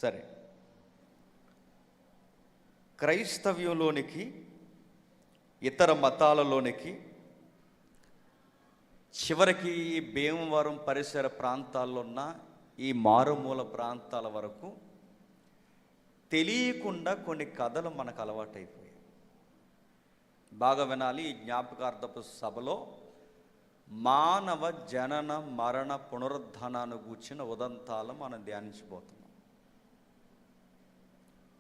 సరే, క్రైస్తవ్యంలోనికి ఇతర మతాలలోనికి చివరికి భీమవరం పరిసర ప్రాంతాల్లో ఉన్న ఈ మారుమూల ప్రాంతాల వరకు తెలియకుండా కొన్ని కథలు మనకు అలవాటైపోయాయి. బాగా వినాలి. ఈ జ్ఞాపకార్థపు సభలో మానవ జనన మరణ పునరుద్ధానాన్ని గూర్చిన ఉదంతాలు మనం ధ్యానించబోతున్నాం.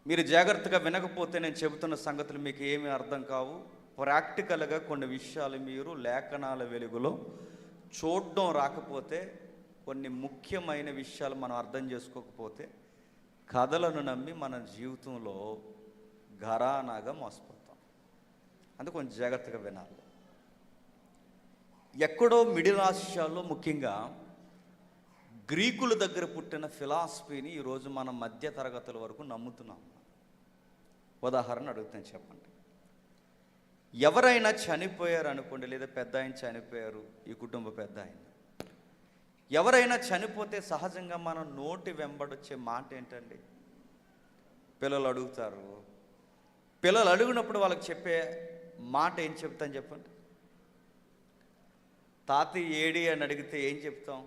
మీరు జాగ్రత్తగా వినకపోతే నేను చెబుతున్న సంగతులు మీకు ఏమీ అర్థం కావు. ప్రాక్టికల్గా కొన్ని విషయాలు మీరు లేఖనాల వెలుగులో చూడడం రాకపోతే, కొన్ని ముఖ్యమైన విషయాలు మనం అర్థం చేసుకోకపోతే కథలను నమ్మి మన జీవితంలో ఘరానాగా మోసపోతాం. అందుకు కొంచెం జాగ్రత్తగా వినాలి. ఎక్కడో మిడిల్ ఆసియాలో ముఖ్యంగా గ్రీకుల దగ్గర పుట్టిన ఫిలాసఫీని ఈరోజు మనం మధ్య తరగతుల వరకు నమ్ముతున్నాం. ఉదాహరణ అడుగుతాను, చెప్పండి. ఎవరైనా చనిపోయారు అనుకోండి, లేదా పెద్ద ఆయన చనిపోయారు, ఈ కుటుంబ పెద్ద ఆయన, ఎవరైనా చనిపోతే సహజంగా మన నోటి వెంబడొచ్చే మాట ఏంటండి? పిల్లలు అడుగుతారు. పిల్లలు అడిగినప్పుడు వాళ్ళకి చెప్పే మాట ఏం చెప్తాను చెప్పండి? తాతయ్య ఏడి అని అడిగితే ఏం చెప్తాం?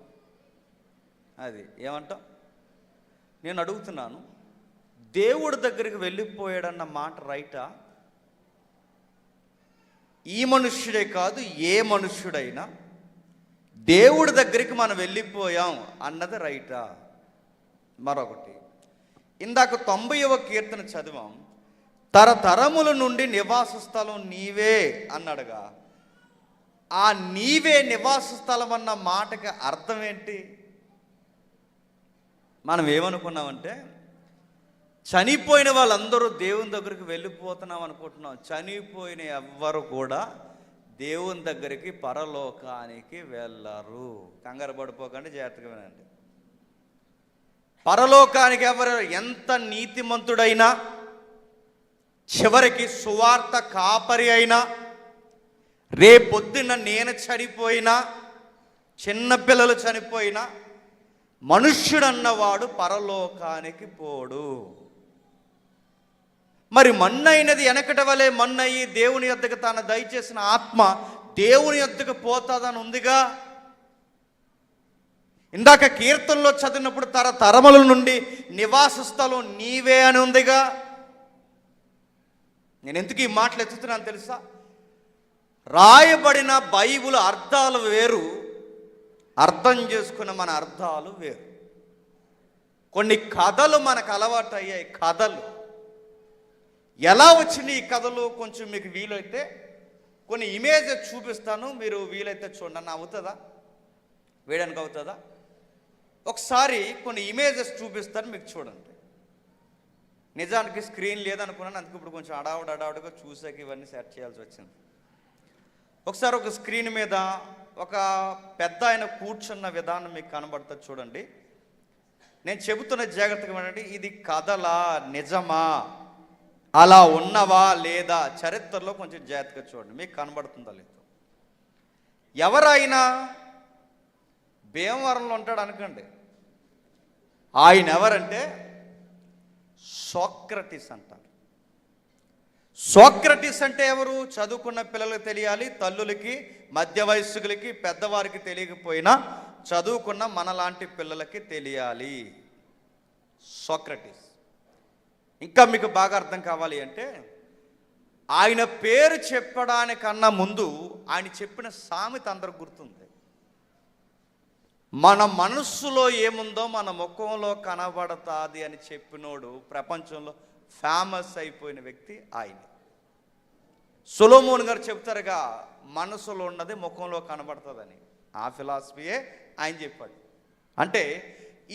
అది ఏమంటాం? నేను అడుగుతున్నాను, దేవుడి దగ్గరికి వెళ్ళిపోయాడన్న మాట రైటా? ఈ మనుష్యుడే కాదు, ఏ మనుష్యుడైనా దేవుడి దగ్గరికి మనం వెళ్ళిపోయాం అన్నది రైటా? మరొకటి, ఇందాక 90వ కీర్తన చదివాం. తరతరముల నుండి నివాస స్థలం నీవే అన్నాడుగా. ఆ నీవే నివాస స్థలం అన్న మాటకి అర్థం ఏంటి? మనం ఏమనుకున్నామంటే, చనిపోయిన వాళ్ళందరూ దేవుని దగ్గరికి వెళ్ళిపోతున్నాం అనుకుంటున్నాం. చనిపోయిన ఎవ్వరు కూడా దేవుని దగ్గరికి, పరలోకానికి వెళ్ళరు. కంగారు పడిపోకండి, జాగ్రత్తగా వినండి. పరలోకానికి ఎవరు ఎంత నీతిమంతుడైనా, చివరికి సువార్త కాపరి అయినా, రేపొద్దున నేను చనిపోయినా, చిన్నపిల్లలు చనిపోయినా, మనుష్యుడన్నవాడు పరలోకానికి పోడు. మరి మన్నైనది వెనకటి వలె మన్నయ్యి దేవుని యొద్దకు తాను దయచేసిన ఆత్మ దేవుని యొద్దకు పోతాదని ఉందిగా. ఇందాక కీర్తనలో చదివినప్పుడు తరతరముల నుండి నివాస స్థలం నీవే అని ఉందిగా. నేను ఎందుకు ఈ మాటలు ఎత్తుతున్నాను తెలుసా? రాయబడిన బైబిల్ అర్థాలు వేరు, అర్థం చేసుకున్న మన అర్థాలు వేరు. కొన్ని కథలు మనకు అలవాటు అయ్యాయి. కథలు ఎలా వచ్చినాయి ఈ కథలు? కొంచెం మీకు వీలైతే కొన్ని ఇమేజెస్ చూపిస్తాను, మీరు వీలైతే చూడండి. అవుతుందా? వేయడానికి అవుతుందా? ఒకసారి కొన్ని ఇమేజెస్ చూపిస్తాను, మీకు చూడండి. నిజానికి స్క్రీన్ లేదనుకున్నాను, అందుకు ఇప్పుడు కొంచెం అడావుడిగా చూసాక ఇవన్నీ సెట్ చేయాల్సి వచ్చింది. ఒకసారి ఒక స్క్రీన్ మీద ఒక పెద్ద ఆయన కూర్చున్న విధానం మీకు కనబడుతుంది, చూడండి. నేను చెబుతున్న జాగ్రత్తగా వినండి. ఇది కథలా, నిజమా, అలా ఉన్నవా లేదా, చరిత్రలో కొంచెం జాగ్రత్తగా చూడండి, మీకు కనబడుతుందా లేదు. ఎవరైనా భీమవరంలో ఉంటాడు అనుకోండి, ఆయన ఎవరంటే సోక్రటీస్ అంటారు. సోక్రటీస్ అంటే ఎవరు? చదువుకున్న పిల్లలకు తెలియాలి, తల్లులకి, మధ్య వయస్కులకి, పెద్దవారికి తెలియకపోయినా చదువుకున్న మనలాంటి పిల్లలకి తెలియాలి. సోక్రటీస్. ఇంకా మీకు బాగా అర్థం కావాలి అంటే, ఆయన పేరు చెప్పడానికన్నా ముందు ఆయన చెప్పిన సామెత అందరికి గుర్తుంది. మన మనస్సులో ఏముందో మన ముఖంలో కనబడతాది అని చెప్పినోడు ప్రపంచంలో ఫేమస్ అయిపోయిన వ్యక్తి ఆయన. సొలొమోన్ గారు చెప్తారుగా, మనసులో ఉన్నది ముఖంలో కనబడుతుందని. ఆ ఫిలాసఫీయే ఆయన చెప్పాడు. అంటే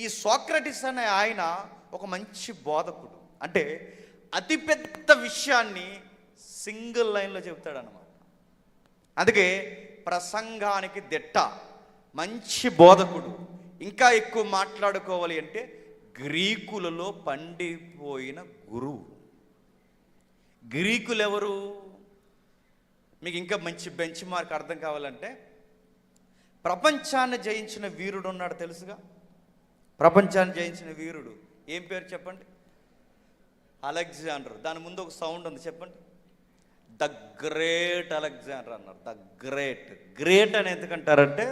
ఈ సోక్రటీస్ అనే ఆయన ఒక మంచి బోధకుడు. అంటే అతిపెద్ద విషయాన్ని సింగిల్ లైన్లో చెబుతాడనమాట. అందుకే ప్రసంగానికి దిట్ట, మంచి బోధకుడు. ఇంకా ఎక్కువ మాట్లాడుకోవాలి అంటే గ్రీకులలో పండిపోయిన గురువు. గ్రీకులు ఎవరు? మీకు ఇంకా మంచి బెంచ్ మార్క్ అర్థం కావాలంటే, ప్రపంచాన్ని జయించిన వీరుడు ఉన్నాడు తెలుసుగా. ప్రపంచాన్ని జయించిన వీరుడు ఏం పేరు చెప్పండి? అలెగ్జాండర్. దాని ముందు ఒక సౌండ్ ఉంది, చెప్పండి. ద గ్రేట్ అలెగ్జాండర్ అన్నారు. The great. గ్రేట్ అని ఎందుకంటారంటే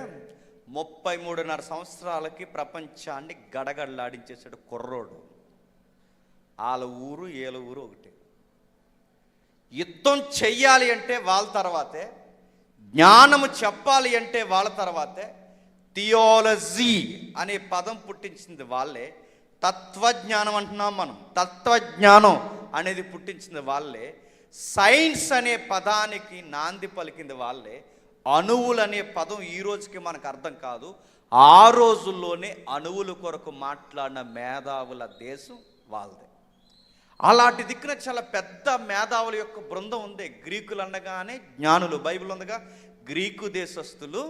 33.5 సంవత్సరాలకి ప్రపంచాన్ని గడగడలాడించేసాడు కుర్రోడు. వాళ్ళ ఊరు ఏల ఊరు ఒకటి. యుద్ధం చెయ్యాలి అంటే వాళ్ళ తర్వాతే, జ్ఞానము చెప్పాలి అంటే వాళ్ళ తర్వాతే, థియాలజీ అనే పదం పుట్టించింది వాళ్ళే, తత్వజ్ఞానం అంటున్నాం మనం, తత్వజ్ఞానం అనేది పుట్టించింది వాళ్ళే, సైన్స్ అనే పదానికి నాంది పలికింది వాళ్ళే, అణువులు అనే పదం ఈ రోజుకి మనకు అర్థం కాదు, ఆ రోజుల్లోనే అణువుల కొరకు మాట్లాడిన మేధావుల దేశం వాళ్ళదే. అలాంటి దిక్కున చాలా పెద్ద మేధావుల యొక్క బృందం ఉంది. గ్రీకులు అనగానే జ్ఞానులు. బైబిల్ ఉందిగా, గ్రీకు దేశస్థులు,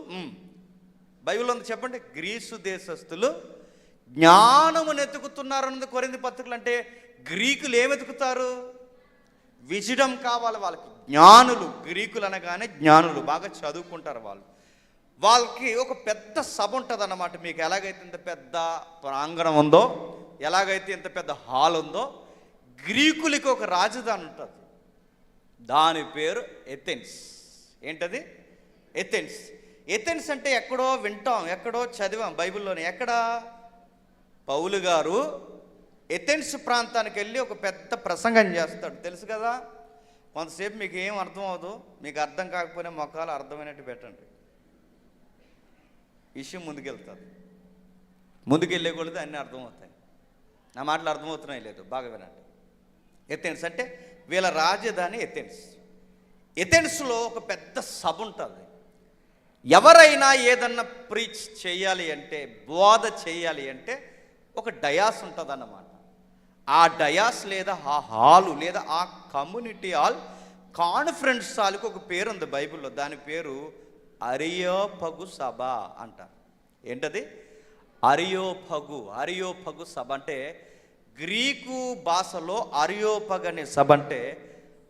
బైబిల్ ఉంది చెప్పండి, గ్రీసు దేశస్థులు జ్ఞానమును ఎతుకుతున్నారు అన్నది కొరింథీ పత్రికలు. అంటే గ్రీకులు ఏమెతుకుతారు? విజడం కావాలి వాళ్ళకి. జ్ఞానులు, గ్రీకులు అనగానే జ్ఞానులు, బాగా చదువుకుంటారు వాళ్ళు. వాళ్ళకి ఒక పెద్ద సభ ఉంటుంది అన్నమాట. మీకు ఎలాగైతే ఇంత పెద్ద ప్రాంగణం ఉందో, ఎలాగైతే ఇంత పెద్ద హాల్ ఉందో, గ్రీకులకి ఒక రాజధాని ఉంటుంది. దాని పేరు ఎథెన్స్. ఏంటది? ఎథెన్స్. ఎథెన్స్ అంటే ఎక్కడో వింటాం, ఎక్కడో చదివాం బైబిల్లోనే. ఎక్కడ? పౌలు గారు ఎథెన్స్ ప్రాంతానికి వెళ్ళి ఒక పెద్ద ప్రసంగం చేస్తాడు, తెలుసు కదా. కొంతసేపు మీకు ఏం అర్థం అవ్వదు, మీకు అర్థం కాకపోయినా మొక్కలు అర్థమైనట్టు పెట్టండి, విషయం ముందుకెళ్తుంది. ముందుకెళ్ళే కొలితే అన్నీ అర్థమవుతాయి. నా మాటలు అర్థమవుతున్నాయి లేదు, బాగా వినండి. ఎథెన్స్ అంటే వీళ్ళ రాజధాని ఎథెన్స్. ఎథెన్స్లో ఒక పెద్ద సభ ఉంటుంది. ఎవరైనా ఏదన్నా ప్రీచ్ చేయాలి అంటే, బోధ చేయాలి అంటే ఒక డయాస్ ఉంటుంది అన్నమాట. ఆ డయాస్ లేదా ఆ హాలు లేదా ఆ కమ్యూనిటీ హాల్, కాన్ఫరెన్స్ హాల్కి ఒక పేరు ఉంది బైబిల్లో. దాని పేరు అరియోపగు సభ అంటారు. ఏంటది? అరియోపగు. అరియోపగు సభ అంటే గ్రీకు భాషలో అరియోపగ్ అనే సభ అంటే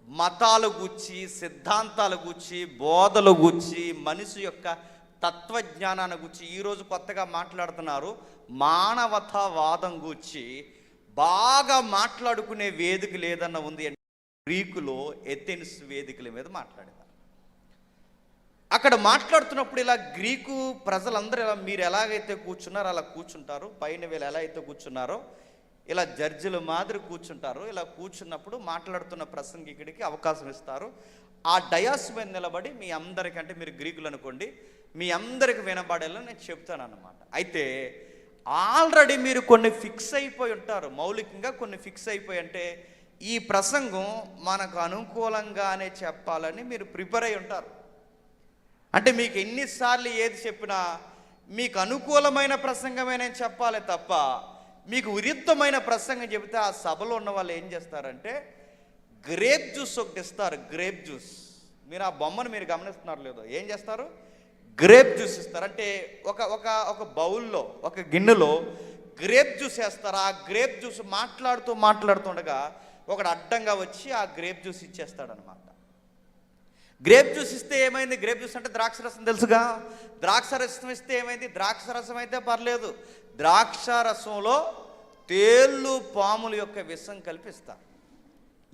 మతాల గూర్చి, సిద్ధాంతాల గూర్చి, బోధల గూర్చి, మనిషి యొక్క తత్వజ్ఞానాన్ని గూర్చి, ఈరోజు కొత్తగా మాట్లాడుతున్నారు మానవతావాదం గూర్చి బాగా మాట్లాడుకునే వేదిక లేదన్న ఉంది అంటే గ్రీకులో ఎథెన్స్ వేదికల మీద మాట్లాడేదారు. అక్కడ మాట్లాడుతున్నప్పుడు ఇలా గ్రీకు ప్రజలందరూ ఇలా మీరు ఎలాగైతే కూర్చున్నారో అలా కూర్చుంటారు. పైన వీళ్ళు ఎలా అయితే కూర్చున్నారో ఇలా జడ్జిల మాదిరి కూర్చుంటారు. ఇలా కూర్చున్నప్పుడు మాట్లాడుతున్న ప్రసంగికుడికి అవకాశం ఇస్తారు. ఆ డయాస్ మీద నిలబడి మీ అందరికంటే, మీరు గ్రీకులు అనుకోండి, మీ అందరికి వినబడేలా నేను చెప్తాను అన్నమాట. అయితే ఆల్రెడీ మీరు కొన్ని ఫిక్స్ అయిపోయి ఉంటారు, మౌలికంగా కొన్ని ఫిక్స్ అయిపోయి, అంటే ఈ ప్రసంగం మనకు అనుకూలంగానే చెప్పాలని మీరు ప్రిపేర్ అయి ఉంటారు. అంటే మీకు ఎన్నిసార్లు ఏది చెప్పినా మీకు అనుకూలమైన ప్రసంగమే నేను చెప్పాలి తప్ప, మీకు విరుద్ధమైన ప్రసంగం చెబితే ఆ సభలో ఉన్న వాళ్ళు ఏం చేస్తారంటే గ్రేప్ జ్యూస్ ఒకటి ఇస్తారు. గ్రేప్ జ్యూస్, మీరు ఆ బొమ్మను మీరు గమనిస్తున్నారు లేదో, ఏం చేస్తారు? గ్రేప్ జ్యూస్ ఇస్తారు. అంటే ఒక బౌల్లో, ఒక గిన్నెలో గ్రేప్ జ్యూస్ వేస్తారు. ఆ గ్రేప్ జ్యూస్ మాట్లాడుతుండగా ఒకడు అడ్డంగా వచ్చి ఆ గ్రేప్ జ్యూస్ ఇచ్చేస్తాడనమాట. గ్రేప్ జ్యూస్ ఇస్తే ఏమైంది? గ్రేప్ జ్యూస్ అంటే ద్రాక్షరసం తెలుసుగా. ద్రాక్షరసం ఇస్తే ఏమైంది? ద్రాక్షరసం అయితే పర్లేదు, ద్రాక్షరసంలో తేళ్ళు పాముల యొక్క విషం కల్పిస్తారు.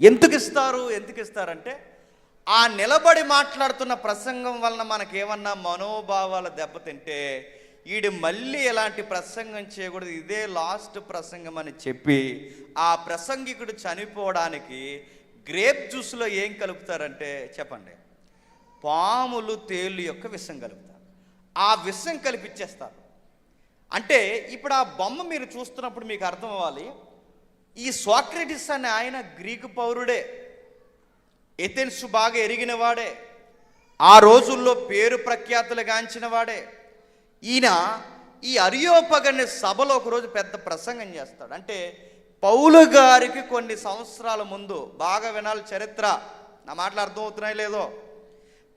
ఎందుకు ఇస్తారంటే ఆ నిలబడి మాట్లాడుతున్న ప్రసంగం వలన మనకేమన్నా మనోభావాలు దెబ్బతింటే వీడు మళ్ళీ ఎలాంటి ప్రసంగం చేయకూడదు, ఇదే లాస్ట్ ప్రసంగం అని చెప్పి ఆ ప్రసంగికుడు చనిపోవడానికి గ్రేప్ జ్యూస్లో ఏం కలుపుతారంటే చెప్పండి, పాములు తేళ్ళు యొక్క విషం కలుపుతారు. ఆ విషం కలిపిచ్చేస్తారు. అంటే ఇప్పుడు ఆ బొమ్మ మీరు చూస్తున్నప్పుడు మీకు అర్థం అవ్వాలి, ఈ సోక్రటీస్ అనే ఆయన గ్రీకు పౌరుడే, ఎథెన్స్ బాగా ఎరిగిన వాడే, ఆ రోజుల్లో పేరు ప్రఖ్యాతులు గాంచిన వాడే. ఈయన ఈ అరియోపగ్ అనే సభలో ఒకరోజు పెద్ద ప్రసంగం చేస్తాడు. అంటే పౌలు గారికి కొన్ని సంవత్సరాల ముందు, బాగా వినాలి చరిత్ర, నా మాటలు అర్థమవుతున్నాయి లేదో,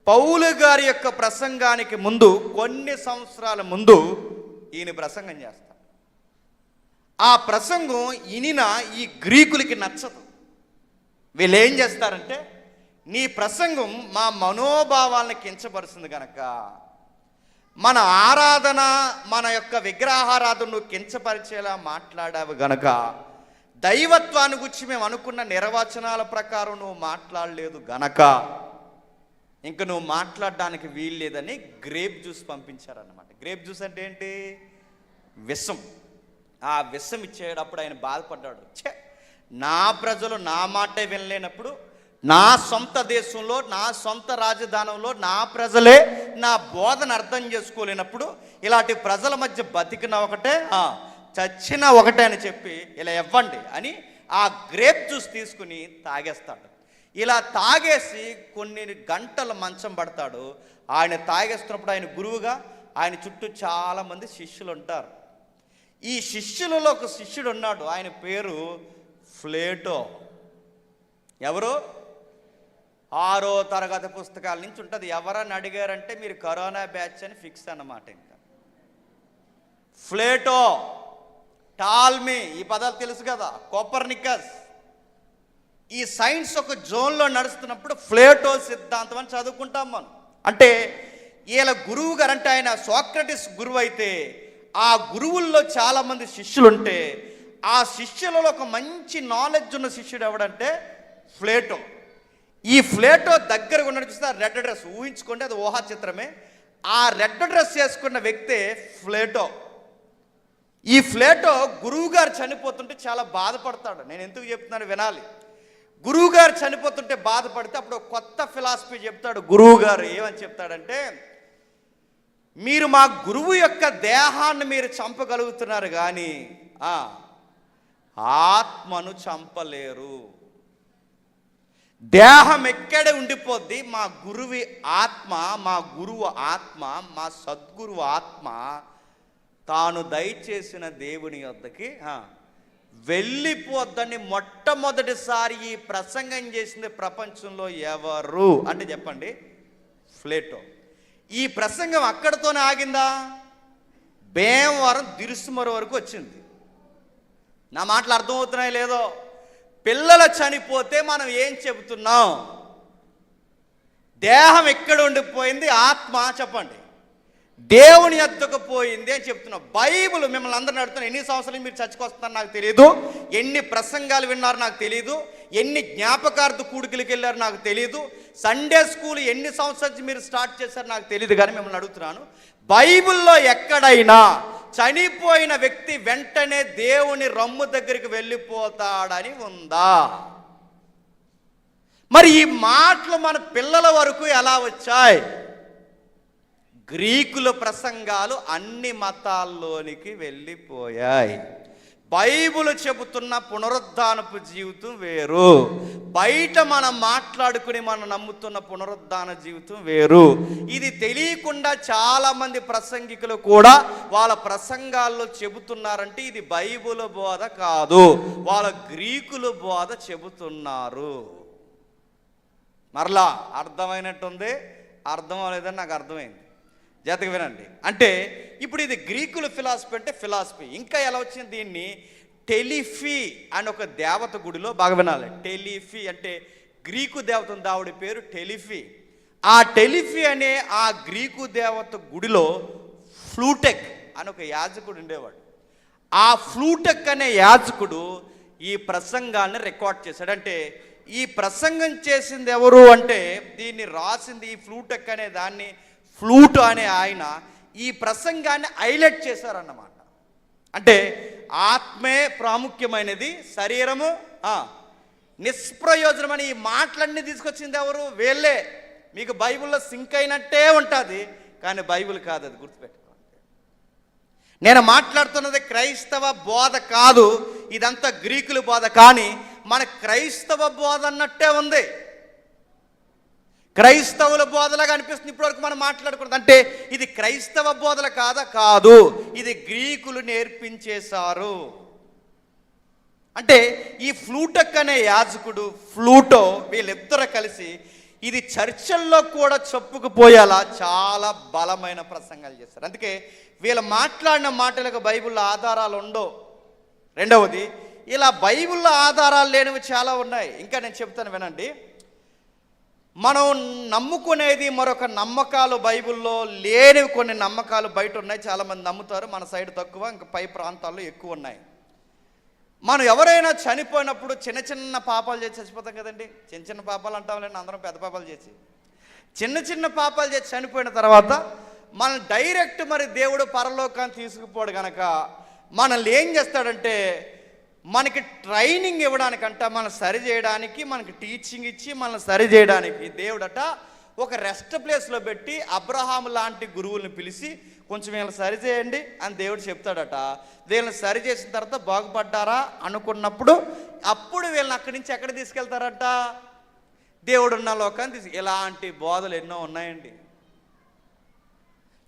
పౌలు గారి యొక్క ప్రసంగానికి ముందు కొన్ని సంవత్సరాల ముందు ఈయన ప్రసంగం చేస్తాడు. ఆ ప్రసంగం ఈ గ్రీకులకి నచ్చదు. వీళ్ళు ఏం చేస్తారంటే, నీ ప్రసంగం మా మనోభావాలను కించపరుస్తుంది కనుక, మన ఆరాధన, మన యొక్క విగ్రహారాధన నువ్వు కించపరిచేలా మాట్లాడావు గనక దైవత్వాన్ని గురించి మేము అనుకున్న నిర్వచనాల ప్రకారం నువ్వు మాట్లాడలేదు గనక ఇంక నువ్వు మాట్లాడడానికి వీల్లేదని గ్రేప్ జ్యూస్ పంపించారన్నమాట. గ్రేప్ జ్యూస్ అంటే ఏంటి? విషం. ఆ విషం ఇచ్చేటప్పుడు ఆయన బాధపడ్డాడు. నా ప్రజలు నా మాటే వినలేనప్పుడు, నా సొంత దేశంలో, నా సొంత రాజధానంలో నా ప్రజలే నా బోధన అర్థం చేసుకోలేనప్పుడు ఇలాంటి ప్రజల మధ్య బతికిన ఒకటే, చచ్చిన ఒకటే అని చెప్పి ఇలా ఇవ్వండి అని ఆ గ్రేప్ జ్యూస్ తీసుకుని తాగేస్తాడు. ఇలా తాగేసి కొన్ని గంటల మంచం పడతాడు. ఆయన తాగేస్తున్నప్పుడు ఆయన గురువుగా ఆయన చుట్టూ చాలామంది శిష్యులు ఉంటారు. ఈ శిష్యులలో ఒక శిష్యుడు ఉన్నాడు, ఆయన పేరు ప్లేటో. ఎవరు? 6వ తరగతి పుస్తకాల నుంచి ఉంటుంది. ఎవరని అడిగారంటే మీరు కరోనా బ్యాచ్ అని ఫిక్స్ అన్నమాట. ఇంకా ప్లేటో, టాల్మీ, ఈ పదాలు తెలుసు కదా, కోపర్నికస్. ఈ సైన్స్ ఒక జోన్లో నడుస్తున్నప్పుడు ప్లేటో సిద్ధాంతం అని చదువుకుంటాం మనం. అంటే వీళ్ళ గురువు గారు, అంటే ఆయన సోక్రటిస్ గురువు అయితే ఆ గురువుల్లో చాలామంది శిష్యులు ఉంటే ఆ శిష్యులలో ఒక మంచి నాలెడ్జ్ ఉన్న శిష్యుడు ఎవడంటే ప్లేటో. ఈ ప్లేటో దగ్గర ఉన్న చూస్తే రెడ్ డ్రెస్, ఊహించుకోండి, అది ఊహా చిత్రమే. ఆ రెడ్ డ్రెస్ వేసుకున్న వ్యక్తే ప్లేటో. ఈ ప్లేటో గురువు గారు చనిపోతుంటే చాలా బాధపడతాడు. నేను ఎందుకు చెప్తున్నాను వినాలి. గురువు గారు చనిపోతుంటే బాధపడితే అప్పుడు కొత్త ఫిలాసఫీ చెప్తాడు. గురువు గారు ఏమని చెప్తాడంటే, మీరు మా గురువు యొక్క దేహాన్ని మీరు చంపగలుగుతున్నారు కానీ ఆత్మను చంపలేరు. దేహం ఎక్కడే ఉండిపోద్ది, మా గురువు ఆత్మ, మా సద్గురువు ఆత్మ తాను దయచేసిన దేవుని వద్దకి వెళ్ళిపోద్దని మొట్టమొదటిసారి ఈ ప్రసంగం చేసింది ప్రపంచంలో ఎవరు అంటే చెప్పండి, ప్లేటో. ఈ ప్రసంగం అక్కడితోనే ఆగిందా? భీమవరం దిరుసుమర వరకు వచ్చింది. నా మాటలు అర్థమవుతున్నాయో లేదో? పిల్లలు చనిపోతే మనం ఏం చెబుతున్నాం? దేహం ఎక్కడ ఉండిపోయింది, ఆత్మ చెప్పండి దేవుని ఎద్దుకు పోయింది అని చెప్తున్నాం. బైబిల్ మిమ్మల్ని అందరిని అడుగుతున్నా, ఎన్ని సంవత్సరాలు మీరు చర్చకు వస్తున్నారు నాకు తెలియదు, ఎన్ని ప్రసంగాలు విన్నారు నాకు తెలియదు, ఎన్ని జ్ఞాపకార్థ కూడికలకు వెళ్ళారు నాకు తెలియదు, సండే స్కూల్ ఎన్ని సంవత్సరాలు మీరు స్టార్ట్ చేశారు నాకు తెలియదు, కానీ మిమ్మల్ని అడుగుతున్నాను, బైబిల్లో ఎక్కడైనా చనిపోయిన వ్యక్తి వెంటనే దేవుని రొమ్ము దగ్గరికి వెళ్ళిపోతాడని ఉందా? మరి ఈ మాటలు మన పిల్లల వరకు ఎలా వచ్చాయి? గ్రీకుల ప్రసంగాలు అన్ని మతాల్లోనికి వెళ్ళిపోయాయి. బైబిల్ చెబుతున్న పునరుద్ధానపు జీవితం వేరు, బయట మనం మాట్లాడుకుని మనం నమ్ముతున్న పునరుద్ధాన జీవితం వేరు. ఇది తెలియకుండా చాలామంది ప్రసంగికులు కూడా వాళ్ళ ప్రసంగాల్లో చెబుతున్నారంటే ఇది బైబిల్ బోధ కాదు, వాళ్ళ గ్రీకుల బోధ చెబుతున్నారు. మరలా అర్థమైనట్టుంది, అర్థం అవ్వలేదని నాకు అర్థమైంది. జాతక వినండి. అంటే ఇప్పుడు ఇది గ్రీకుల ఫిలాసఫీ అంటే ఫిలాసఫీ. ఇంకా ఎలా వచ్చింది? దీన్ని టెలిఫీ అని ఒక దేవత గుడిలో, బాగా వినాలి, టెలిఫీ అంటే గ్రీకు దేవత ఉంది, ఆవిడ పేరు టెలిఫీ. ఆ టెలిఫీ అనే ఆ గ్రీకు దేవత గుడిలో ఫ్లూటెక్ అని ఒక యాజకుడు ఉండేవాడు. ఆ ఫ్లూటెక్ అనే యాజకుడు ఈ ప్రసంగాన్ని రికార్డ్ చేశాడు. అంటే ఈ ప్రసంగం చేసింది ఎవరు అంటే, దీన్ని రాసింది ఈ ఫ్లూటెక్ అనే దాన్ని, ఫ్లూట్ అనే ఆయన ఈ ప్రసంగాన్ని హైలైట్ చేశారన్నమాట. అంటే ఆత్మే ప్రాముఖ్యమైనది, శరీరము నిష్ప్రయోజనమని ఈ మాటలన్నీ తీసుకొచ్చింది ఎవరు? వీళ్ళే. మీకు బైబిల్లో సింక్ అయినట్టే ఉంటుంది, కానీ బైబిల్ కాదు, అది గుర్తుపెట్టుకోండి. నేను మాట్లాడుతున్నది క్రైస్తవ బోధ కాదు, ఇదంతా గ్రీకుల బోధ. కానీ మన క్రైస్తవ బోధ అన్నట్టే ఉంది, క్రైస్తవుల బోధలాగా అనిపిస్తుంది ఇప్పటివరకు మనం మాట్లాడుకున్నది. అంటే ఇది క్రైస్తవ బోధల కాదు, ఇది గ్రీకులు నేర్పించేశారు. అంటే ఈ ఫ్లూటక్ అనే యాజకుడు, ఫ్లూటో, వీళ్ళిద్దరూ కలిసి ఇది చర్చల్లో కూడా చెప్పుకుపోయేలా చాలా బలమైన ప్రసంగాలు చేస్తారు. అందుకే వీళ్ళు మాట్లాడిన మాటలకు బైబిల్లో ఆధారాలు ఉండవు. రెండవది, ఇలా బైబిల్లో ఆధారాలు లేనివి చాలా ఉన్నాయి. ఇంకా నేను చెప్తాను వినండి. మనం నమ్ముకునేది మరొక నమ్మకాలు బైబిల్లో లేనివి కొన్ని నమ్మకాలు బయట ఉన్నాయి, చాలామంది నమ్ముతారు. మన సైడ్ తక్కువ, ఇంకా పై ప్రాంతాల్లో ఎక్కువ ఉన్నాయి. మనం ఎవరైనా చనిపోయినప్పుడు చిన్న చిన్న పాపాలు చేసి చచ్చిపోతాం కదండి. చిన్న చిన్న పాపాలు అంటాంలేండి, అందరం పెద్ద పాపాలు చేసి. చిన్న చిన్న పాపాలు చేసి చనిపోయిన తర్వాత మనం డైరెక్ట్ మరి దేవుడు పరలోకాన్ని తీసుకుపోడు కనుక మనల్ని ఏం చేస్తాడంటే మనకి ట్రైనింగ్ ఇవ్వడానికంట, మనం సరి చేయడానికి, మనకి టీచింగ్ ఇచ్చి మనల్ని సరి చేయడానికి దేవుడట ఒక రెస్ట్ ప్లేస్లో పెట్టి అబ్రహాం లాంటి గురువుల్ని పిలిచి కొంచెం వీళ్ళని సరి చేయండి అని దేవుడు చెప్తాడట. వీళ్ళని సరి చేసిన తర్వాత బాగుపడ్డారా అనుకున్నప్పుడు అప్పుడు వీళ్ళని అక్కడి నుంచి ఎక్కడ తీసుకెళ్తారట, దేవుడున్న లోకాన్ని ఇలాంటి బోధలు ఎన్నో ఉన్నాయండి.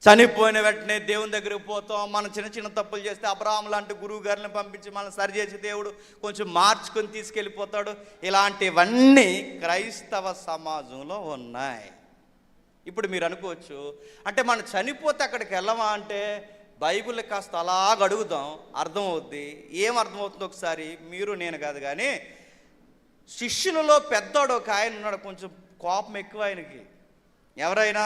చనిపోయిన వెంటనే దేవుని దగ్గరికి పోతాం, మనం చిన్న చిన్న తప్పులు చేస్తే అబ్రహాం లాంటి గురువు గారిని పంపించి మనం సరిచేసి దేవుడు కొంచెం మార్చుకొని తీసుకెళ్ళిపోతాడు. ఇలాంటివన్నీ క్రైస్తవ సమాజంలో ఉన్నాయి. ఇప్పుడు మీరు అనుకోవచ్చు, అంటే మనం చనిపోతే అక్కడికి వెళ్ళమా అంటే బైబిల్ కాస్త అలాగ అడుగుదాం, అర్థమవుద్ది. ఏం అర్థమవుతుందో ఒకసారి మీరు నేను కాదు కానీ శిష్యులలో పెద్దోడు ఒక ఆయన ఉన్నాడు, కొంచెం కోపం ఎక్కువ ఆయనకి. ఎవరైనా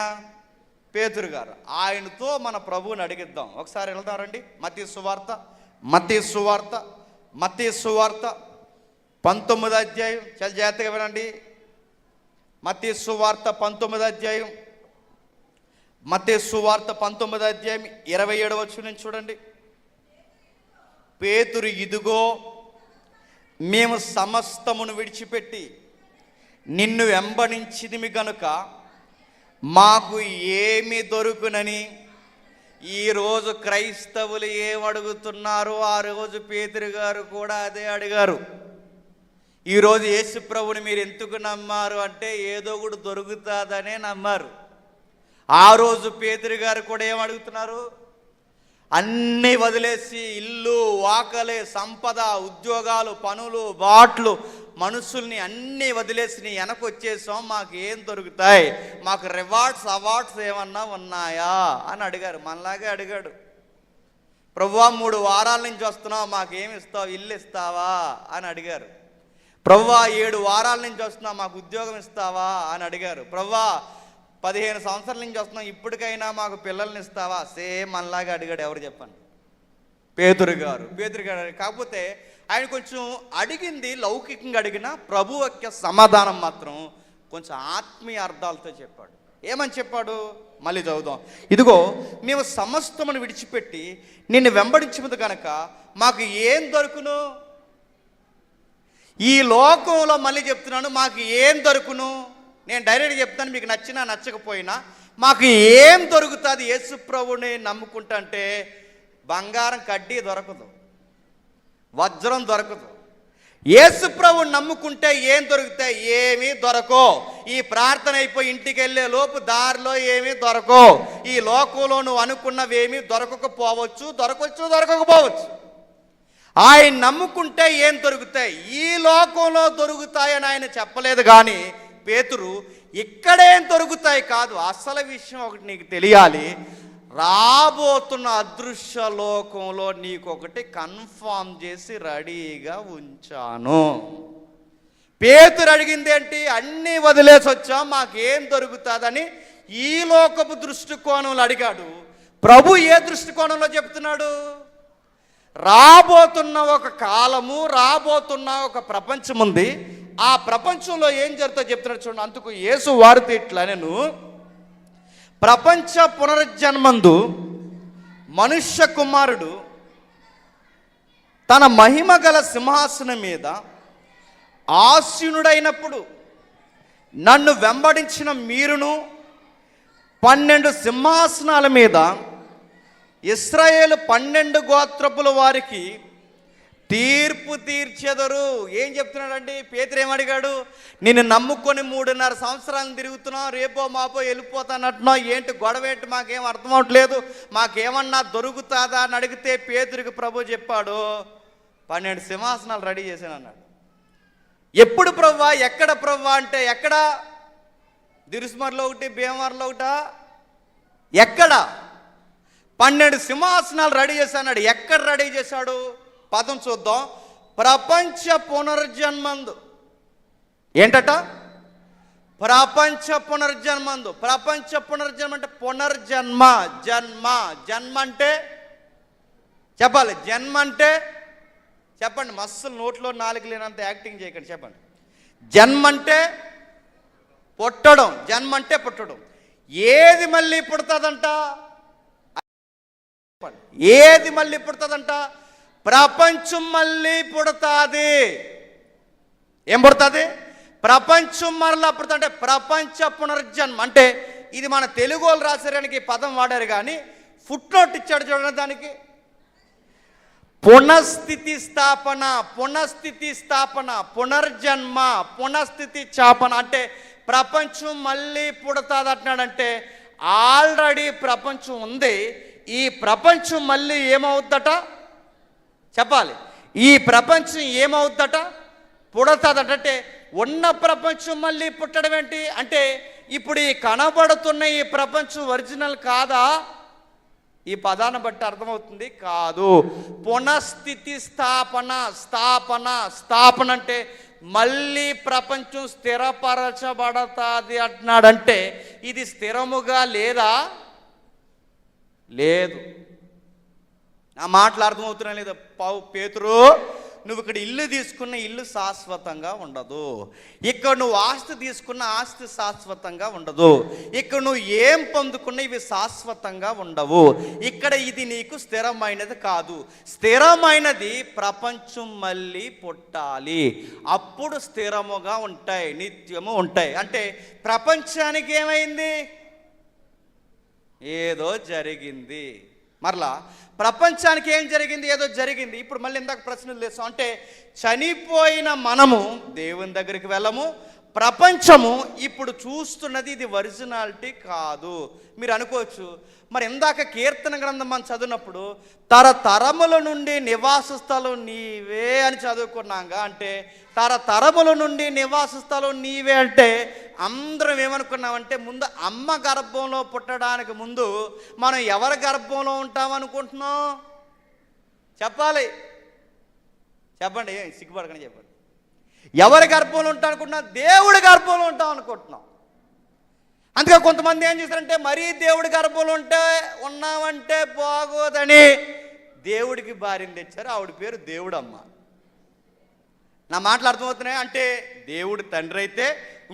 పేతురు గారు. ఆయనతో మన ప్రభువుని అడిగిద్దాం. ఒకసారి వెళ్తారండి. మత్తయి సువార్త 19వ అధ్యాయం, చాలా జాగ్రత్తగా వినండి. మత్తయి సువార్త 19వ అధ్యాయం, మత్తయి సువార్త 19వ అధ్యాయం 27వ వచనం చూడండి. పేతురు, ఇదిగో మేము సమస్తమును విడిచిపెట్టి నిన్ను వెంబడించిదిమి గనుక మాకు ఏమి దొరుకునని. ఈరోజు క్రైస్తవులు ఏమడుగుతున్నారో ఆ రోజు పేతురు గారు కూడా అదే అడిగారు. ఈరోజు యేసు ప్రభుని మీరు ఎందుకు నమ్మారు అంటే ఏదో కూడా దొరుకుతుందనే నమ్మారు. ఆ రోజు పేతురు గారు కూడా ఏమడుగుతున్నారు, అన్నీ వదిలేసి ఇల్లు వాకలే సంపద ఉద్యోగాలు పనులు బాట్లు మనుషుల్ని అన్నీ వదిలేసి నీ వెనక వచ్చేసాం, మాకు ఏం దొరుకుతాయి, మాకు రివార్డ్స్ అవార్డ్స్ ఏమన్నా ఉన్నాయా అని అడిగారు. మనలాగే అడిగాడు. ప్రభువా 3 వారాల నుంచి వస్తున్నావు, మాకేమి ఇస్తావు, ఇల్లు ఇస్తావా అని అడిగారు. ప్రభువా 7 వారాల నుంచి వస్తున్నావు, మాకు ఉద్యోగం ఇస్తావా అని అడిగారు. ప్రభువా 15 సంవత్సరాల నుంచి వస్తున్నాం, ఇప్పటికైనా మాకు పిల్లల్ని ఇస్తావా. సేమ్ మనలాగా అడిగాడు. ఎవరు చెప్పండి? పేతురు గారు. కాకపోతే ఆయన కొంచెం అడిగింది లౌకికంగా అడిగిన, ప్రభు యొక్క సమాధానం మాత్రం కొంచెం ఆత్మీయ అర్థాలతో చెప్పాడు. ఏమని చెప్పాడు మళ్ళీ చదువుదాం. ఇదిగో మేము సమస్తమును విడిచిపెట్టి నిన్ను వెంబడించినది కనుక మాకు ఏం దొరుకును. ఈ లోకంలో మళ్ళీ చెప్తున్నాను, మాకు ఏం దొరుకును. నేను డైరెక్ట్గా చెప్తాను, మీకు నచ్చినా నచ్చకపోయినా మాకు ఏం దొరుకుతుంది యేసు ప్రభుని నమ్ముకుంటా అంటే? బంగారం కడ్డీ దొరకదు, వజ్రం దొరకదు. యేసు ప్రభుని నమ్ముకుంటే ఏం దొరుకుతాయి? ఏమీ దొరకో. ఈ ప్రార్థన అయిపోయి ఇంటికి వెళ్ళే లోపు దారిలో ఏమీ దొరకో. ఈ లోకంలో నువ్వు అనుకున్నవేమీ దొరకకపోవచ్చు, దొరకకపోవచ్చు. ఆయన నమ్ముకుంటే ఏం దొరుకుతాయి? ఈ లోకంలో దొరుకుతాయని ఆయన చెప్పలేదు. కానీ పేతురు ఇక్కడేం దొరుకుతాయి కాదు, అసలు విషయం ఒకటి నీకు తెలియాలి. రాబోతున్న అదృశ్య లోకంలో నీకొకటి కన్ఫామ్ చేసి రెడీగా ఉంచాను. పేతురు అడిగింది ఏంటి? అన్నీ వదిలేసి వచ్చాం, మాకేం దొరుకుతుందని ఈ లోకపు దృష్టికోణంలో అడిగాడు. ప్రభు ఏ దృష్టికోణంలో చెప్తున్నాడు? రాబోతున్న ఒక కాలము, రాబోతున్న ఒక ప్రపంచం ఉంది. ఆ ప్రపంచంలో ఏం జరుగుతుందో చెప్తున్నాడు చూడండి. అందుకు యేసు వారితో ఇట్లా, నేను ప్రపంచ పునరుజ్జన్మందు మనుష్య కుమారుడు తన మహిమ గల సింహాసనం మీద ఆసీనుడైనప్పుడు నన్ను వెంబడించిన మీరును 12 సింహాసనాల మీద ఇశ్రాయేలు 12 గోత్రపుల వారికి తీర్పు తీర్చెదరు. ఏం చెప్తున్నాడండి? పేతురు ఏమడిగాడు? నిన్ను నమ్ముకొని 3.5 సంవత్సరాలను తిరుగుతున్నావు, రేపో మాపో వెళ్ళిపోతానంటున్నావు, ఏంటి గొడవ ఏంటి, మాకేం అర్థం అవట్లేదు, మాకేమన్నా దొరుకుతుందా అని అడిగితే పేతురికి ప్రభు చెప్పాడు, 12 సింహాసనాలు రెడీ చేశాను అన్నాడు. ఎప్పుడు ప్రభువా? ఎక్కడ ప్రభువా అంటే ఎక్కడ? దిరుస్మర్లో ఒకటి, భీమవరంలో ఒకటా? ఎక్కడ? 12 సింహాసనాలు రెడీ చేశాడు. ఎక్కడ రెడీ చేశాడు? పదం చూద్దాం. ప్రపంచ పునర్జన్మందు. ఏంటట? ప్రపంచ పునర్జన్మందు. ప్రపంచ పునర్జన్మ అంటే పునర్జన్మ. జన్మ అంటే చెప్పాలి. జన్మ అంటే చెప్పండి, మస్సులు నోట్లో నాలుగు లేనంత యాక్టింగ్ చేయకండి. చెప్పండి. జన్మంటే పుట్టడం, జన్మంటే పుట్టడం. ఏది మళ్ళీ పుడుతుందంట? ఏది మళ్ళీ పుడుతుందంట? ప్రపంచం మళ్ళీ పుడుతుంది. ఏం పుడుతుంది? ప్రపంచం మరలా పుడుతుంది. అంటే ప్రపంచ పునర్జన్మ. అంటే ఇది మన తెలుగు వాళ్ళు రాసేయడానికి పదం వాడారు, కానీ ఫుట్ నోట్ ఇచ్చాడు చూడండి దానికి. పునఃస్థితి స్థాపన, పునఃస్థితి స్థాపన, పునర్జన్మ, పునఃస్థితి స్థాపన. అంటే ప్రపంచం మళ్ళీ పుడుతుంది అంటున్నాడంటే ఆల్రెడీ ప్రపంచం ఉంది. ఈ ప్రపంచం మళ్ళీ ఏమవుద్దట చెప్పాలి. ఈ ప్రపంచం ఏమవుద్దట? పుడుతుందట. అంటే ఉన్న ప్రపంచం మళ్ళీ పుట్టడం ఏంటి అంటే ఇప్పుడు ఈ కనబడుతున్న ఈ ప్రపంచం ఒరిజినల్ కాదా? ఈ పదాన్ని బట్టి అర్థమవుతుంది కాదు. పునఃస్థితి స్థాపన, స్థాపన, స్థాపన అంటే మళ్ళీ ప్రపంచం స్థిరపరచబడతాది అంటున్నాడంటే ఇది స్థిరముగా లేదా? లేదు. నా మాటలు అర్థమవుతున్నా లేదా? పేతురు, నువ్వు ఇక్కడ ఇల్లు తీసుకున్న ఇల్లు శాశ్వతంగా ఉండదు. ఇక్కడ నువ్వు ఆస్తి తీసుకున్న ఆస్తి శాశ్వతంగా ఉండదు. ఇక్కడ నువ్వు ఏం పొందుకున్న ఇవి శాశ్వతంగా ఉండవు. ఇక్కడ ఇది నీకు స్థిరమైనది కాదు. స్థిరమైనది ప్రపంచం మళ్ళీ పుట్టాలి, అప్పుడు స్థిరముగా ఉంటాయి, నిత్యము ఉంటాయి. అంటే ప్రపంచానికి ఏమైంది? ఏదో జరిగింది. మరలా ప్రపంచానికి ఏం జరిగింది? ఏదో జరిగింది. ఇప్పుడు మళ్ళీ ఇందాక ప్రశ్నలు లేసాం. అంటే చనిపోయిన మనము దేవుని దగ్గరికి వెళ్ళము. ప్రపంచము ఇప్పుడు చూస్తున్నది ఇది ఒరిజినాలిటీ కాదు. మీరు అనుకోవచ్చు, మరి ఇందాక కీర్తన గ్రంథం మనం చదివినప్పుడు తరతరముల నుండి నివాస స్థలం నీవే అని చదువుకున్నాగా. అంటే తరతరముల నుండి నివాస స్థలం నీవే అంటే అందరం ఏమనుకున్నామంటే ముందు అమ్మ గర్భంలో పుట్టడానికి ముందు మనం ఎవరి గర్భంలో ఉంటామనుకుంటున్నాం? చెప్పాలి, చెప్పండి, సిగ్గుపడకని చెప్పండి. ఎవరి గర్భంలో ఉంటాం అనుకుంటున్నాం? దేవుడి గర్భంలో ఉంటాం అనుకుంటున్నాం. అందుకే కొంతమంది ఏం చేస్తారంటే మరీ దేవుడి గర్భంలో ఉన్నామంటే బాగోదని దేవుడికి భార్యను తెచ్చారు. ఆవిడ పేరు దేవుడమ్మ. నా మాటలు అర్థమవుతున్నాయి? అంటే దేవుడు తండ్రి అయితే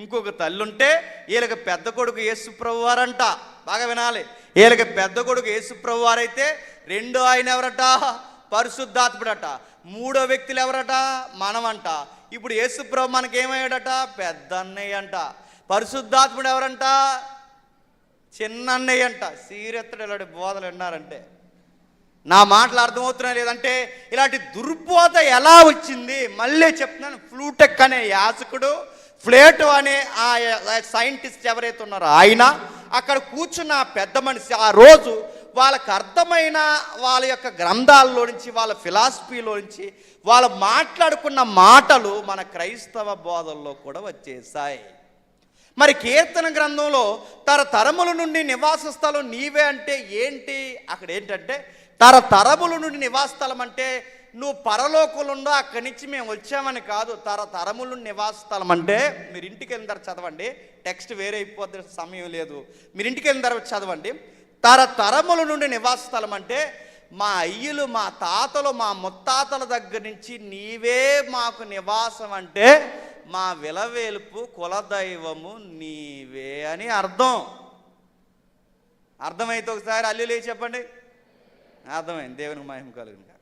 ఇంకొక తల్లి ఉంటే వీళ్ళకి పెద్ద కొడుకు యేసుప్రభు వారంట. బాగా వినాలి. వీళ్ళకి పెద్ద కొడుకు యేసుప్రభు వారైతే రెండో ఆయన ఎవరట? పరిశుద్ధాత్ముడట. మూడో వ్యక్తులు ఎవరట? మనమంట. ఇప్పుడు యేసుప్రభు మనకేమయ్యాడట? పెద్ద అన్నయ్య అంట. పరిశుద్ధాత్ముడు ఎవరంట? చిన్న అన్నయ్య అంట. సీరెత్తడు ఇలాంటి బోధలు విన్నారంటే నా మాటలు అర్థమవుతున్నా లేదంటే ఇలాంటి దుర్బోధ ఎలా వచ్చింది? మళ్ళీ చెప్తున్నాను. ఫ్లూటెక్ అనే యాజకుడు, ప్లేటో అనే ఆ సైంటిస్ట్ ఎవరైతే ఉన్నారో ఆయన, అక్కడ కూర్చున్న పెద్ద మనిషి ఆ రోజు వాళ్ళకు అర్థమైన వాళ్ళ యొక్క గ్రంథాల్లో నుంచి, వాళ్ళ ఫిలాసఫీలో నుంచి వాళ్ళు మాట్లాడుకున్న మాటలు మన క్రైస్తవ బోధల్లో కూడా వచ్చేసాయి. మరి కీర్తన గ్రంథంలో తరతరముల నుండి నివాస స్థలం నీవే అంటే ఏంటి? అక్కడ ఏంటంటే తరతరముల నుండి నివాస స్థలం అంటే నువ్వు పరలోకంలో ఉండో అక్కడి నుంచి మేము వచ్చామని కాదు. తరతరముల నుండి నివాస స్థలం అంటే మీరు ఇంటికి వెళ్ళిన తర్వాత చదవండి, టెక్స్ట్ వేరే అయిపోతే సమయం లేదు. మీరు ఇంటికి వెళ్ళిన తర్వాత చదవండి. తరతరముల నుండి నివాస స్థలం అంటే మా అయ్యలు, మా తాతలు, మా ముత్తాతల దగ్గర నుంచి నీవే మాకు నివాసం అంటే మా విలవేల్పు కులదైవము నీవే అని అర్థం. అర్థమైతే ఒకసారి హల్లెలూయా చెప్పండి. అర్థమైంది. దేవునికి మహిమ కలుగును గాక.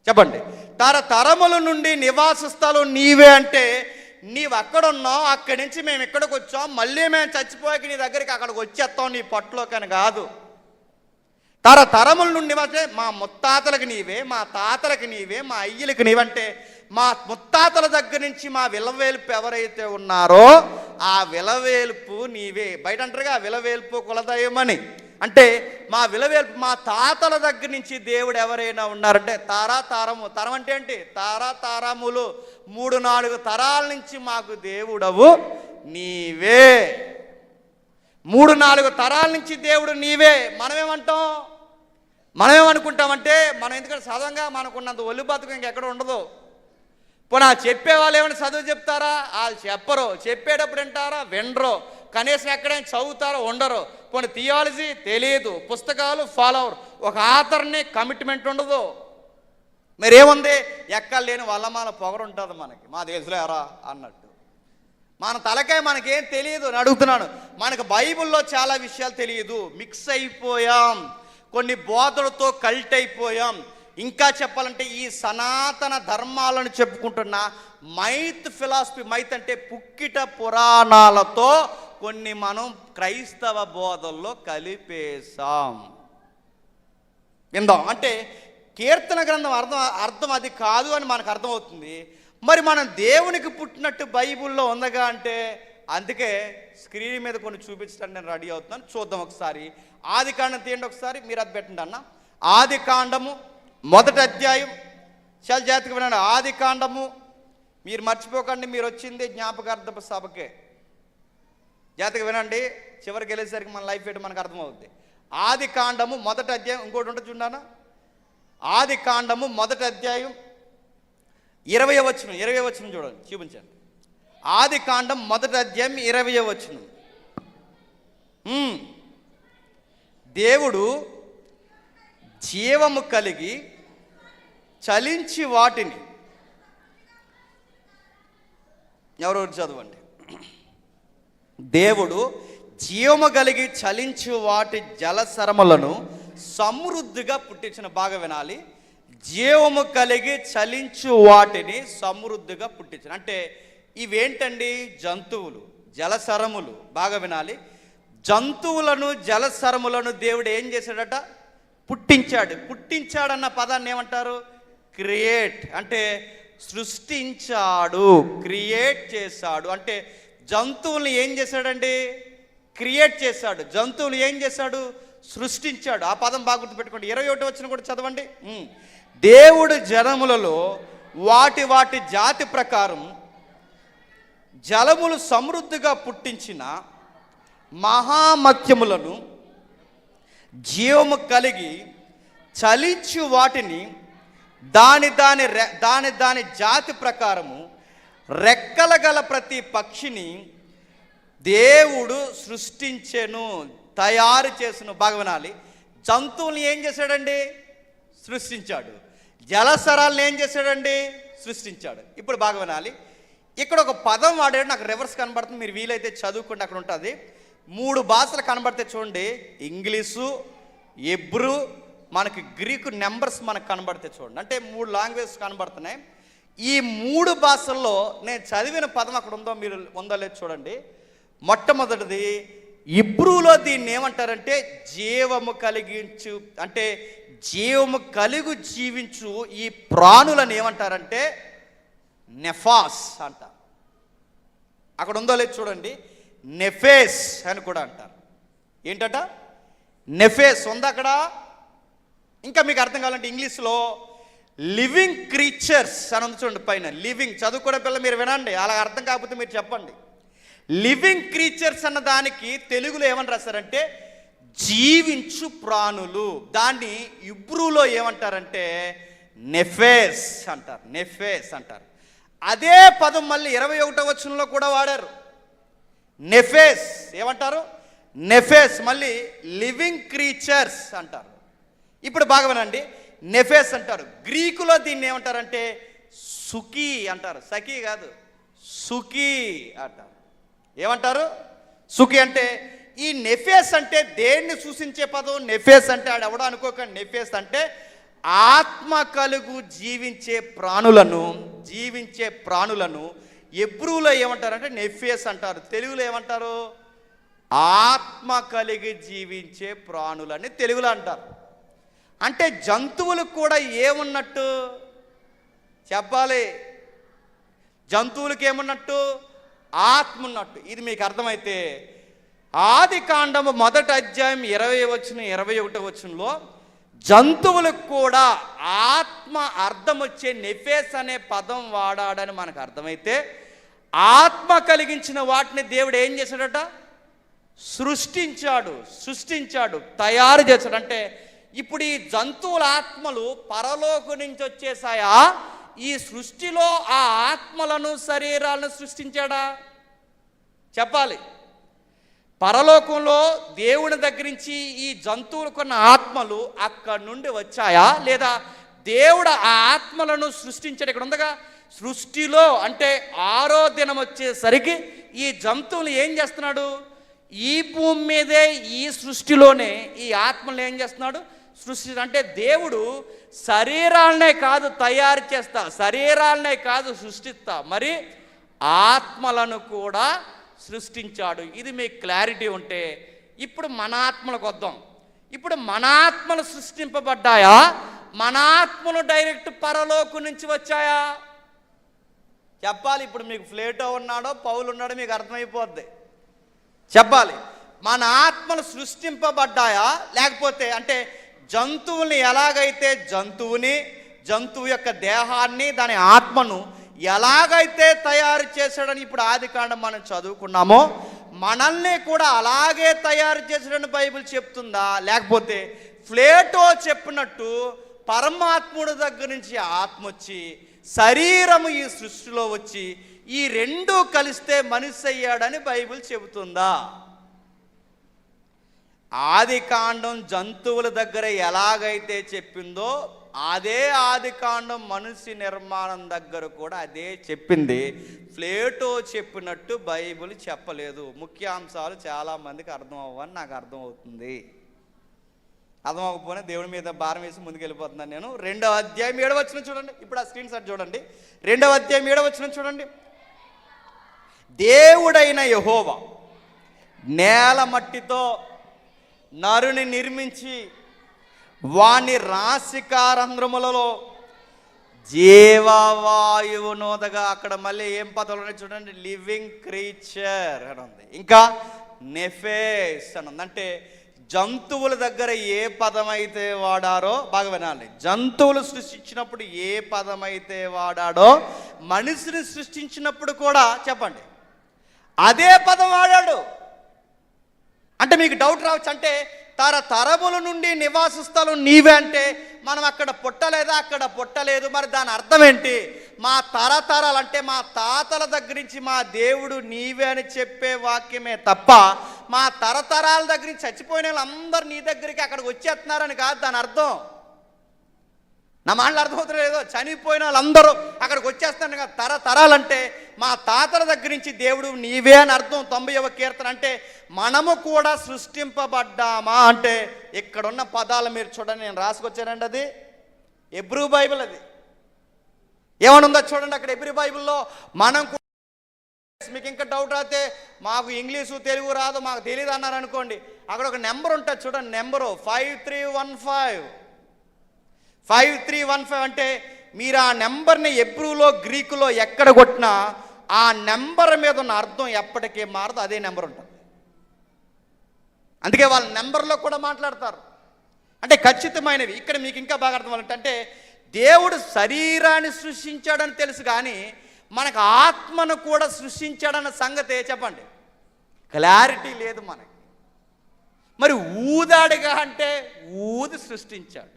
చెప్పండి. తరతరముల నుండి నివాస స్థలం నీవే అంటే నీవు అక్కడున్నావు, అక్కడి నుంచి మేము ఇక్కడికి వచ్చాం, మళ్ళీ మేము చచ్చిపోయాక నీ దగ్గరికి అక్కడికి వచ్చేస్తాం నీ పట్టులోకని కాదు. తరతరముల నుండి అంటే మా ముత్తాతలకు నీవే, మా తాతలకు నీవే, మా అయ్యలకు నీవంటే మా ముత్తాతల దగ్గర నుంచి మా విలవేల్పు ఎవరైతే ఉన్నారో ఆ విలవేల్పు నీవే. బయట అంటారుగా విలవేల్పు కులదైవమని. అంటే మా విలవేల్పు మా తాతల దగ్గర నుంచి దేవుడు ఎవరైనా ఉన్నారంటే తారాతారము. తరం అంటే ఏంటి? తారాతారములు 3-4 తరాల నుంచి మాకు దేవుడవు నీవే. 3-4 తరాల నుంచి దేవుడు నీవే. మనమేమంటాం? మనమేమనుకుంటామంటే మనం ఎందుకంటే సడన్గా మనకున్నంత ఒళ్ళు బతుకు ఇంకెక్కడ ఉండదు. పోనీ చెప్పేవాళ్ళు ఏమైనా చదువు చెప్తారా? వాళ్ళు చెప్పరు. చెప్పేటప్పుడు వింటారా? వినరు. కనీసం ఎక్కడైనా చదువుతారో ఉండరు. పోనీ థియాలజీ తెలియదు, పుస్తకాలు ఫాలో అవరు, ఒక ఆథర్ని కమిట్మెంట్ ఉండదు. మరేముంది, ఎక్కలేని వల్లమాల పొగరు ఉంటుంది మనకి, మా దేశంలో ఎరా అన్నట్టు. మన తలకాయ మనకేం తెలియదు అని అడుగుతున్నాను. మనకు బైబిల్లో చాలా విషయాలు తెలియదు, మిక్స్ అయిపోయాం, కొన్ని బోధలతో కల్ట్ అయిపోయాం. ఇంకా చెప్పాలంటే ఈ సనాతన ధర్మాలను చెప్పుకుంటున్న మైత్ ఫిలాసఫీ, మైత్ అంటే పుక్కిట పురాణాలతో కొన్ని మనం క్రైస్తవ బోధల్లో కలిపేశాం. విందాం. అంటే కీర్తన గ్రంథం అర్థం అది కాదు అని మనకు అర్థమవుతుంది. మరి మనం దేవునికి పుట్టినట్టు బైబిల్లో ఉందగా అంటే, అందుకే స్క్రీన్ మీద కొన్ని చూపించడానికి నేను రెడీ అవుతున్నాను. చూద్దాం ఒకసారి. ఆదికాండం తీయండి ఒకసారి, మీరు అది పెట్టండి అన్న. ఆదికాండము 1వ అధ్యాయం. చాలా జాతికి వినండి. ఆదికాండము, మీరు మర్చిపోకండి, మీరు వచ్చింది జ్ఞాపకార్థపు సభకే. జాతికి వినండి, చివరికి వెళ్ళేసరికి మన లైఫ్ ఏంటో మనకు అర్థమవుతుంది. ఆదికాండము 1వ అధ్యాయం, ఇంకోటి ఉంటుంది చూడానా. ఆదికాండము 1వ అధ్యాయం 20వ వచనం చూడండి, చూపించండి. ఆదికాండం 1వ అధ్యాయం 20వ వచనం. దేవుడు జీవము కలిగి చలించి వాటిని, ఎవరెవరు చదవండి. దేవుడు జీవము కలిగి చలించి వాటి జలసరములను సమృద్ధిగా పుట్టించిన, బాగా వినాలి. జీవము కలిగి చలించు వాటిని సమృద్ధిగా పుట్టించిన అంటే ఇవేంటండి? జంతువులు, జలసరములు. బాగా వినాలి. జంతువులను, జలసరములను దేవుడు ఏం చేశాడట? పుట్టించాడు. పుట్టించాడన్న పదాన్ని ఏమంటారు? క్రియేట్. అంటే సృష్టించాడు, క్రియేట్ చేశాడు. అంటే జంతువుల్ని ఏం చేశాడండి? క్రియేట్ చేశాడు. జంతువులు ఏం చేశాడు? సృష్టించాడు. ఆ పదం బాగా గుర్తుపెట్టుకోండి. 21వ వచనం కూడా చదవండి. దేవుడు జనములలో వాటి వాటి జాతి ప్రకారం జలములు సమృద్ధిగా పుట్టించిన మహామత్యములను జీవము కలిగి చలించు వాటిని దాని దాని జాతి ప్రకారము రెక్కల గల ప్రతి పక్షిని దేవుడు సృష్టించెను, తయారు చేసెను. బాగా వినాలి. జంతువుల్ని ఏం చేశాడండి? సృష్టించాడు. జలసరాలను ఏం చేశాడండి? సృష్టించాడు. ఇప్పుడు బాగా వినాలి. ఇక్కడ ఒక పదం వాడాడు, నాకు రివర్స్ కనబడుతుంది, మీరు వీలైతే చదువుకుంటే అక్కడ ఉంటుంది. 3 భాషలు కనబడితే చూడండి. ఇంగ్లీషు, హెబ్రూ, మనకి గ్రీకు నెంబర్స్ మనకు కనబడితే చూడండి. అంటే 3 లాంగ్వేజెస్ కనబడుతున్నాయి. ఈ 3 భాషల్లో నేను చదివిన పదం అక్కడ ఉందో లేదు చూడండి. మొట్టమొదటిది హెబ్రూలో దీన్ని ఏమంటారంటే జీవము కలిగించు, అంటే జీవము కలిగి జీవించు ఈ ప్రాణులను ఏమంటారంటే నెఫాస్ అంటారు. అక్కడ ఉందో లేదు చూడండి. నెఫేస్ అని కూడా అంటారు. ఏంటట? నెఫేస్ ఉంది అక్కడ. ఇంకా మీకు అర్థం కావాలంటే ఇంగ్లీష్లో లివింగ్ క్రీచర్స్ అని ఉంది చూడండి పైన. లివింగ్ చదువుకునే పిల్ల మీరు వినండి, అలా అర్థం కాకపోతే మీరు చెప్పండి. లివింగ్ క్రీచర్స్ అన్న దానికి తెలుగులో ఏమని రాస్తారంటే జీవించు ప్రాణులు. దాన్ని హెబ్రూలో ఏమంటారంటే నెఫేస్ అంటారు. నెఫేస్ అంటారు. అదే పదం మళ్ళీ 21వ వచనంలో కూడా వాడారు. నెఫేస్ ఏమంటారు? నెఫేస్. మళ్ళీ లివింగ్ క్రీచర్స్ అంటారు. ఇప్పుడు బాగా వినండి. నెఫేస్ అంటారు. గ్రీకులో దీన్ని ఏమంటారంటే సుఖీ అంటారు. సఖీ కాదు, సుఖీ అంటారు. ఏమంటారు? సుఖీ. అంటే ఈ నెఫేస్ అంటే దేన్ని సూచించే పదం? నెఫేస్ అంటే ఆడెవడో అనుకోకండి. నెఫేస్ అంటే ఆత్మ కలుగు జీవించే ప్రాణులను హెబ్రూలో ఏమంటారంటే నెఫేస్ అంటారు. తెలుగులో ఏమంటారు? ఆత్మ కలిగి జీవించే ప్రాణులని తెలుగులో అంటారు. అంటే జంతువులకు కూడా ఏమున్నట్టు చెప్పాలి? జంతువులకు ఏమున్నట్టు? ఆత్మ ఉన్నట్టు. ఇది మీకు అర్థమైతే ఆదికాండము 1వ అధ్యాయం 20వ వచనం 21వ వచనంలో జంతువులకు కూడా ఆత్మ అర్థం వచ్చే నెఫేస్ అనే పదం వాడాడని మనకు అర్థమైతే, ఆత్మ కలిగించిన వాటిని దేవుడు ఏం చేశాడట? సృష్టించాడు, తయారు చేశాడు. అంటే ఇప్పుడు ఈ జంతువుల ఆత్మలు పరలోకం నుంచి వచ్చేసాయా? ఈ సృష్టిలో ఆ ఆత్మలను, శరీరాలను సృష్టించాడా? చెప్పాలి. పరలోకంలో దేవుని దగ్గర నుంచి ఈ జంతువులకున్న ఆత్మలు అక్కడి నుండి వచ్చాయా, లేదా దేవుడు ఆ ఆత్మలను సృష్టించాడు. ఇక్కడ ఉందగా, సృష్టిలో అంటే 6వ దినం వచ్చేసరికి ఈ జంతువులు ఏం చేస్తున్నాడు, ఈ భూమి మీదే ఈ సృష్టిలోనే ఈ ఆత్మలు ఏం చేస్తున్నాడు, సృష్టి. అంటే దేవుడు శరీరాలనే కాదు తయారు చేస్తా, శరీరాలనే కాదు సృష్టిస్తా, మరి ఆత్మలను కూడా సృష్టించాడు. ఇది మీకు క్లారిటీ ఉంటే ఇప్పుడు మన ఆత్మలకు వద్దాం. ఇప్పుడు మన ఆత్మలు సృష్టింపబడ్డాయా, మన ఆత్మలు డైరెక్ట్ పరలోకం నుంచి వచ్చాయా చెప్పాలి. ఇప్పుడు మీకు ప్లేటో ఉన్నాడో పౌలు ఉన్నాడో మీకు అర్థమైపోద్ది. చెప్పాలి, మన ఆత్మలు సృష్టింపబడ్డాయా, లేకపోతే అంటే జంతువుల్ని ఎలాగైతే జంతువు యొక్క దేహాన్ని దాని ఆత్మను ఎలాగైతే తయారు చేశాడని ఇప్పుడు ఆదికాండం మనం చదువుకున్నామో, మనల్ని కూడా అలాగే తయారు చేశాడని బైబిల్ చెప్తుందా, లేకపోతే ప్లేటో చెప్పినట్టు పరమాత్ముడి దగ్గర నుంచి ఆత్మ వచ్చి శరీరము ఈ సృష్టిలో వచ్చి ఈ రెండు కలిస్తే మనిషి అయ్యాడని బైబిల్ చెబుతుందా? ఆదికాండం జంతువుల దగ్గర ఎలాగైతే చెప్పిందో అదే ఆదికాండం మనిషి నిర్మాణం దగ్గర కూడా అదే చెప్పింది. ప్లేటో చెప్పినట్టు బైబిల్ చెప్పలేదు. ముఖ్యాంశాలు చాలామందికి అర్థం అవ్వని నాకు అర్థమవుతుంది. అర్థం అవ్వకపోయినా దేవుడి మీద భారం వేసి ముందుకు వెళ్ళిపోతున్నాను నేను. 2వ అధ్యాయం 7వ వచనం చూడండి. ఇప్పుడు ఆ స్క్రీన్ షాట్ చూడండి. 2వ అధ్యాయం 7వ వచనం చూడండి. దేవుడైన యెహోవా నేల మట్టితో నరుని నిర్మించి వాని నాసికారంధ్రములలో జీవవాయువు నోదగా, అక్కడ మళ్ళీ ఏం పదాలు ఉన్నాయి చూడండి, లివింగ్ క్రీచర్ అని ఉంది, ఇంకా నెఫేస్ అని ఉంది. అంటే జంతువుల దగ్గర ఏ పదం అయితే వాడారో బాగా వినాలి. జంతువులు సృష్టించినప్పుడు ఏ పదం అయితే వాడాడో మనిషిని సృష్టించినప్పుడు కూడా చెప్పండి అదే పదం వాడాడు. అంటే మీకు డౌట్ రావచ్చు, అంటే తరతరముల నుండి నివాస స్థలం నీవే అంటే మనం అక్కడ పుట్టలేదా, అక్కడ పుట్టలేదు, మరి దాని అర్థం ఏంటి? మా తరతరాలు అంటే మా తాతల దగ్గర నుంచి మా దేవుడు నీవే అని చెప్పే వాక్యమే తప్ప మా తరతరాల దగ్గర నుంచి చచ్చిపోయిన వాళ్ళందరూ నీ దగ్గరికి అక్కడికి వచ్చేస్తున్నారని కాదు దాని అర్థం. నా మాటలు అర్థమవుతలేదో, చనిపోయిన వాళ్ళందరూ అక్కడికి వచ్చేస్తాను కదా. తరతరాలంటే మా తాతల దగ్గర నుంచి దేవుడు నీవే అని అర్థం. 90వ కీర్తన అంటే మనము కూడా సృష్టింపబడ్డామా అంటే ఇక్కడున్న పదాలు మీరు చూడండి, నేను రాసుకొచ్చానండి, అది హెబ్రూ బైబిల్. అది ఏమని ఉందో చూడండి అక్కడ హెబ్రూ బైబిల్లో. మనం మీకు ఇంకా డౌట్ అయితే మాకు ఇంగ్లీషు తెలుగు రాదు మాకు తెలియదు అన్నారు అనుకోండి, అక్కడ ఒక నెంబర్ ఉంటుంది చూడండి, నెంబరు 5315 అంటే మీరు ఆ నెంబర్ని హెబ్రూలో గ్రీకులో ఎక్కడ కొట్టినా ఆ నెంబర్ మీద ఉన్న అర్థం ఎప్పటికీ మారదు, అదే నెంబర్ ఉంటుంది. అందుకే వాళ్ళ నెంబర్లో కూడా మాట్లాడతారు. అంటే ఖచ్చితమైనవి. ఇక్కడ మీకు ఇంకా బాగా అర్థం అంటే దేవుడు శరీరాన్ని సృష్టించాడని తెలుసు, కానీ మనకు ఆత్మను కూడా సృష్టించాడన్న సంగతే చెప్పండి క్లారిటీ లేదు మనకి. మరి ఊదాడుగా అంటే ఊది సృష్టించాడు.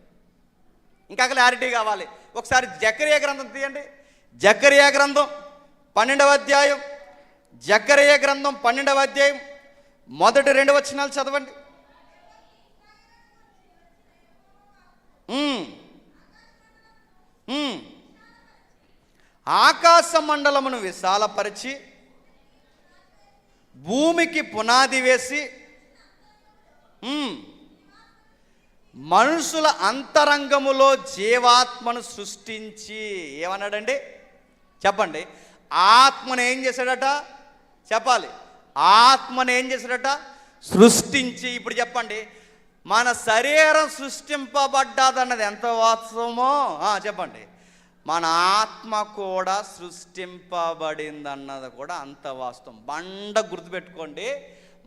ఇంకా క్లారిటీ కావాలి, ఒకసారి జకరియా గ్రంథం తీయండి. జకరియా గ్రంథం 12వ అధ్యాయం, జకరియా గ్రంథం 12వ అధ్యాయం మొదటి 2 వచనాలు చదవండి. ఆకాశ మండలమును విశాలపరిచి భూమికి పునాది వేసి మనుషుల అంతరంగములో జీవాత్మను సృష్టించి ఏమన్నాడండి చెప్పండి? ఆత్మను ఏం చేశాడట చెప్పాలి? ఆత్మను ఏం చేశాడట? సృష్టించి. ఇప్పుడు చెప్పండి, మన శరీరం సృష్టింపబడ్డాదన్నది ఎంత వాస్తవమో చెప్పండి. మన ఆత్మ కూడా సృష్టింపబడింది అన్నది కూడా అంత వాస్తవం. బండ గుర్తుపెట్టుకోండి,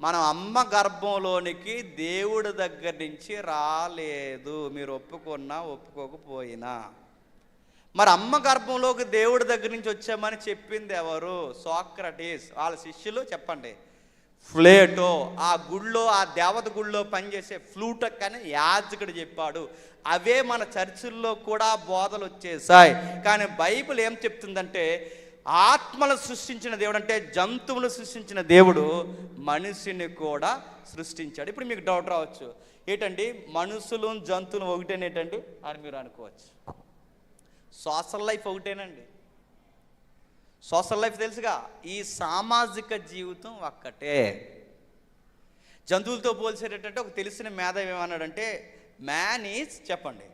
మనం అమ్మ గర్భంలోనికి దేవుడి దగ్గర నుంచి రాలేదు, మీరు ఒప్పుకున్నా ఒప్పుకోకపోయినా. మరి అమ్మ గర్భంలోకి దేవుడి దగ్గర నుంచి వచ్చామని చెప్పింది ఎవరు? సోక్రటీస్, వాళ్ళ శిష్యులు చెప్పండి ప్లేటో. ఆ గుళ్ళో, ఆ దేవత గుళ్ళో పనిచేసే ఫ్లూటక్ అని యాజకుడు చెప్పాడు. అవే మన చర్చిల్లో కూడా బోధలు వచ్చేసాయి. కానీ బైబిల్ ఏం చెప్తుందంటే ఆత్మను సృష్టించిన దేవుడు అంటే జంతువును సృష్టించిన దేవుడు మనిషిని కూడా సృష్టించాడు. ఇప్పుడు మీకు డౌట్ రావచ్చు, ఏంటండి మనుషులు జంతువులు ఒకటేనేటండి అని మీరు అనుకోవచ్చు. సోషల్ లైఫ్ ఒకటేనండి. సోషల్ లైఫ్ తెలుసుగా, ఈ సామాజిక జీవితం ఒక్కటే. జంతువులతో పోల్చేటంటే ఒక తెలిసిన మేధావి ఏమన్నాడంటే, మ్యాన్ ఈజ్ చెప్పండి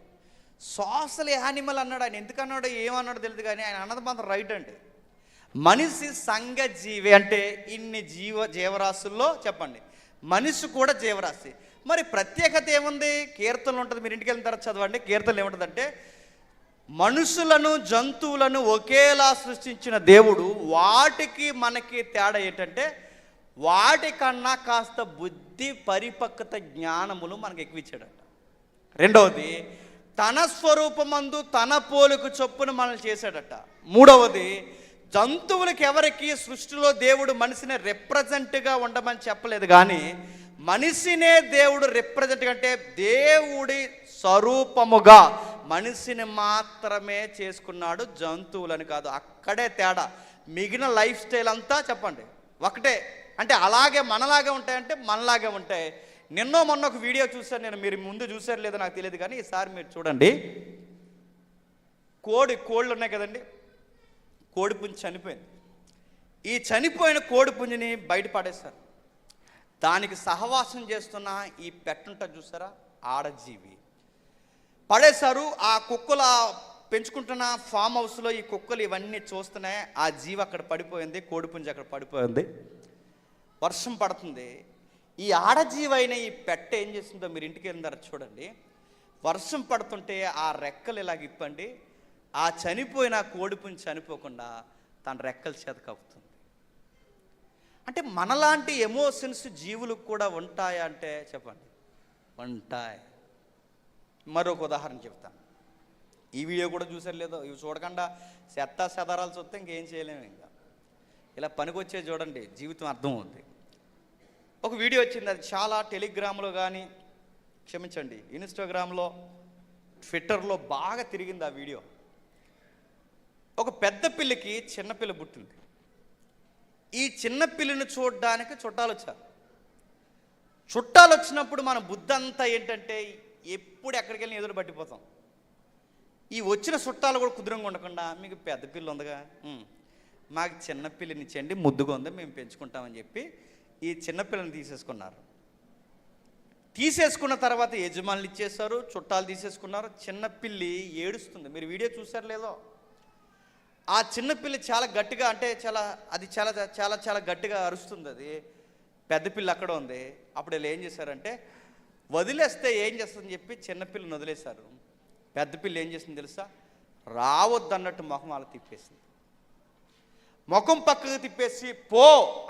సోషల్ యానిమల్ అన్నాడు. ఆయన ఎందుకు అన్నాడో ఏమన్నాడో తెలియదు, కానీ ఆయన అన్నది మాత్రం రైట్ అండి. మనిషి సంఘ జీవి. అంటే ఇన్ని జీవరాశుల్లో చెప్పండి మనిషి కూడా జీవరాశి. మరి ప్రత్యేకత ఏముంది? కీర్తనలు ఉంటుంది, మీరు ఇంటికి వెళ్ళిన తర్వాత చదవండి. కీర్తనలు ఏముంటుందంటే, మనుషులను జంతువులను ఒకేలా సృష్టించిన దేవుడు, వాటికి మనకి తేడా ఏంటంటే వాటికన్నా కాస్త బుద్ధి పరిపక్వత జ్ఞానములు మనకు ఎక్కువ ఇచ్చాడట. రెండవది, తన స్వరూపమందు తన పోలిక చొప్పున మనల్ని చేశాడట. మూడవది, జంతువులకి ఎవరికి సృష్టిలో దేవుడు మనిషిని రిప్రజెంట్గా ఉండమని చెప్పలేదు, కానీ మనిషినే దేవుడు రిప్రజెంట్ అంటే దేవుడి స్వరూపముగా మనిషిని మాత్రమే చేసుకున్నాడు, జంతువులని కాదు. అక్కడే తేడా. మిగిలిన లైఫ్ స్టైల్ అంతా చెప్పండి ఒకటే. అంటే అలాగే మనలాగే ఉంటాయంటే మనలాగే ఉంటాయి. నిన్నో మొన్న ఒక వీడియో చూశాను నేను, మీరు ముందు చూసారు లేదో నాకు తెలియదు, కానీ ఈసారి మీరు చూడండి. కోళ్ళు ఉన్నాయి కదండి, కోడి పుంజు చనిపోయింది. ఈ చనిపోయిన కోడి పుంజుని బయట పడేశారు. దానికి సహవాసం చేస్తున్న ఈ పెట్టుంటుంది చూసారా, ఆడజీవి పడేశారు. ఆ కుక్కల పెంచుకుంటున్న ఫామ్ హౌస్లో ఈ కుక్కలు ఇవన్నీ చూస్తున్నాయి. ఆ జీవి అక్కడ పడిపోయింది, కోడి పుంజు అక్కడ పడిపోయింది. వర్షం పడుతుంది. ఈ ఆడజీవి అయిన ఈ పెట్ట ఏం చేస్తుందో మీరు ఇంటికి వెళ్ళినారు చూడండి. వర్షం పడుతుంటే ఆ రెక్కలు ఇలాగ ఇప్పండి, ఆ చనిపోయిన కోడి పుంజు చనిపోకుండా తన రెక్కల చేత కప్పుతుంది. అంటే మనలాంటి ఎమోషన్స్ జీవులకు కూడా ఉంటాయా అంటే చెప్పండి ఉంటాయి. మరొక ఉదాహరణ చెప్తాను. ఈ వీడియో కూడా చూసారు లేదో, ఇవి చూడకుండా చెదారాలు చూస్తే ఇంకేం చేయలేము. ఇంకా ఇలా పనికొచ్చే చూడండి, జీవితం అర్థం అవుతుంది. ఒక వీడియో వచ్చింది, అది చాలా టెలిగ్రామ్లో కానీ క్షమించండి ఇన్స్టాగ్రామ్లో ట్విట్టర్లో బాగా తిరిగింది ఆ వీడియో. ఒక పెద్ద పిల్లికి చిన్నపిల్ల పుట్టింది. ఈ చిన్నపిల్లిని చూడడానికి చుట్టాలు వచ్చారు. చుట్టాలు వచ్చినప్పుడు మన బుద్ధి అంతా ఏంటంటే ఎప్పుడు ఎక్కడికి వెళ్ళి ఎదురు పట్టిపోతాం. ఈ వచ్చిన చుట్టాలు కూడా కుదురంగా ఉండకుండా, మీకు పెద్ద పిల్ల ఉందిగా, మాకు చిన్నపిల్లినిచ్చేయండి, ముద్దుగా ఉంది, మేము పెంచుకుంటామని చెప్పి ఈ చిన్నపిల్లని తీసేసుకున్నారు. తీసేసుకున్న తర్వాత యజమానులు ఇచ్చేస్తారు, చుట్టాలు తీసేసుకున్నారు. చిన్నపిల్లి ఏడుస్తుంది. మీరు వీడియో చూసారు లేదో, ఆ చిన్నపిల్లి చాలా గట్టిగా, అంటే చాలా గట్టిగా అరుస్తుంది. అది పెద్ద పిల్లి అక్కడ ఉంది. అప్పుడు వీళ్ళు ఏం చేశారంటే, వదిలేస్తే ఏం చేస్తుందని చెప్పి చిన్నపిల్లని వదిలేశారు. పెద్ద పిల్లి ఏం చేసింది తెలుసా, రావద్దన్నట్టు ముఖం అలా తిప్పేసింది. ముఖం పక్కకు తిప్పేసి పో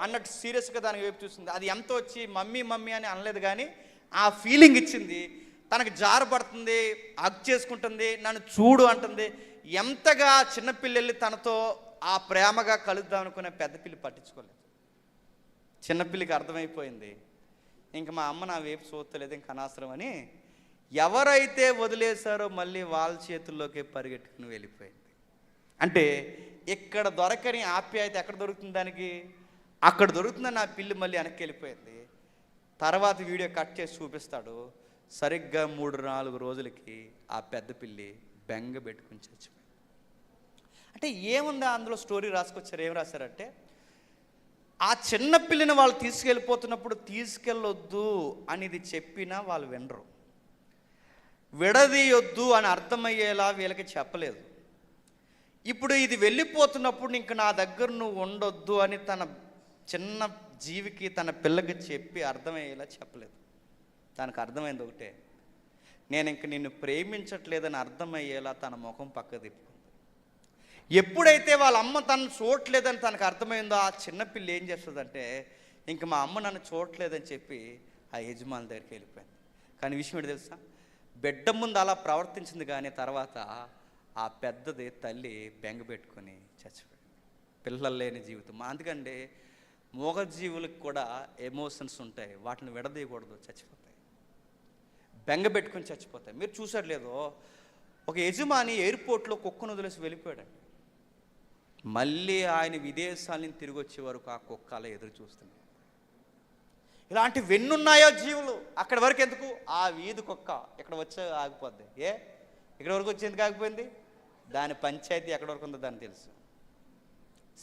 అన్నట్టు సీరియస్గా దానికి వైపు చూస్తుంది. అది ఎంత వచ్చి మమ్మీ మమ్మీ అని అనలేదు, కానీ ఆ ఫీలింగ్ ఇచ్చింది. తనకు జారపడుతుంది, హగ్ చేసుకుంటుంది, నన్ను చూడు అంటుంది. ఎంతగా చిన్నపిల్లల్ని తనతో ఆ ప్రేమగా కలుద్దాం అనుకునే పెద్ద పిల్లి పట్టించుకోలేదు. చిన్నపిల్లికి అర్థమైపోయింది, ఇంక మా అమ్మ నా వైపు చూస్తలేదు, ఇంక అనవసరం అని ఎవరైతే వదిలేశారో మళ్ళీ వాళ్ళ చేతుల్లోకి పరిగెట్టుకుని వెళ్ళిపోయింది. అంటే ఇక్కడ దొరకని ఆప్యాయత ఎక్కడ దొరుకుతుంది దానికి, అక్కడ దొరుకుతుందని ఆ పిల్లి మళ్ళీ వెనక్కి వెళ్ళిపోయింది. తర్వాత వీడియో కట్ చేసి చూపిస్తాడు. సరిగ్గా 3-4 రోజులకి ఆ పెద్ద పిల్లి బెంగ పెట్టుకుని చచ్చిపోయింది. అంటే ఏముందా అందులో స్టోరీ రాసుకొచ్చారు. ఏం రాశారంటే, ఆ చిన్న పిల్లిని వాళ్ళు తీసుకెళ్ళిపోతున్నప్పుడు తీసుకెళ్ళొద్దు అనేది చెప్పినా వాళ్ళు వినరు. విడదీయొద్దు అని అర్థమయ్యేలా వీళ్ళకి చెప్పలేదు. ఇప్పుడు ఇది వెళ్ళిపోతున్నప్పుడు ఇంక నా దగ్గర నువ్వు ఉండొద్దు అని తన చిన్న జీవికి, తన పిల్లకి చెప్పి అర్థమయ్యేలా చెప్పలేదు. దానికి అర్థమైంది ఒకటే, నేను ఇంక నిన్ను ప్రేమించట్లేదని అర్థమయ్యేలా తన ముఖం పక్క తిప్పుకుంది. ఎప్పుడైతే వాళ్ళ అమ్మ తనను చూడట్లేదని తనకు అర్థమైందో, ఆ చిన్నపిల్ల ఏం చేస్తుందంటే, ఇంక మా అమ్మ నన్ను చూడట్లేదని చెప్పి ఆ యజమాని దగ్గరికి వెళ్ళిపోయింది. కానీ విషయం ఏంటి తెలుసా, బిడ్డ ముందు అలా ప్రవర్తించింది, కానీ తర్వాత ఆ పెద్దది తల్లి బెంగ పెట్టుకొని చచ్చిపోయింది. పిల్లలు లేని జీవితం. అందుకంటే మూగజీవులకు కూడా ఎమోషన్స్ ఉంటాయి, వాటిని విడదీయకూడదు, చచ్చిపోతాయి, బెంగ పెట్టుకొని చచ్చిపోతాయి. మీరు చూసారు లేదో, ఒక యజమాని ఎయిర్పోర్ట్లో కుక్కను వదిలేసి వెళ్ళిపోయాడండి. మళ్ళీ ఆయన విదేశాల నుంచి తిరిగి వచ్చే వరకు ఆ కుక్క అలా ఎదురు చూస్తుంది. ఇలాంటి వెన్నున్నాయో జీవులు. అక్కడి వరకు ఎందుకు, ఆ వీధి కుక్క ఇక్కడ వచ్చే ఆగిపోద్ది. ఇక్కడ వరకు వచ్చి ఎందుకు ఆగిపోయింది, దాని పంచాయతీ ఎక్కడి వరకు ఉందో దానికి తెలుసు.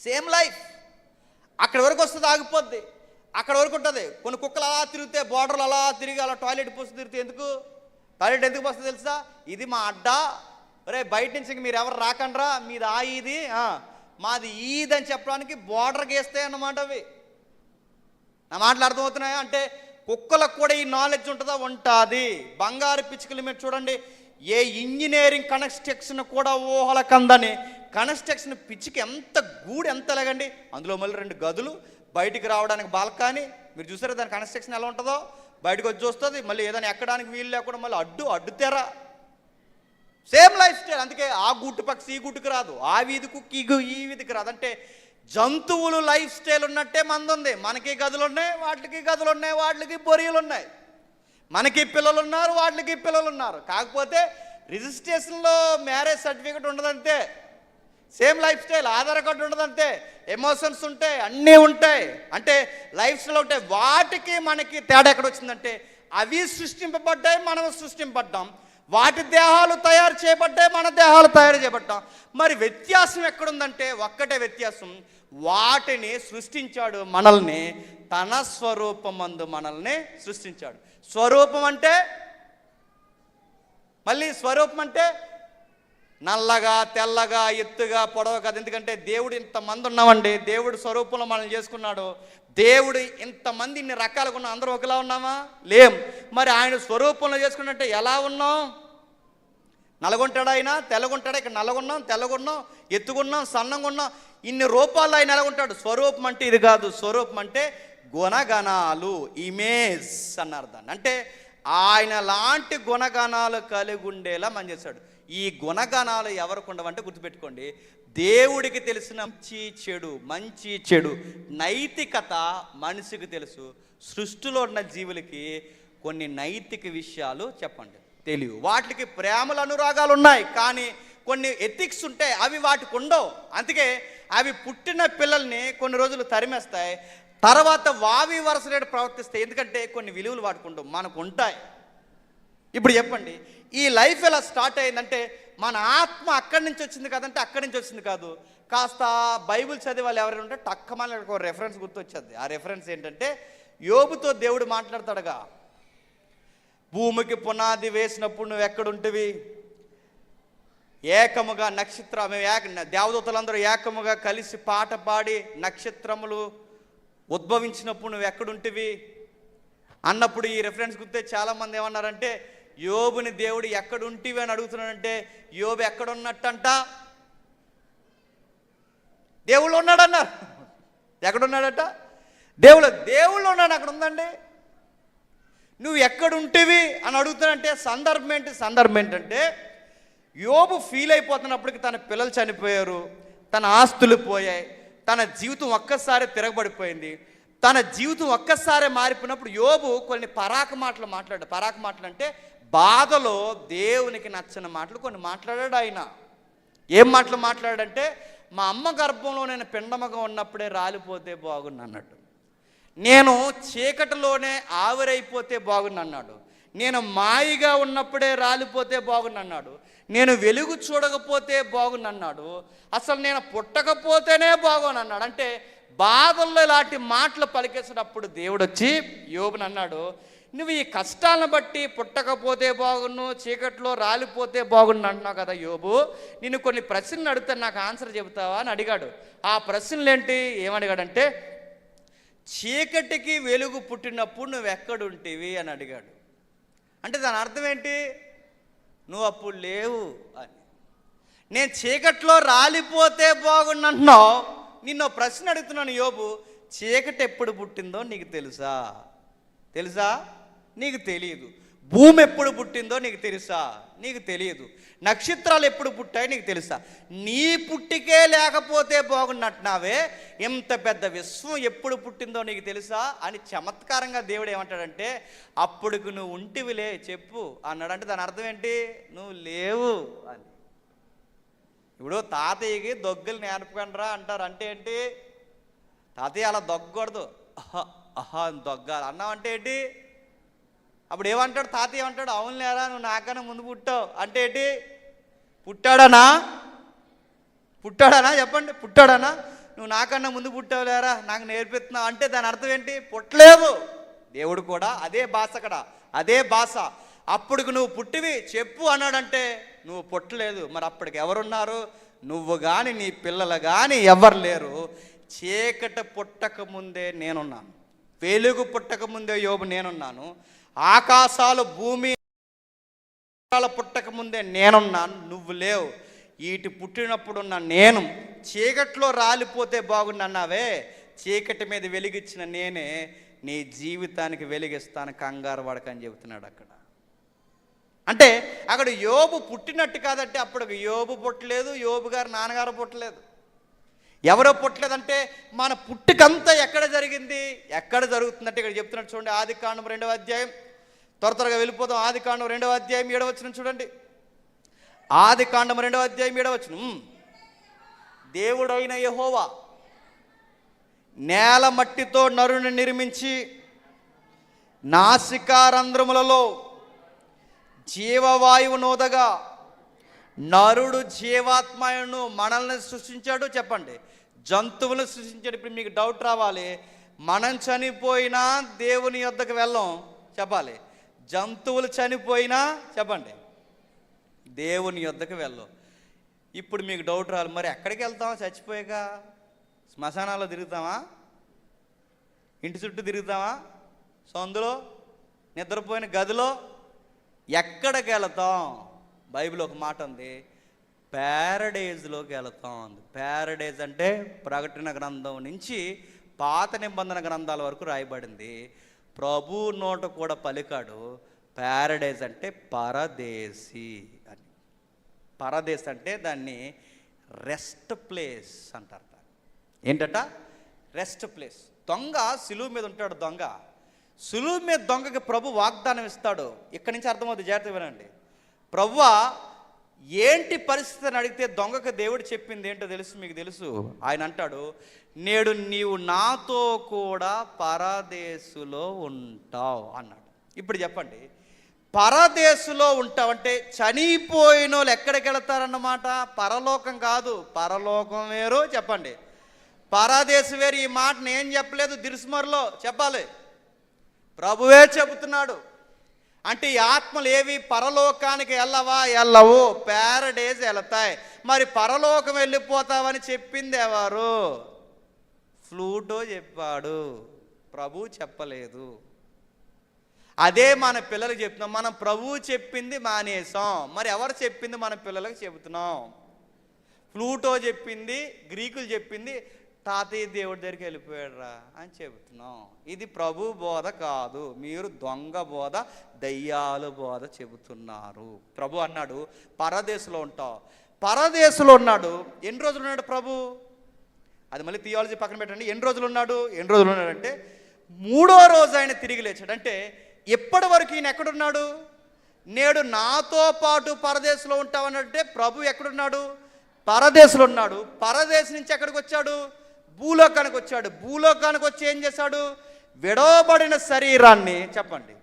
సేమ్ లైఫ్ అక్కడి వరకు వస్తుంది, ఆగిపోద్ది, అక్కడ వరకు ఉంటుంది. కొన్ని కుక్కలు అలా తిరిగితే బోర్డర్లు అలా తిరిగి అలా టాయిలెట్ పోసి తిరిగితే ఎందుకు టాయిలెట్ ఎందుకు వస్తుంది తెలుసా? ఇది మా అడ్డా, రే బయట నుంచి మీరు ఎవరు రాకండ్రా, మీది ఇది మాది ఈది అని చెప్పడానికి బోర్డర్ గీస్తాయి అన్నమాట అవి. నా మాటలు అర్థమవుతున్నాయా? అంటే కుక్కలకు కూడా ఈ నాలెడ్జ్ ఉంటుందా? ఉంటుంది. బంగారు పిచ్చుకలు మీరు చూడండి, ఏ ఇంజనీరింగ్ కన్స్ట్రక్షన్ కూడా ఊహల కందని కన్స్ట్రక్షన్ పిచ్చికి ఎంత గూడు ఎంత లేగండి, అందులో మళ్ళీ 2 గదులు, బయటికి రావడానికి బాల్కనీ. మీరు చూసారా దాని కన్స్ట్రక్షన్ ఎలా ఉంటుందో? బయటకు వచ్చి వస్తుంది, మళ్ళీ ఏదైనా ఎక్కడానికి వీలు లేకుండా మళ్ళీ అడ్డు తెర. Same life style. అందుకే ఆ గుట్టు పక్షి ఈ గుట్టుకు రాదు, ఆ వీధి కుక్కి ఈ వీధికి రాదు. అంటే జంతువులు లైఫ్ స్టైల్ ఉన్నట్టే మందుంది. మనకి గదులు ఉన్నాయి, వాటికి గదులు ఉన్నాయి, వాటికి బొరియలు ఉన్నాయి. మనకి పిల్లలు ఉన్నారు, వాటికి పిల్లలు ఉన్నారు. కాకపోతే రిజిస్ట్రేషన్లో మ్యారేజ్ సర్టిఫికేట్ ఉండదంతే. Same life style. Aadhaar card ఉండదంతే. ఎమోషన్స్ ఉంటాయి, అన్నీ ఉంటాయి. అంటే లైఫ్ స్టైల్ ఉంటాయి. వాటికి మనకి తేడా ఎక్కడ వచ్చిందంటే అవి సృష్టింపబడ్డాయి, మనం సృష్టింపబడ్డాం. వాటి దేహాలు తయారు చేయబడ్డాయి, మన దేహాలు తయారు చేయబడ్డాం. మరి వ్యత్యాసం ఎక్కడుందంటే ఒక్కటే వ్యత్యాసం, వాటిని సృష్టించాడు మనల్ని, తన స్వరూపమందు మనల్ని సృష్టించాడు. స్వరూపం అంటే మళ్ళీ స్వరూపం అంటే నల్లగా తెల్లగా ఎత్తుగా పొడవ కాదు. ఎందుకంటే దేవుడు ఇంతమంది ఉన్నామండి, దేవుడు స్వరూపంలో మనల్ని చేసుకున్నాడు. దేవుడు ఇంతమంది ఇన్ని రకాలుగా ఉన్నాం, అందరూ ఒకలా ఉన్నామా? లేం. మరి ఆయన స్వరూపంలో చేసుకున్నట్టే ఎలా ఉన్నాం? నల్లగుంటాడు ఆయన, తెల్లగుంటాడు. ఇక్కడ నల్లగున్నాం, తెల్లగున్నాం, ఎత్తుగున్నాం, సన్నంగా ఉన్నాం. ఇన్ని రూపాల్లో ఆయన ఎలాగుంటాడు? స్వరూపం అంటే ఇది కాదు. స్వరూపం అంటే గుణగణాలు, ఇమేజ్ అన్నారు దాన్ని. అంటే ఆయన లాంటి గుణగణాలు కలిగి ఉండేలా మనం చేశాడు. ఈ గుణగణాలు ఎవరికి ఉండవంటే గుర్తుపెట్టుకోండి, దేవుడికి తెలిసిన మంచి చెడు నైతికత మనిషికి తెలుసు. సృష్టిలో ఉన్న జీవులకి కొన్ని నైతిక విషయాలు చెప్పండి తెలియవు. వాటికి ప్రేమల అనురాగాలు ఉన్నాయి, కానీ కొన్ని ఎథిక్స్ ఉంటాయి, అవి వాటికి ఉండవు. అందుకే అవి పుట్టిన పిల్లల్ని కొన్ని రోజులు తరిమేస్తాయి, తర్వాత వావి వరసలేడు ప్రవర్తిస్తాయి. ఎందుకంటే కొన్ని విలువలు వాటికి ఉండవు, మనకు ఉంటాయి. ఇప్పుడు చెప్పండి, ఈ లైఫ్ ఎలా స్టార్ట్ అయిందంటే మన ఆత్మ అక్కడి నుంచి వచ్చింది కదంటే అక్కడి నుంచి వచ్చింది కాదు. కాస్త బైబిల్ చదివే వాళ్ళు ఎవరైనా ఉంటే టక్కమని ఒక రెఫరెన్స్ గుర్తొచ్చేది. ఆ రెఫరెన్స్ ఏంటంటే యోబుతో దేవుడు మాట్లాడతాడుగా, భూమికి పునాది వేసినప్పుడు నువ్వు ఎక్కడుంటివి, ఏకముగా దేవదూతలందరూ ఏకముగా కలిసి పాట పాడి నక్షత్రములు ఉద్భవించినప్పుడు నువ్వు ఎక్కడుంటివి అన్నప్పుడు ఈ రెఫరెన్స్ గుర్తే చాలామంది ఏమన్నారంటే, యోబుని దేవుడు ఎక్కడుంటివి అని అడుగుతున్నాడంటే యోబు ఎక్కడున్నట్టంట? దేవుళ్ళు ఉన్నాడన్నారు. ఎక్కడున్నాడట? దేవుళ్ళు ఉన్నాడు, అక్కడ ఉందండి. నువ్వు ఎక్కడుంటివి అని అడుగుతానంటే సందర్భం ఏంటంటే యోబు ఫీల్ అయిపోతున్నప్పటికి తన పిల్లలు చనిపోయారు, తన ఆస్తులు పోయాయి, తన జీవితం ఒక్కసారి తిరగబడిపోయింది. తన జీవితం ఒక్కసారి మారిపోయినప్పుడు యోబు కొన్ని పరాక మాటలు అంటే బాధలో దేవునికి నచ్చని మాటలు కొన్ని మాట్లాడాడు. ఆయన ఏం మాటలు మాట్లాడాడంటే, మా అమ్మ గర్భంలో నేను పిండమగా ఉన్నప్పుడే రాలిపోతే బాగుండు అన్నాడు, నేను చీకటిలోనే ఆవిరైపోతే బాగుండు అన్నాడు, నేను మాయిగా ఉన్నప్పుడే రాలిపోతే బాగుండు అన్నాడు, నేను వెలుగు చూడకపోతే బాగుండు అన్నాడు, అసలు నేను పుట్టకపోతేనే బాగుండు అన్నాడు. అంటే బాధల్లో ఇలాంటి మాటలు పలికేసినప్పుడు దేవుడు వచ్చి యోబుని అన్నాడు, నువ్వు ఈ కష్టాలను బట్టి పుట్టకపోతే బాగున్ను, చీకట్లో రాలిపోతే బాగుండు అంటున్నావు కదా యోబు, నేను కొన్ని ప్రశ్నలు అడుగుతాను, నాకు ఆన్సర్ చెబుతావా అని అడిగాడు. ఆ ప్రశ్నలు ఏంటి? ఏమడిగాడంటే, చీకటికి వెలుగు పుట్టినప్పుడు నువ్వు ఎక్కడుంటివి అని అడిగాడు. అంటే దాని అర్థం ఏంటి? నువ్వు అప్పుడు లేవు అని. నేను చీకట్లో రాలిపోతే బాగుండు అంటున్నావు, నిన్ను ప్రశ్న అడుగుతున్నాను యోబు, చీకటి ఎప్పుడు పుట్టిందో నీకు తెలుసా? నీకు తెలియదు. భూమి ఎప్పుడు పుట్టిందో నీకు తెలుసా? నీకు తెలియదు. నక్షత్రాలు ఎప్పుడు పుట్టాయో నీకు తెలుసా? నీ పుట్టికే లేకపోతే బాగున్నట్టున్నావే, ఎంత పెద్ద విశ్వం ఎప్పుడు పుట్టిందో నీకు తెలుసా అని చమత్కారంగా దేవుడు ఏమంటాడంటే, అప్పుడుకు నువ్వు ఉంటివిలే చెప్పు అన్నాడు. అంటే దాని అర్థం ఏంటి? నువ్వు లేవు అని. ఇప్పుడు తాతయ్యకి దొగ్గలు నేర్పకండ్రా అంటారు. అంటే ఏంటి? తాతయ్య అలా దొగ్గకూడదు, అని దొగ్గాలి అన్నావంటే ఏంటి? అప్పుడు ఏమంటాడు తాతయ్య? ఏమంటాడు? అవును లేరా, నువ్వు నాకన్నా ముందు పుట్టావు అంటే ఏంటి? పుట్టాడనా? పుట్టాడానా చెప్పండి, పుట్టాడానా? నువ్వు నాకన్నా ముందు పుట్టావులేరా, నాకు నేర్పిస్తున్నావు అంటే దాని అర్థం ఏంటి? పుట్టలేదు. దేవుడు కూడా అదే భాష, అక్కడ అదే భాష. అప్పటికి నువ్వు పుట్టివి చెప్పు అన్నాడంటే నువ్వు పుట్టలేదు. మరి అప్పటికి ఎవరున్నారు? నువ్వు కానీ నీ పిల్లలు కానీ ఎవరు లేరు. చీకటి పుట్టక ముందే నేనున్నాను, వెలుగు పుట్టక ముందే యోబు నేనున్నాను, ఆకాశాలు భూమి పుట్టక ముందే నేనున్నాను, నువ్వు లేవు. వీటి పుట్టినప్పుడున్న నేను చీకట్లో రాలిపోతే బాగుండన్నావే, చీకటి మీద వెలిగించిన నేనే నీ జీవితానికి వెలిగిస్తాను, కంగారు పడకని చెబుతున్నాడు అక్కడ. అంటే అక్కడ యోబు పుట్టినట్టు కాదంటే అప్పుడు యోబు పుట్టలేదు, యోబు గారు నాన్నగారు పుట్టలేదు, ఎవరో పుట్టలేదంటే మన పుట్టుకంతా ఎక్కడ జరిగింది, ఎక్కడ జరుగుతుందంటే ఇక్కడ చెప్తున్నట్టు చూడండి. ఆదికాండం 2వ అధ్యాయం, త్వరగా వెళ్ళిపోదాం. ఆదికాండం 2వ అధ్యాయం 7వ వచనం చూడండి. ఆదికాండం 2వ అధ్యాయం 7వ వచనం. దేవుడైన యెహోవా నేల మట్టితో నరుని నిర్మించి నాసికారంధ్రములలో జీవవాయువు నోదగా నరుడు జీవాత్మను మనల్ని సృష్టించాడు. చెప్పండి, జంతువులను సృష్టించాడు. ఇప్పుడు మీకు డౌట్ రావాలి, మనం చనిపోయినా దేవుని యొద్దకు వెళ్ళం చెప్పాలి, జంతువులు చనిపోయినా చెప్పండి దేవుని యొద్దకు వెళ్ళం. ఇప్పుడు మీకు డౌట్ రావాలి, మరి ఎక్కడికి వెళ్తామా చచ్చిపోయాక? శ్మశానాల్లో తిరుగుతామా, ఇంటి చుట్టూ తిరుగుతామా, సందులో, నిద్రపోయిన గదిలో, ఎక్కడికి వెళతాం? బైబిల్ ఒక మాట ఉంది, ప్యారడైజ్లోకి వెళతాం అంది. ప్యారడైజ్ అంటే ప్రకటన గ్రంథం నుంచి పాత నిబంధన గ్రంథాల వరకు రాయబడింది. ప్రభు నోట కూడా పలికాడు, ప్యారడైజ్ అంటే పరదేశి అని. పరదేశ్ అంటే దాన్ని రెస్ట్ ప్లేస్ అంటారు. ఏంటట? Rest place. దొంగ సిలువ మీద ఉంటాడు. దొంగ సిలువ మీద దొంగకి ప్రభు వాగ్దానం ఇస్తాడు. ఇక్కడి నుంచి అర్థమవుతుంది, జాగ్రత్తగా వినండి. ప్రభువా ఏంటి పరిస్థితి అని అడిగితే దొంగకు దేవుడు చెప్పింది ఏంటో తెలుసు, మీకు తెలుసు. ఆయన అంటాడు, నేడు నీవు నాతో కూడా పరదేశులో ఉంటావు అన్నాడు. ఇప్పుడు చెప్పండి, పరదేశులో ఉంటావంటే చనిపోయిన వాళ్ళు ఎక్కడికి వెళతారన్నమాట? పరలోకం కాదు, పరలోకం వేరు. చెప్పండి, పరదేశం వేరు. ఈ మాట నేను చెప్పలేదు, దిరుసుమరులో చెప్పాలి, ప్రభువే చెబుతున్నాడు. అంటే ఈ ఆత్మలు ఏవి పరలోకానికి వెళ్ళవా? వెళ్ళవు, ప్యారడైజ్ వెళతాయి. మరి పరలోకం వెళ్ళిపోతావని చెప్పింది ఎవరు? ఫ్లూటో చెప్పాడు, ప్రభు చెప్పలేదు. అదే మన పిల్లలకు చెప్తున్నాం. మనం ప్రభువు చెప్పింది మానేసాం, మరి ఎవరు చెప్పింది మన పిల్లలకు చెబుతున్నాం. ఫ్లూటో చెప్పింది, గ్రీకులు చెప్పింది, తాతయ్య దేవుడి దగ్గరికి వెళ్ళిపోయాడురా అని చెబుతున్నాం. ఇది ప్రభు బోధ కాదు, మీరు దొంగ బోధ, దయ్యాలు బోధ చెబుతున్నారు. ప్రభు అన్నాడు పరదేశంలో ఉంటావు. పరదేశంలో ఉన్నాడు. ఎన్ని రోజులు ఉన్నాడు ప్రభు? అది మళ్ళీ థియాలజీ పక్కన పెట్టండి. ఎన్ని రోజులు ఉన్నాడు? ఎన్ని రోజులు ఉన్నాడంటే 3వ రోజు ఆయన తిరిగి లేచాడు. అంటే ఎప్పటి వరకు ఈయన ఎక్కడున్నాడు? నేడు నాతో పాటు పరదేశంలో ఉంటావనంటే ప్రభు ఎక్కడున్నాడు? పరదేశంలో ఉన్నాడు. పరదేశం నుంచి ఎక్కడికి వచ్చాడు? భూలోకానికి వచ్చాడు. భూలోకానికి వచ్చి ఏం చేశాడు? విడవబడిన శరీరాన్ని చెప్పండి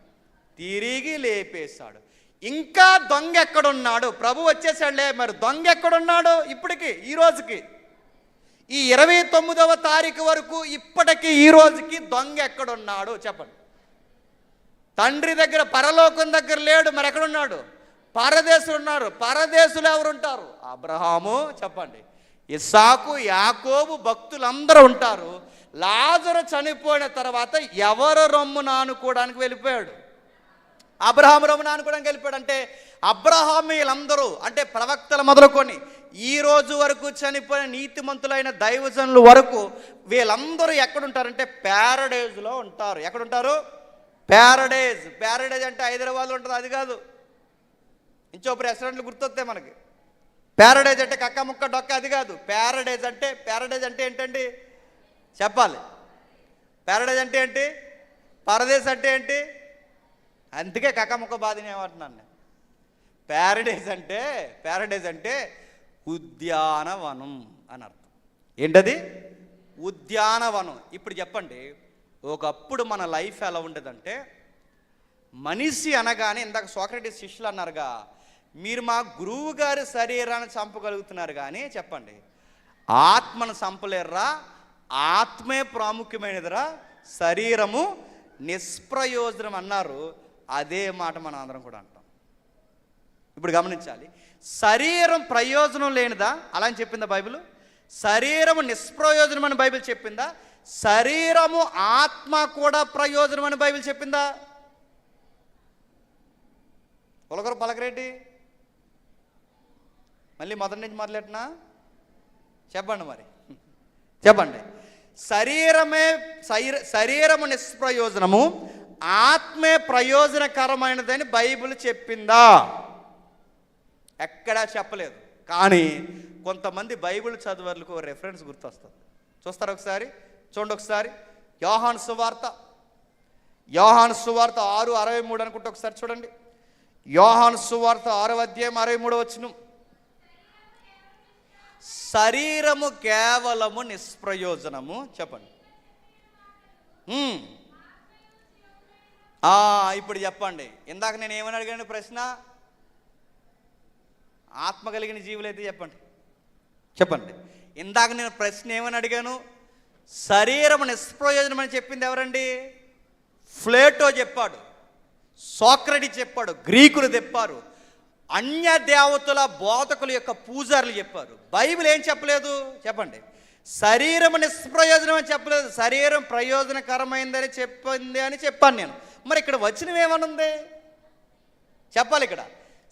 తిరిగి లేపేశాడు. ఇంకా దొంగ ఎక్కడున్నాడు? ప్రభు వచ్చేసాడులే, మరి దొంగ ఎక్కడున్నాడు? ఇప్పటికి ఈ రోజుకి, ఈ 29వ తారీఖు వరకు ఇప్పటికి ఈ రోజుకి దొంగ ఎక్కడున్నాడు చెప్పండి. తండ్రి దగ్గర, పరలోకం దగ్గర లేడు, మరి ఎక్కడున్నాడు? పరదేశులు ఉన్నారు. పరదేశులు ఎవరు ఉంటారు? అబ్రహాము చెప్పండి, ఇస్సాకు, యాకోబు, భక్తులందరూ ఉంటారు. లాజరు చనిపోయిన తర్వాత ఎవరు రొమ్మున ఆనుకోవడానికి వెళ్ళిపోయాడు? అబ్రహాము రొమ్మున ఆనుకోవడానికి వెళ్ళిపోయాడు. అంటే అబ్రహామీలందరూ, అంటే ప్రవక్తలు మొదలుకొని ఈ రోజు వరకు చనిపోయిన నీతిమంతులైన దైవజనుల వరకు వీళ్ళందరూ ఎక్కడుంటారంటే ప్యారడైజ్లో ఉంటారు. ఎక్కడుంటారు? ప్యారడైజ్. ప్యారడైజ్ అంటే హైదరాబాద్లో ఉంటుంది, అది కాదు. ఇంచోపు రెస్టారెంట్లు గుర్తొస్తాయి మనకి. ప్యారడైజ్ అంటే కక్క ముక్క డొక్క, అది కాదు. ప్యారడైజ్ అంటే ఏంటండి చెప్పాలి. ప్యారడైజ్ అంటే ఏంటి? పరదేశ్ అంటే ఏంటి? అందుకే కక్క ముక్క బాధినేమంటున్నాను. ప్యారడైజ్ అంటే ఉద్యానవనం అని అర్థం. ఏంటది? ఉద్యానవనం. ఇప్పుడు చెప్పండి, ఒకప్పుడు మన లైఫ్ ఎలా ఉండేదంటే, మనిషి అనగానే ఇందాక సోక్రటీస్ శిష్యులు అన్నారుగా, మీరు మా గురువు గారి శరీరాన్ని చంపగలుగుతున్నారు కానీ చెప్పండి ఆత్మను చంపలేర్రా, ఆత్మే ప్రాముఖ్యమైనదిరా, శరీరము నిష్ప్రయోజనం అన్నారు. అదే మాట మనం అందరం కూడా అంటాం. ఇప్పుడు గమనించాలి, శరీరం ప్రయోజనం లేనిదా అలా అని చెప్పిందా బైబిల్? శరీరము నిష్ప్రయోజనం అని బైబిల్ చెప్పిందా? శరీరము ఆత్మ కూడా ప్రయోజనం అని బైబిల్ చెప్పిందా? ఒకరు పలకరేటి, మళ్ళీ మొదటి నుంచి మొదలెట్నా? చెప్పండి మరి, చెప్పండి. శరీరము నిష్ప్రయోజనము, ఆత్మే ప్రయోజనకరమైనదని బైబిల్ చెప్పిందా? ఎక్కడా చెప్పలేదు. కానీ కొంతమంది బైబిల్ చదువర్లకు రెఫరెన్స్ గుర్తొస్తుంది. చూస్తారు ఒకసారి, చూడండి ఒకసారి. యోహాను సువార్త 6:63 అనుకుంటే ఒకసారి చూడండి. యోహాను సువార్త 6:63 శరీరము కేవలము నిష్ప్రయోజనము. చెప్పండి. ఇప్పుడు చెప్పండి. ఇందాక నేను ఏమని అడిగాను ప్రశ్న? ఆత్మ కలిగిన జీవులైతే చెప్పండి. ఇందాక నేను ప్రశ్న ఏమని అడిగాను? శరీరం నిష్ప్రయోజనం అని చెప్పింది ఎవరండి? ప్లేటో చెప్పాడు, సోక్రటీస్ చెప్పాడు, గ్రీకులు చెప్పారు, అన్య దేవతల బోధకుల యొక్క పూజారులు చెప్పారు. బైబిల్ ఏం చెప్పలేదు? చెప్పండి. శరీరం నిష్ప్రయోజనం అని చెప్పలేదు, శరీరం ప్రయోజనకరమైందని చెప్పింది అని చెప్పాను నేను. మరి ఇక్కడ వచనం ఏమనుంది చెప్పాలి. ఇక్కడ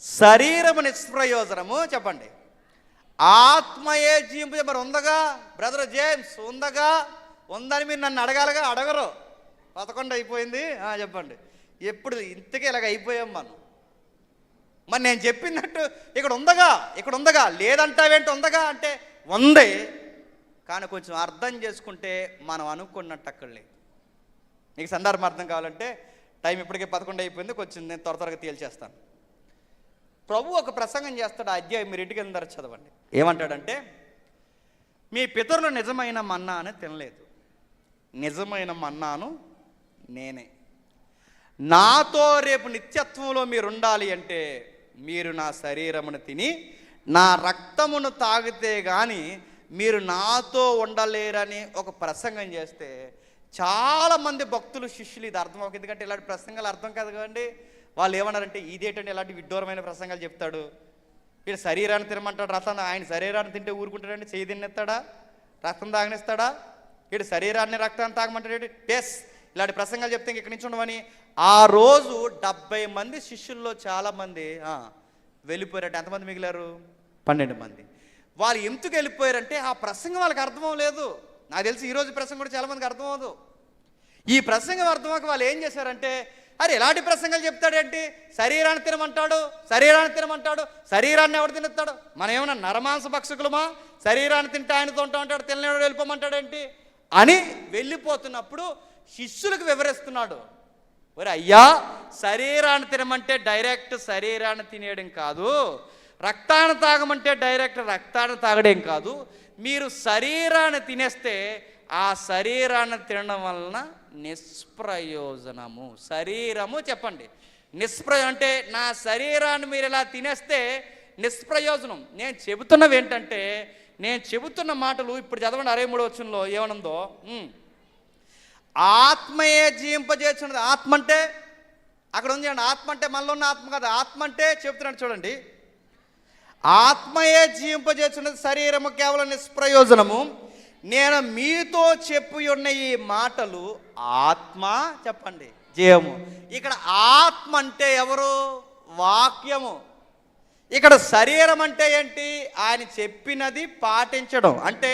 శరీరము నిష్ప్రయోజనము, చెప్పండి. ఆత్మయే జీవింపు. మరి ఉందగా బ్రదర్ జేమ్స్, ఉందని మీరు నన్ను అడగాలిగా, అడగరు. 11 అయిపోయింది. చెప్పండి. ఎప్పుడు ఇంతకీ ఇలాగ అయిపోయాం మనం. మరి నేను చెప్పినట్టు ఇక్కడ ఉందగా లేదంటావేంటి? ఉందగా అంటే ఉంది, కానీ కొంచెం అర్థం చేసుకుంటే మనం అనుకున్నట్టు అక్కడ లేదు. నీకు సందర్భం అర్థం కావాలంటే టైం ఇప్పటికే 11 అయిపోయింది, కొంచెం నేను త్వరగా తేల్చేస్తాను. ప్రభు ఒక ప్రసంగం చేస్తాడు. ఆ అధ్యాయం మీరు ఇంటికి అందరూ చదవండి. ఏమంటాడంటే, మీ పితరులు నిజమైన మన్నాను తినలేదు, నిజమైన మన్నాను నేనే. నాతో రేపు నిత్యత్వంలో మీరు ఉండాలి అంటే మీరు నా శరీరమును తిని నా రక్తమును తాగితే కానీ మీరు నాతో ఉండలేరని ఒక ప్రసంగం చేస్తే చాలామంది భక్తులు, శిష్యులు ఇది అర్థం అవుతుంది. ఎందుకంటే ఇలాంటి ప్రసంగాలు అర్థం కాదు కదండి. వాళ్ళు ఏమన్నారంటే, ఇదేంటంటే ఇలాంటి విడ్డూరమైన ప్రసంగాలు చెప్తాడు, వీడు శరీరాన్ని తినమంటాడు, రక్తం. ఆయన శరీరాన్ని తింటే ఊరుకుంటాడంటే చెయ్యి తిన్నెత్తాడా? రక్తం తాగనిస్తాడా? వీడు శరీరాన్ని రక్తాన్ని తాగమంటాడు. ఎస్, ఇలాంటి ప్రసంగాలు చెప్తే ఇక్కడి నుంచి ఉండవని. ఆ రోజు 70 మంది శిష్యుల్లో చాలామంది వెళ్ళిపోయారంటే ఎంతమంది మిగిలారు? 12 మంది. వాళ్ళు ఎందుకు వెళ్ళిపోయారంటే ఆ ప్రసంగం వాళ్ళకి అర్థం లేదు. నాకు తెలిసి ఈరోజు ప్రసంగం కూడా చాలామందికి అర్థం అవ్వదు. ఈ ప్రసంగం అర్థమవక వాళ్ళు ఏం చేశారంటే, అరే ఎలాంటి ప్రసంగాలు చెప్తాడేంటి? శరీరాన్ని తినమంటాడు, శరీరాన్ని ఎవడు తినేస్తాడు? మనం ఏమన్నా నరమాంస భక్షకులమా? శరీరాన్ని తింటే ఆయనతో ఉంటాడు, తినలేడు వెళ్ళిపోమంటాడేంటి అని వెళ్ళిపోతున్నప్పుడు శిష్యులకు వివరిస్తున్నాడు. ఒరే అయ్యా, శరీరాన్ని తినమంటే డైరెక్ట్ శరీరాన్ని తినేయడం కాదు, రక్తాన్ని తాగమంటే డైరెక్ట్ రక్తాన్ని తాగడం కాదు. మీరు శరీరాన్ని తినేస్తే ఆ శరీరాన్ని తినడం వలన నిష్ప్రయోజనము. శరీరము చెప్పండి, అంటే నా శరీరాన్ని మీరు ఇలా తినేస్తే నిష్ప్రయోజనం. నేను చెబుతున్నవి ఏంటంటే, నేను చెబుతున్న మాటలు ఇప్పుడు చదవండి. 63వ వచనంలో ఏమనుందో, ఆత్మయే జీవింపజేస్తున్నది. ఆత్మ అంటే అక్కడ ఉంది అండి. ఆత్మ అంటే మనలో ఉన్న ఆత్మ కాదు. ఆత్మ అంటే చెబుతున్నాడు చూడండి, ఆత్మయే జీవింపజేస్తున్నది, శరీరము కేవలం నిష్ప్రయోజనము. నేను మీతో చెప్పి ఉన్న ఈ మాటలు ఆత్మ, చెప్పండి, జీవము. ఇక్కడ ఆత్మ అంటే ఎవరు? వాక్యము. ఇక్కడ శరీరం అంటే ఏంటి? ఆయన చెప్పినది పాటించడం. అంటే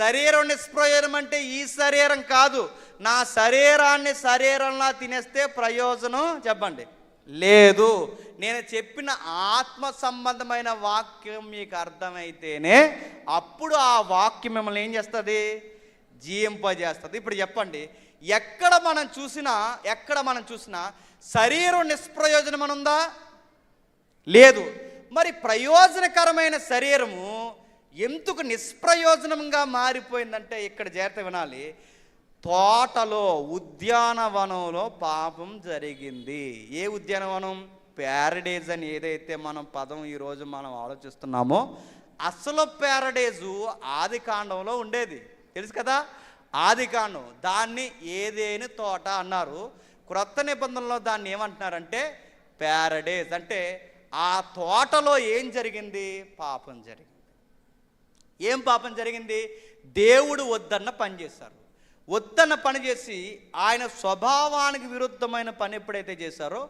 శరీరం నిష్ప్రయోజనం అంటే ఈ శరీరం కాదు. నా శరీరాన్ని శరీరంలా తినేస్తే ప్రయోజనం చెప్పండి లేదు. నేను చెప్పిన ఆత్మ సంబంధమైన వాక్యం మీకు అర్థమైతేనే అప్పుడు ఆ వాక్యం మిమ్మల్ని ఏం చేస్తుంది? జీవింపజేస్తుంది. ఇప్పుడు చెప్పండి, ఎక్కడ మనం చూసినా శరీరం నిష్ప్రయోజనం అని ఉందా? లేదు. మరి ప్రయోజనకరమైన శరీరము ఎందుకు నిష్ప్రయోజనంగా మారిపోయిందంటే ఇక్కడ జాగ్రత్త వినాలి. తోటలో, ఉద్యానవనంలో పాపం జరిగింది. ఏ ఉద్యానవనం? ప్యారడైజ్ అని ఏదైతే మనం పదం ఈరోజు మనం ఆలోచిస్తున్నామో అసలు ప్యారడైజు ఆది కాండంలో ఉండేది, తెలుసు కదా. ఆది కాండం, దాన్ని ఏదేని తోట అన్నారు. క్రొత్త నిబంధనలో దాన్ని ఏమంటున్నారంటే ప్యారడైజ్. అంటే ఆ తోటలో ఏం జరిగింది? పాపం జరిగింది. ఏం పాపం జరిగింది? దేవుడు వద్దన్న పని చేశారు. వద్దన్న పని చేసి ఆయన స్వభావానికి విరుద్ధమైన పని ఎప్పుడైతే చేశారో,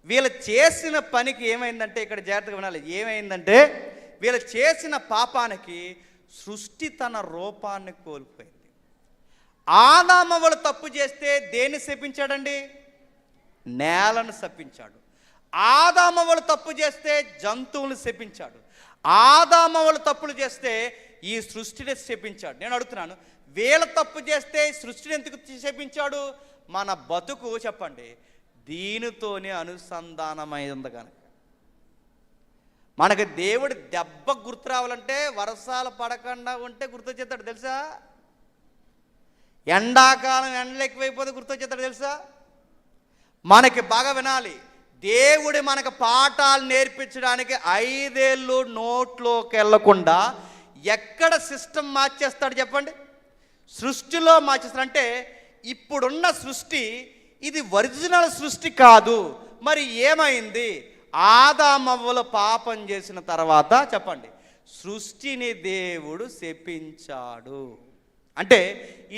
వీళ్ళు చేసిన పనికి ఏమైందంటే, ఇక్కడ జాగ్రత్తగా వినాలి, ఏమైందంటే వీళ్ళు చేసిన పాపానికి సృష్టి తన రూపాన్ని కోల్పోయింది. ఆదామవ్వలు తప్పు చేస్తే దేన్ని శపించాడండి? నేలను శపించాడు. ఆదామవ్వలు తప్పు చేస్తే జంతువులను శపించాడు. ఆదామవ్వలు తప్పులు చేస్తే ఈ సృష్టిని శపించాడు. నేను అడుగుతున్నాను, వీళ్ళ తప్పు చేస్తే సృష్టిని ఎందుకు శపించాడు? మన బతుకు చెప్పండి దీనితోనే అనుసంధానమైంది కనుక. మనకి దేవుడు దెబ్బ గుర్తు రావాలంటే వర్షాలు పడకుండా ఉంటే గుర్తొచ్చేస్తాడు, తెలుసా. ఎండాకాలం ఎండలు ఎక్కువైపోతే గుర్తొచ్చేస్తాడు, తెలుసా. మనకి బాగా వినాలి, దేవుడు మనకు పాఠాలు నేర్పించడానికి 5 ఏళ్ళు నోట్లోకి వెళ్ళకుండా ఎక్కడ సిస్టమ్ మార్చేస్తాడు చెప్పండి? సృష్టిలో మార్చేస్తాడు. అంటే ఇప్పుడున్న సృష్టి ఇది ఒరిజినల్ సృష్టి కాదు. మరి ఏమైంది? ఆదామవ్వలు పాపం చేసిన తర్వాత చెప్పండి సృష్టిని దేవుడు శపించాడు. అంటే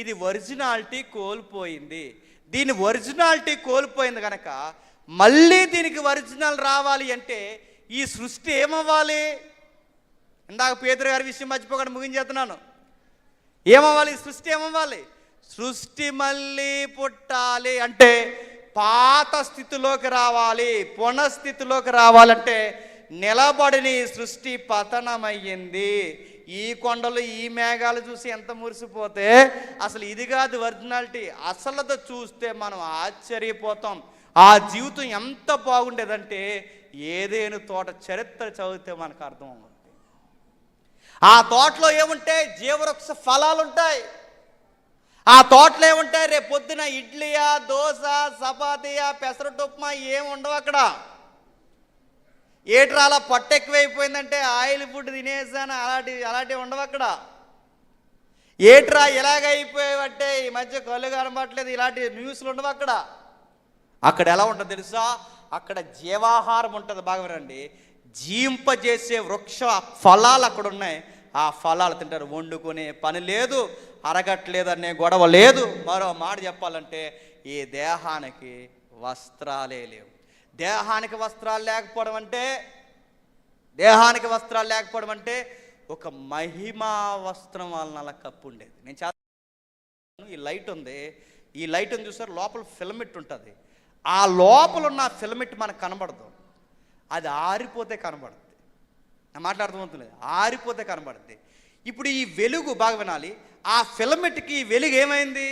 ఇది ఒరిజినాలిటీ కోల్పోయింది. దీని ఒరిజినాలిటీ కోల్పోయింది కనుక మళ్ళీ దీనికి ఒరిజినల్ రావాలి అంటే ఈ సృష్టి ఏమవ్వాలి? ఇందాక పేతురు గారి విషయం మర్చిపోకుండా ముగించేస్తున్నాను. ఏమవ్వాలి? సృష్టి ఏమవ్వాలి? సృష్టి మళ్ళీ పుట్టాలి. అంటే పాత స్థితిలోకి రావాలి, పునఃస్థితిలోకి రావాలంటే నిలబడిన ఈ సృష్టి పతనమయ్యింది. ఈ కొండలు ఈ మేఘాలు చూసి ఎంత మురిసిపోతే అసలు ఇది కాదు ఒరిజినాలిటీ. అసలుతో చూస్తే మనం ఆశ్చర్యపోతాం. ఆ జీవితం ఎంత బాగుండేదంటే ఏదేను తోట చరిత్ర చదివితే మనకు అర్థం అవుతుంది. ఆ తోటలో ఏముంటాయి? జీవవృక్ష ఫలాలు ఉంటాయి. ఆ తోటలో ఏముంటాయి? రేపు పొద్దున ఇడ్లీయా, దోశ, చపాతీయా, పెసరట్టు ఉప్మా ఏమి ఉండవు అక్కడ. ఏట్రా అలా పొట్ట ఎక్కువైపోయిందంటే ఆయిల్ ఫుడ్ తినేసాను అలాంటివి ఉండవు అక్కడ. ఏట్రా ఇలాగైపోయావంటే ఈ మధ్య కళ్ళు కనబట్టలేదు ఇలాంటి న్యూస్లు ఉండవు అక్కడ. అక్కడ ఎలా ఉంటుంది తెలుసా? అక్కడ జీవాహారం ఉంటుంది. బాగా వినండి, జీంపజేసే వృక్ష ఫలాలు అక్కడ ఉన్నాయి. ఆ ఫలాలు తింటారు. వండుకునే పని లేదు, అరగట్లేదనే గొడవ లేదు. మరో మాట చెప్పాలంటే ఈ దేహానికి వస్త్రాలే లేవు. దేహానికి వస్త్రాలు లేకపోవడం అంటే ఒక మహిమా వస్త్రం వలన అలా కప్పు ఉండేది. నేను ఈ లైట్ ఉంది, ఈ లైట్ని చూసారు, లోపల ఫిలమెంట్ ఉంటుంది. ఆ లోపల ఉన్న ఫిలమెంట్ మనకు కనబడదు, అది ఆరిపోతే కనబడుతుంది. నా మాట్లాడుతుంది, ఆరిపోతే కనబడుతుంది. ఇప్పుడు ఈ వెలుగు బాగా వినాలి, ఆ ఫిలమెంట్కి ఈ వెలుగు ఏమైంది?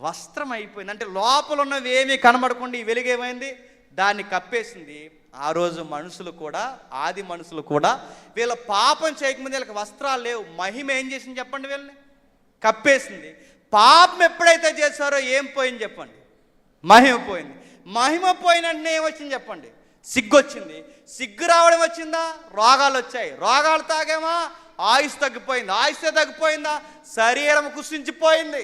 వస్త్రం అయిపోయింది. అంటే లోపల ఉన్నవి ఏమీ కనబడకుండా ఈ వెలుగు ఏమైంది? దాన్ని కప్పేసింది. ఆ రోజు మనుషులు కూడా, ఆది మనుషులు కూడా వీళ్ళ పాపం చేయకముందు వీళ్ళకి వస్త్రాలు లేవు. మహిమ ఏం చేసింది చెప్పండి? వీళ్ళని కప్పేసింది. పాపం ఎప్పుడైతే చేశారో ఏం పోయింది చెప్పండి? మహిమ పోయింది. మహిమ పోయినట్టు ఏమొచ్చింది చెప్పండి? సిగ్గు వచ్చింది. సిగ్గు రావడం వచ్చిందా? రోగాలు వచ్చాయి. రోగాలు తాగేమా? ఆయుష్ తగ్గిపోయింది. ఆయుష్ తగ్గిపోయిందా? శరీరం కుసించిపోయింది.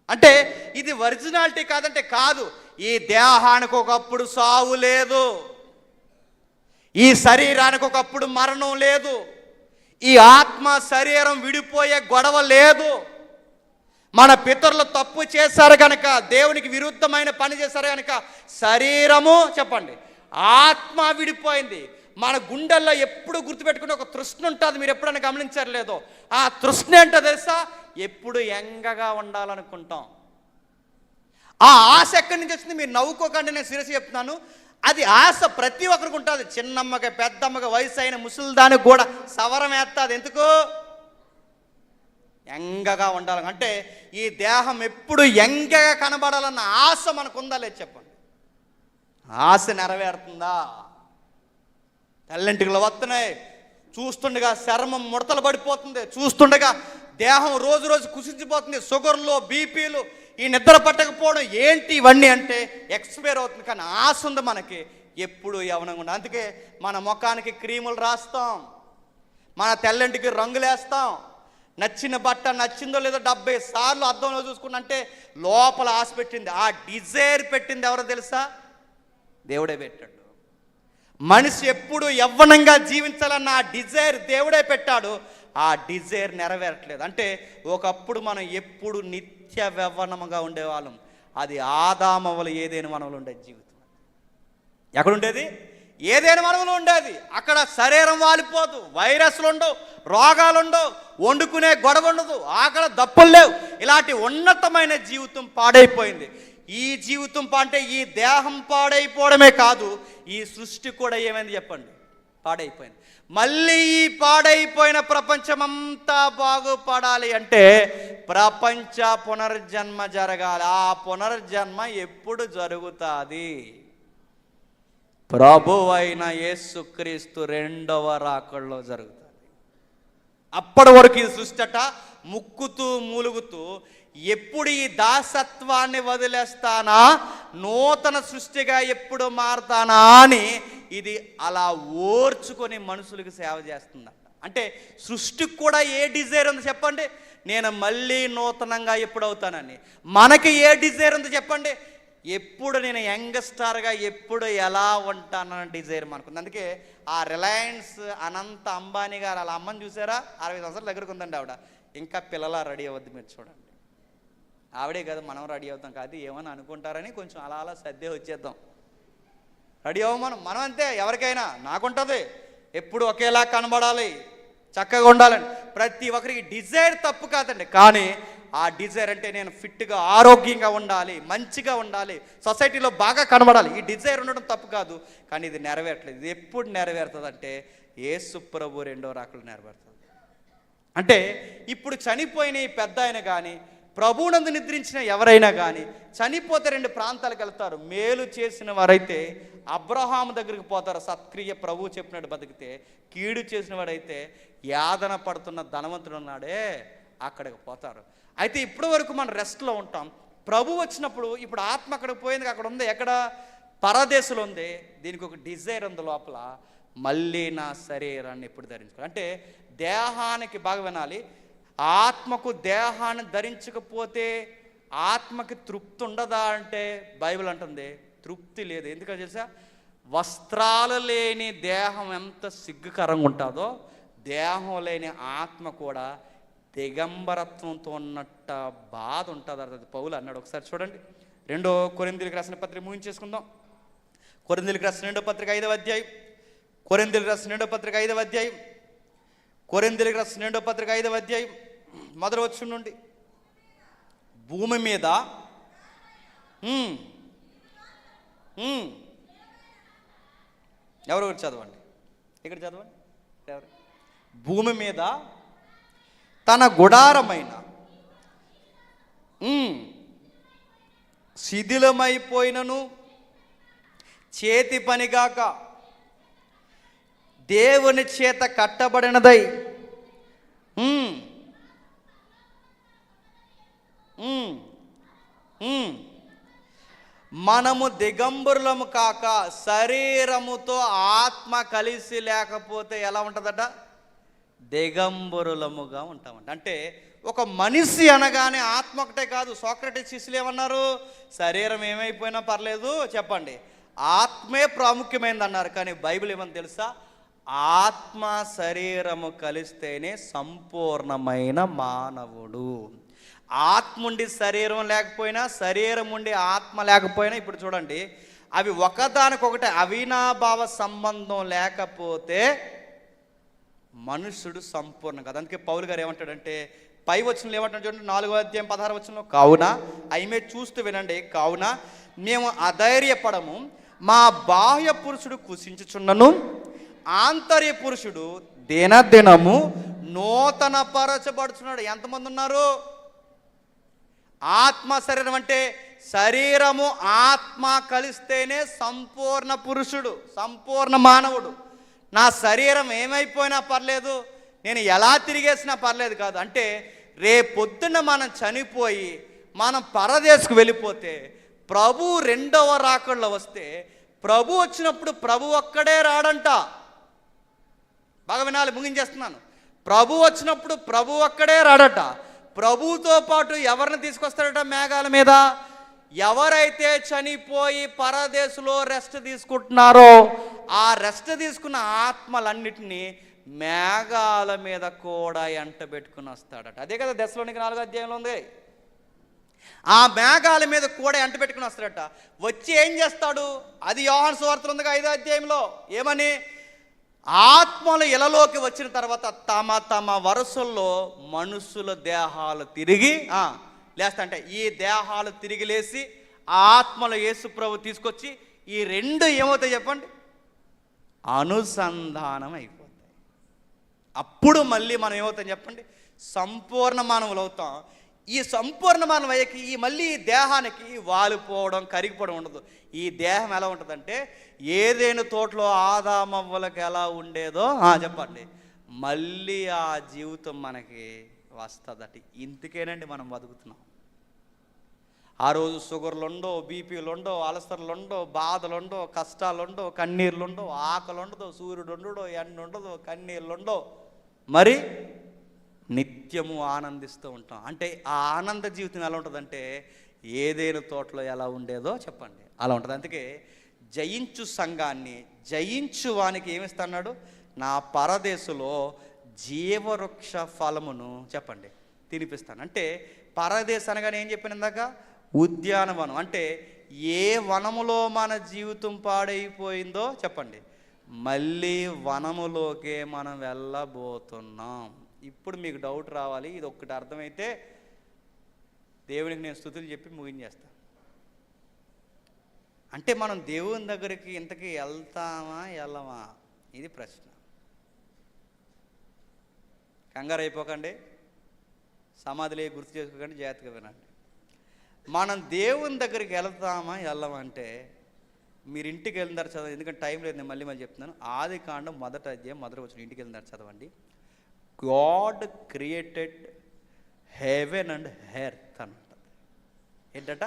అంటే ఇది ఒరిజినాలిటీ కాదంటే కాదు. ఈ దేహానికి ఒకప్పుడు సావు లేదు, ఈ శరీరానికి ఒకప్పుడు మరణం లేదు, ఈ ఆత్మ శరీరం విడిపోయే గొడవ లేదు. మన పితరులు తప్పు చేశారు కనుక, దేవునికి విరుద్ధమైన పని చేశారు కనుక శరీరము చెప్పండి ఆత్మ విడిపోయింది. మన గుండెల్లో ఎప్పుడు గుర్తుపెట్టుకుని ఒక తృష్ణ ఉంటుంది. మీరు ఎప్పుడైనా గమనించారు లేదో? ఆ తృష్ణ ఏంటో తెలుసా? ఎప్పుడు యంగగా ఉండాలనుకుంటాం. ఆ ఆశ ఎక్కడి నుంచి వచ్చింది? మీరు నవ్వుకోకండి, నేను సీరియస్గా చెప్తున్నాను. అది ఆశ ప్రతి ఒక్కరికి ఉంటుంది. చిన్నమ్మకి, పెద్దమ్మకి, వయసు అయిన ముసలిదానికి కూడా సవరం వేస్తుంది. ఎందుకు? యంగగా ఉండాలి. అంటే ఈ దేహం ఎప్పుడు యంగగా కనబడాలన్న ఆశ మనకుందా లేదు చెప్పండి? ఆశ నెరవేరుతుందా? తెల్లంటికలు వస్తున్నాయి, చూస్తుండగా చర్మం ముడతలు పడిపోతుంది, చూస్తుండగా దేహం రోజు రోజు కుసించిపోతుంది. షుగర్లు, బీపీలు, ఈ నిద్ర పట్టకపోవడం ఏంటి ఇవన్నీ అంటే ఎక్స్పైర్ అవుతుంది. కానీ ఆశ ఉంది మనకి ఎప్పుడు యవ్వనంగా ఉండాలి. అందుకే మన ముఖానికి క్రీములు రాస్తాం, మన తెల్లంటికి రంగులేస్తాం, నచ్చిన బట్ట నచ్చిందో లేదో 70 సార్లు అద్దంలో చూసుకున్నంటే లోపల ఆశ పెట్టింది, ఆ డిజైర్ పెట్టింది ఎవరో తెలుసా? దేవుడే పెట్టాడు. మనిషి ఎప్పుడు యవ్వనంగా జీవించాలన్న ఆ డిజైర్ దేవుడే పెట్టాడు. ఆ డిజైర్ నెరవేరట్లేదు. అంటే ఒకప్పుడు మనం ఎప్పుడు నిత్య యవ్వనముగా ఉండేవాళ్ళం. అది ఆదామవలు ఏదైనా మనవలు ఉండేది జీవితం. ఎక్కడుండేది? ఏదైనా మనవలు ఉండేది. అక్కడ శరీరం వాలిపోదు, వైరస్లు ఉండవు, రోగాలు ఉండవు, వండుకునే గొడవ ఉండదు, ఆకలి దప్పులు లేవు. ఇలాంటి ఉన్నతమైన జీవితం పాడైపోయింది. ఈ జీవితం అంటే ఈ దేహం పాడైపోవడమే కాదు, ఈ సృష్టి కూడా ఏమైంది చెప్పండి? పాడైపోయింది. మళ్ళీ ఈ పాడైపోయిన ప్రపంచమంతా బాగుపడాలి అంటే ప్రపంచ పునర్జన్మ జరగాలి. ఆ పునర్జన్మ ఎప్పుడు జరుగుతుంది? ప్రభువైన యేసుక్రీస్తు రెండవ రాకడలో జరుగుతుంది. అప్పటి వరకు ఈ సృష్టిట ముక్కుతూ మూలుగుతూ ఎప్పుడు ఈ దాసత్వాన్ని వదిలేస్తానా, నూతన సృష్టిగా ఎప్పుడు మారతానా అని ఇది అలా ఓర్చుకొని మనుషులకు సేవ చేస్తుందంట. అంటే సృష్టికి కూడా ఏ డిజైర్ ఉంది చెప్పండి? నేను మళ్ళీ నూతనంగా ఎప్పుడు అవుతానని. మనకి ఏ డిజైర్ ఉంది చెప్పండి? ఎప్పుడు నేను యంగ్స్టార్గా ఎప్పుడు ఎలా ఉంటానన్న డిజైర్ మనకుంది. అందుకే ఆ రిలయన్స్ అనంత అంబానీ గారు వాళ్ళ అమ్మని చూసారా? 60 సంవత్సరాల దగ్గరకు ఉందండి ఆవిడ. ఇంకా పిల్లల రెడీ అవ్వద్దు, మీరు చూడండి. ఆవిడే కదా, మనం రెడీ అవుతాం కాదు, ఏమని అనుకుంటారని కొంచెం అలా అలా సర్దే వచ్చేద్దాం. రెడీ అవ్వ మనం అంతే. ఎవరికైనా నాకుంటుంది ఎప్పుడు ఒకేలా కనబడాలి, చక్కగా ఉండాలని. ప్రతి ఒక్కరికి డిజైర్ తప్పు కాదండి, కానీ ఆ డిజైర్ అంటే నేను ఫిట్గా ఆరోగ్యంగా ఉండాలి, మంచిగా ఉండాలి, సొసైటీలో బాగా కనబడాలి, ఈ డిజైర్ ఉండడం తప్పు కాదు. కానీ ఇది నెరవేరట్లేదు. ఇది ఎప్పుడు నెరవేరుతుంది అంటే యేసు ప్రభు రెండో రాకడలో నెరవేరుతుంది. అంటే ఇప్పుడు చనిపోయిన ఈ పెద్ద ఆయన కానీ, ప్రభువునందు నిద్రించిన ఎవరైనా కానీ చనిపోతే 2 ప్రాంతాలకు వెళ్తారు. మేలు చేసిన వారైతే అబ్రహాము దగ్గరికి పోతారు, సత్క్రియ ప్రభువు చెప్పినట్టు బతికితే. కీడు చేసిన వాడైతే యాతన పడుతున్న ధనవంతుడు ఉన్నాడే అక్కడికి పోతారు. అయితే ఇప్పటి వరకు మనం రెస్ట్లో ఉంటాం. ప్రభు వచ్చినప్పుడు ఇప్పుడు ఆత్మ అక్కడికి పోయింది, అక్కడ ఉంది. ఎక్కడ? పరదేశంలో ఉంది. దీనికి ఒక డిజైర్ ఉంది లోపల, మళ్ళీ నా శరీరాన్ని ఎప్పుడు ధరించుకోవాలి అంటే దేహానికి బాగా వినాలి. ఆత్మకు దేహాన్ని ధరించకపోతే ఆత్మకి తృప్తి ఉండదా అంటే బైబిల్ అంటుంది తృప్తి లేదు. ఎందుకంటే తెలుసా? వస్త్రాలు లేని దేహం ఎంత సిగ్గుకరంగా ఉంటుందో, దేహం లేని ఆత్మ కూడా దిగంబరత్వంతో ఉన్నట్ట బాధ ఉంటుంది. అది పౌలు అన్నాడు. ఒకసారి చూడండి, 2 కొరింథీయులకు రాసిన పత్రిక ముగించేసుకుందాం. కొరింథీయులకు రాసిన 2వ పత్రిక 5వ అధ్యాయం. కొరింథీయులకు రాసిన 2వ పత్రిక 5వ అధ్యాయం. కొరింథీయులకు రాసిన 2వ పత్రిక 5వ అధ్యాయం మొదటి వచనం నుండి. భూమి మీద ఎవరు చదవండి, ఇక్కడ చదవండి. ఎవరు? భూమి మీద తన గుడారమైన శిథిలమైపోయినను చేతి పనిగాక దేవుని చేత కట్టబడినదై మనము దిగంబరులము కాక శరీరముతో ఆత్మ కలిసి లేకపోతే ఎలా ఉంటుందట? దిగంబరులముగా ఉంటామంట. అంటే ఒక మనిషి అనగానే ఆత్మ ఒకటే కాదు. సోక్రటీస్ శిష్యులు ఏమన్నారు? శరీరం ఏమైపోయినా పర్లేదు చెప్పండి, ఆత్మే ప్రాముఖ్యమైనది అన్నారు. కానీ బైబిల్ ఏమని తెలుసా? ఆత్మ శరీరము కలిస్తేనే సంపూర్ణమైన మానవుడు. ఆత్మ ఉండి శరీరం లేకపోయినా, శరీరం ఉండి ఆత్మ లేకపోయినా, ఇప్పుడు చూడండి, అవి ఒకదానికొకటి అవినాభావ సంబంధం లేకపోతే మనుషుడు సంపూర్ణం కదా. అందుకే పౌలు గారు ఏమంటాడంటే పై వచనంలో ఏమంటాడు చూడండి, 4వ అధ్యాయం 16వ వచనంలో, కావున అయిమే చూస్తూ వినండి, కావున మేము అధైర్యపడము, మా బాహ్య పురుషుడు కుసించుచున్నను ఆంతర్య పురుషుడు దినదినము నూతన పరచబడుచున్నాడు. ఎంతమంది ఉన్నారు? ఆత్మ శరీరం అంటే శరీరము ఆత్మ కలిస్తేనే సంపూర్ణ పురుషుడు, సంపూర్ణ మానవుడు. నా శరీరం ఏమైపోయినా పర్లేదు, నేను ఎలా తిరిగేసినా పర్లేదు కాదు. అంటే రేపొద్దున మనం చనిపోయి మనం పరదేశకు వెళ్ళిపోతే ప్రభు రెండవ రాకడలో వస్తే, ప్రభు వచ్చినప్పుడు ప్రభు ఒక్కడే రాడంట. బాగా వినాలి, ముగించేస్తున్నాను. ప్రభు వచ్చినప్పుడు ప్రభు ఒక్కడే రాడట. ప్రభువుతో పాటు ఎవరిని తీసుకొస్తాడట మేఘాల మీద? ఎవరైతే చనిపోయి పరదేశంలో రెస్ట్ తీసుకుంటున్నారో ఆ రెస్ట్ తీసుకున్న ఆత్మలన్నిటినీ మేఘాల మీద కూడా ఎంట పెట్టుకుని వస్తాడట. అదే కదా దశలోనికి 4వ అధ్యాయంలో ఉంది. ఆ మేఘాల మీద కూడా ఎంట పెట్టుకుని వస్తాడట. వచ్చి ఏం చేస్తాడు? అది యోహాను సువార్తలో ఉంది 5వ అధ్యాయంలో. ఏమని? ఆత్మలు ఇలలోకి వచ్చిన తర్వాత తమ తమ వరుసల్లో మనుషుల దేహాలు తిరిగి లేస్తా, అంటే ఈ దేహాలు తిరిగి లేచి ఆత్మలు యేసు ప్రభు తీసుకొచ్చి ఈ రెండు ఏమవుతాయి చెప్పండి? అనుసంధానం అయిపోతాయి. అప్పుడు మళ్ళీ మనం ఏమవుతాం చెప్పండి? సంపూర్ణ మానవులు అవుతాం. ఈ సంపూర్ణ మానవ అయ్యాకి ఈ మళ్ళీ ఈ దేహానికి వాలిపోవడం, కరిగిపోవడం ఉండదు. ఈ దేహం ఎలా ఉంటుందంటే ఏదైనా తోటలో ఆదామవ్వలకు ఎలా ఉండేదో చెప్పండి, మళ్ళీ ఆ జీవితం మనకి వస్తుందట. ఇందుకేనండి మనం బతుకుతున్నాం. ఆ రోజు షుగర్లుండో, బీపీలుండో, అలసర్లుండో, బాధలుండో, కష్టాలుండో, కన్నీళ్ళుండో, ఆకలి ఉండదో, సూర్యుడు ఉండడో, ఎండ ఉండదో, కన్నీళ్ళుండో, మరి నిత్యము ఆనందిస్తూ ఉంటాం. అంటే ఆ ఆనంద జీవితం ఎలా ఉంటుందంటే ఏదైనా తోటలో ఎలా ఉండేదో చెప్పండి అలా ఉంటుంది. అందుకే జయించు సంఘాన్ని జయించు వానికి ఏమిస్తున్నాడు? నా పరదేశంలో జీవవృక్ష ఫలమును చెప్పండి తినిపిస్తాను. అంటే పరదేశం అనగానే ఏం చెప్పాను ఇందాక? ఉద్యానవనం. అంటే ఏ వనములో మన జీవితం పాడైపోయిందో చెప్పండి, మళ్ళీ వనములోకే మనం వెళ్ళబోతున్నాం. ఇప్పుడు మీకు డౌట్ రావాలి. ఇది ఒక్కటి అర్థమైతే దేవునికి నేను స్తుతులు చెప్పి ముగించేస్తాను. అంటే మనం దేవుని దగ్గరికి ఇంతకీ వెళ్తామా వెళ్ళమా? ఇది ప్రశ్న. కంగారు అయిపోకండి, సమాధిలో గుర్తు చేసుకోకండి, జాగ్రత్తగా వినండి. మనం దేవుని దగ్గరికి వెళ్తామా వెళ్ళమంటే మీరు ఇంటికి వెళ్ళినారు చదవండి, ఎందుకంటే టైం లేదు, నేను మళ్ళీ చెప్తున్నాను. ఆదికాండం 1వ అధ్యాయం 1వ వచనం ఇంటికి వెళ్ళినారు చదవండి. God created heaven and earth అని ఉంటుంది. ఏంటట?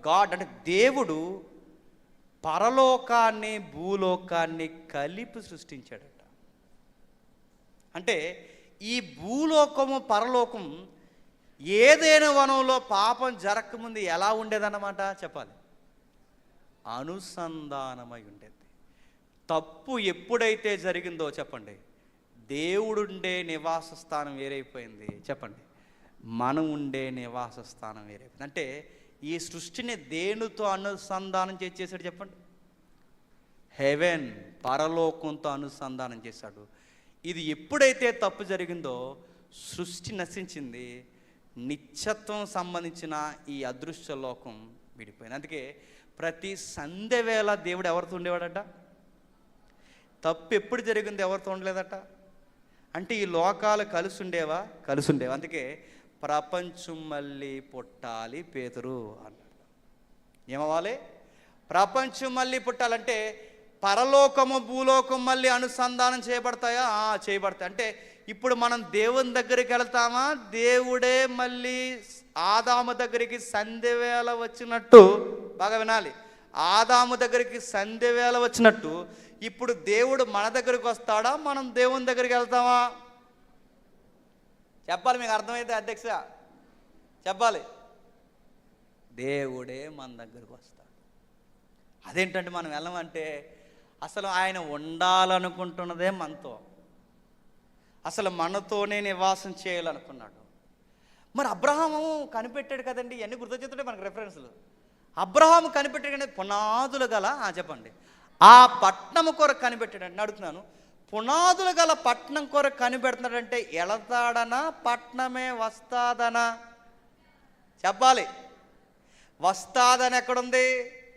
గాడ్ అంటే దేవుడు పరలోకాన్ని భూలోకాన్ని కలిపి సృష్టించాడట. అంటే ఈ భూలోకము పరలోకం ఏదైనా వనంలో పాపం జరగకముందు ఎలా ఉండేదన్నమాట చెప్పాలి? అనుసంధానమై ఉండేది. తప్పు ఎప్పుడైతే జరిగిందో చెప్పండి, దేవుడుండే నివాస స్థానం వేరైపోయింది చెప్పండి, మనం ఉండే నివాస స్థానం వేరైపోయింది. అంటే ఈ సృష్టిని దేనితో అనుసంధానం చేసాడు చెప్పండి? హెవెన్, పరలోకంతో అనుసంధానం చేశాడు. ఇది ఎప్పుడైతే తప్పు జరిగిందో సృష్టి నశించింది, నిత్యత్వం సంబంధించిన ఈ అదృశ్య లోకం విడిపోయింది. అందుకే ప్రతి సంధ్య వేళ దేవుడు ఎవరితో ఉండేవాడట? తప్పు ఎప్పుడు జరిగింది ఎవరితో ఉండలేదట? అంటే ఈ లోకాలు కలిసి ఉండేవా? కలిసి ఉండేవా. అందుకే ప్రపంచం మళ్ళీ పుట్టాలి పేతురు అన్నాడు. ఏమవ్వాలి? ప్రపంచం మళ్ళీ పుట్టాలంటే పరలోకము భూలోకం మళ్ళీ అనుసంధానం చేయబడతాయా? చేయబడతాయి. అంటే ఇప్పుడు మనం దేవుని దగ్గరికి వెళ్తామా? దేవుడే మళ్ళీ ఆదాము దగ్గరికి సంధ్యవేళ వచ్చినట్టు, బాగా వినాలి, ఆదాము దగ్గరికి సంధ్యవేళ వచ్చినట్టు ఇప్పుడు దేవుడు మన దగ్గరికి వస్తాడా? మనం దేవుని దగ్గరికి వెళ్తామా? చెప్పాలి, మీకు అర్థమైతే అధ్యక్ష చెప్పాలి. దేవుడే మన దగ్గరికి వస్తాడు. అదేంటంటే మనం వెళ్ళమంటే అసలు ఆయన ఉండాలనుకుంటున్నదే మనతో, అసలు మనతోనే నివాసం చేయాలనుకున్నాడు. మరి అబ్రహాము కనిపెట్టాడు కదండి, ఇవన్నీ గుర్తొచ్చేస్తుంటే మనకు రెఫరెన్స్లు. అబ్రహాము కనిపెట్టాడు కానీ పునాదులు గల చెప్పండి ఆ పట్నం కొరకు కనిపెట్టాడంటే అడుగుతున్నాను, పునాదులు గల పట్నం కొరకు కనిపెడుతున్నాడంటే ఎళతాడనా పట్నమే వస్తాదనా? చెప్పాలి. వస్తాదని ఎక్కడుంది?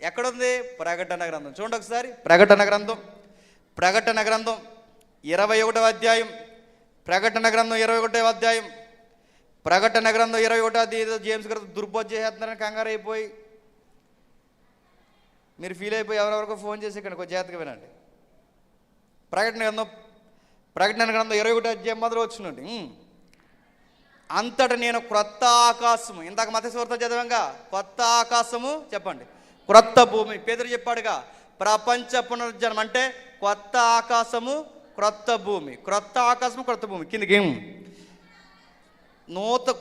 ఎక్కడుంది? ప్రకటన గ్రంథం చూడండి ఒకసారి. ప్రకటన గ్రంథం 21వ అధ్యాయం, ప్రకటన గ్రంథం 21వ అధ్యాయం, ప్రకటన గ్రంథం 21వ అధ్యాయం. జేమ్స్ గారు దుర్బోధ చేస్తున్నారని కంగారు అయిపోయి మీరు ఫీల్ అయిపోయి ఎవరెవరికో ఫోన్ చేసి ఇక్కడ కొంచెం జాగ్రత్తగా వినండి. ప్రకటన గ్రంథం 21వ అధ్యాయం 1వ వచనం. అంతటా నేను క్రొత్త ఆకాశము, ఇందాక మత్తయి వార్త చదవంగా కొత్త ఆకాశము చెప్పండి, క్రొత్త భూమి. పేతురు చెప్పాడుగా ప్రపంచ పునరుజ్జనం అంటే కొత్త ఆకాశము క్రొత్త భూమి, క్రొత్త ఆకాశము, క్రొత్త భూమి. కిందకి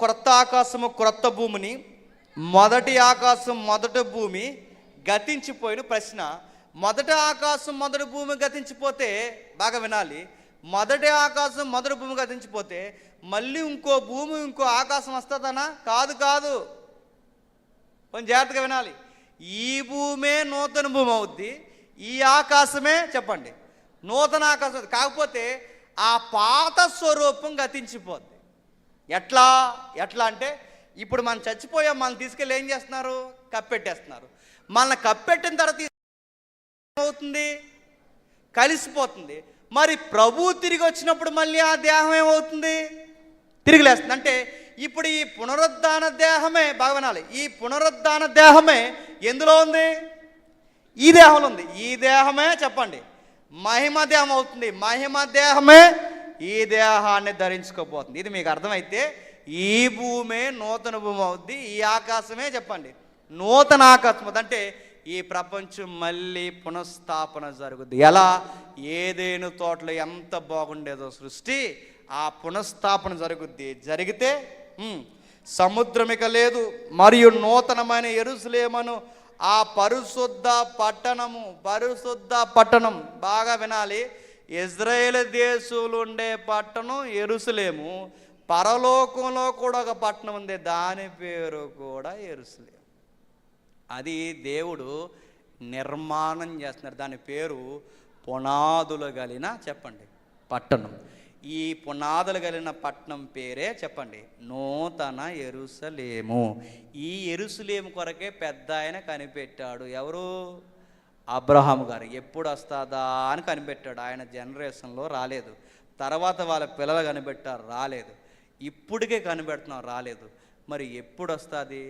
క్రొత్త ఆకాశము, క్రొత్త భూమిని, మొదటి ఆకాశం, మొదటి భూమి గతించిపోయిన ప్రశ్న. మొదటి ఆకాశం, మొదటి భూమి గతించిపోతే, బాగా వినాలి, మొదటి ఆకాశం, మొదటి భూమి గతించిపోతే మళ్ళీ ఇంకో భూమి, ఇంకో ఆకాశం వస్తుందనా? కాదు కాదు, కొంచెం జాగ్రత్తగా వినాలి. ఈ భూమే నూతన భూమి అవుద్ది, ఈ ఆకాశమే చెప్పండి నూతన ఆకాశం. కాకపోతే ఆ పాత స్వరూపం గతించిపోద్ది. ఎట్లా అంటే ఇప్పుడు మనం చచ్చిపోయాం, మనం తీసుకెళ్ళి ఏం చేస్తున్నారు? కప్పెట్టేస్తున్నారు. మనల్ని కప్పెట్టిన తర్వాత ఏమవుతుంది? కలిసిపోతుంది. మరి ప్రభు తిరిగి వచ్చినప్పుడు మళ్ళీ ఆ దేహం ఏమవుతుంది? తిరిగి లేస్తుంది. అంటే ఇప్పుడు ఈ పునరుద్ధాన దేహమే, బాగా వినాలి, ఈ పునరుద్ధాన దేహమే ఎందులో ఉంది? ఈ దేహంలో ఉంది. ఈ దేహమే చెప్పండి మహిమ దేహం అవుతుంది. మహిమ దేహమే ఈ దేహాన్ని ధరించుకోబోతుంది. ఇది మీకు అర్థమైతే ఈ భూమే నూతన భూమి అవుద్ది, ఈ ఆకాశమే చెప్పండి నూతన ఆకాశం. అంటే ఈ ప్రపంచం మళ్ళీ పునఃస్థాపన జరుగుద్ది. ఎలా? ఏదేను తోటలో ఎంత బాగుండేదో సృష్టి, ఆ పునఃస్థాపన జరుగుద్ది. జరిగితే సముద్రమిక లేదు, మరియు నూతనమైన యెరూషలేమును, ఆ పరిశుద్ధ పట్టణం, బాగా వినాలి, ఇజ్రాయేల్ దేశంలో ఉండే పట్టణం యెరూషలేము. పరలోకంలో కూడా ఒక పట్టణం ఉంది, దాని పేరు కూడా యెరూషలేము. అది దేవుడు నిర్మాణం చేస్తున్నారు. దాని పేరు పునాదులు కలిగిన చెప్పండి పట్టణం. ఈ పునాదులు కలిగిన పట్టణం పేరే చెప్పండి నూతన యెరూషలేము. ఈ యెరూషలేము కొరకే పెద్ద ఆయన కనిపెట్టాడు. ఎవరు? అబ్రహాము గారు. ఎప్పుడు వస్తుందా అని కనిపెట్టాడు. ఆయన జనరేషన్లో రాలేదు, తర్వాత వాళ్ళ పిల్లలు కనిపెట్టారు, రాలేదు. ఇప్పటికే కనిపెడుతున్నాం, రాలేదు. మరి ఎప్పుడు వస్తుంది?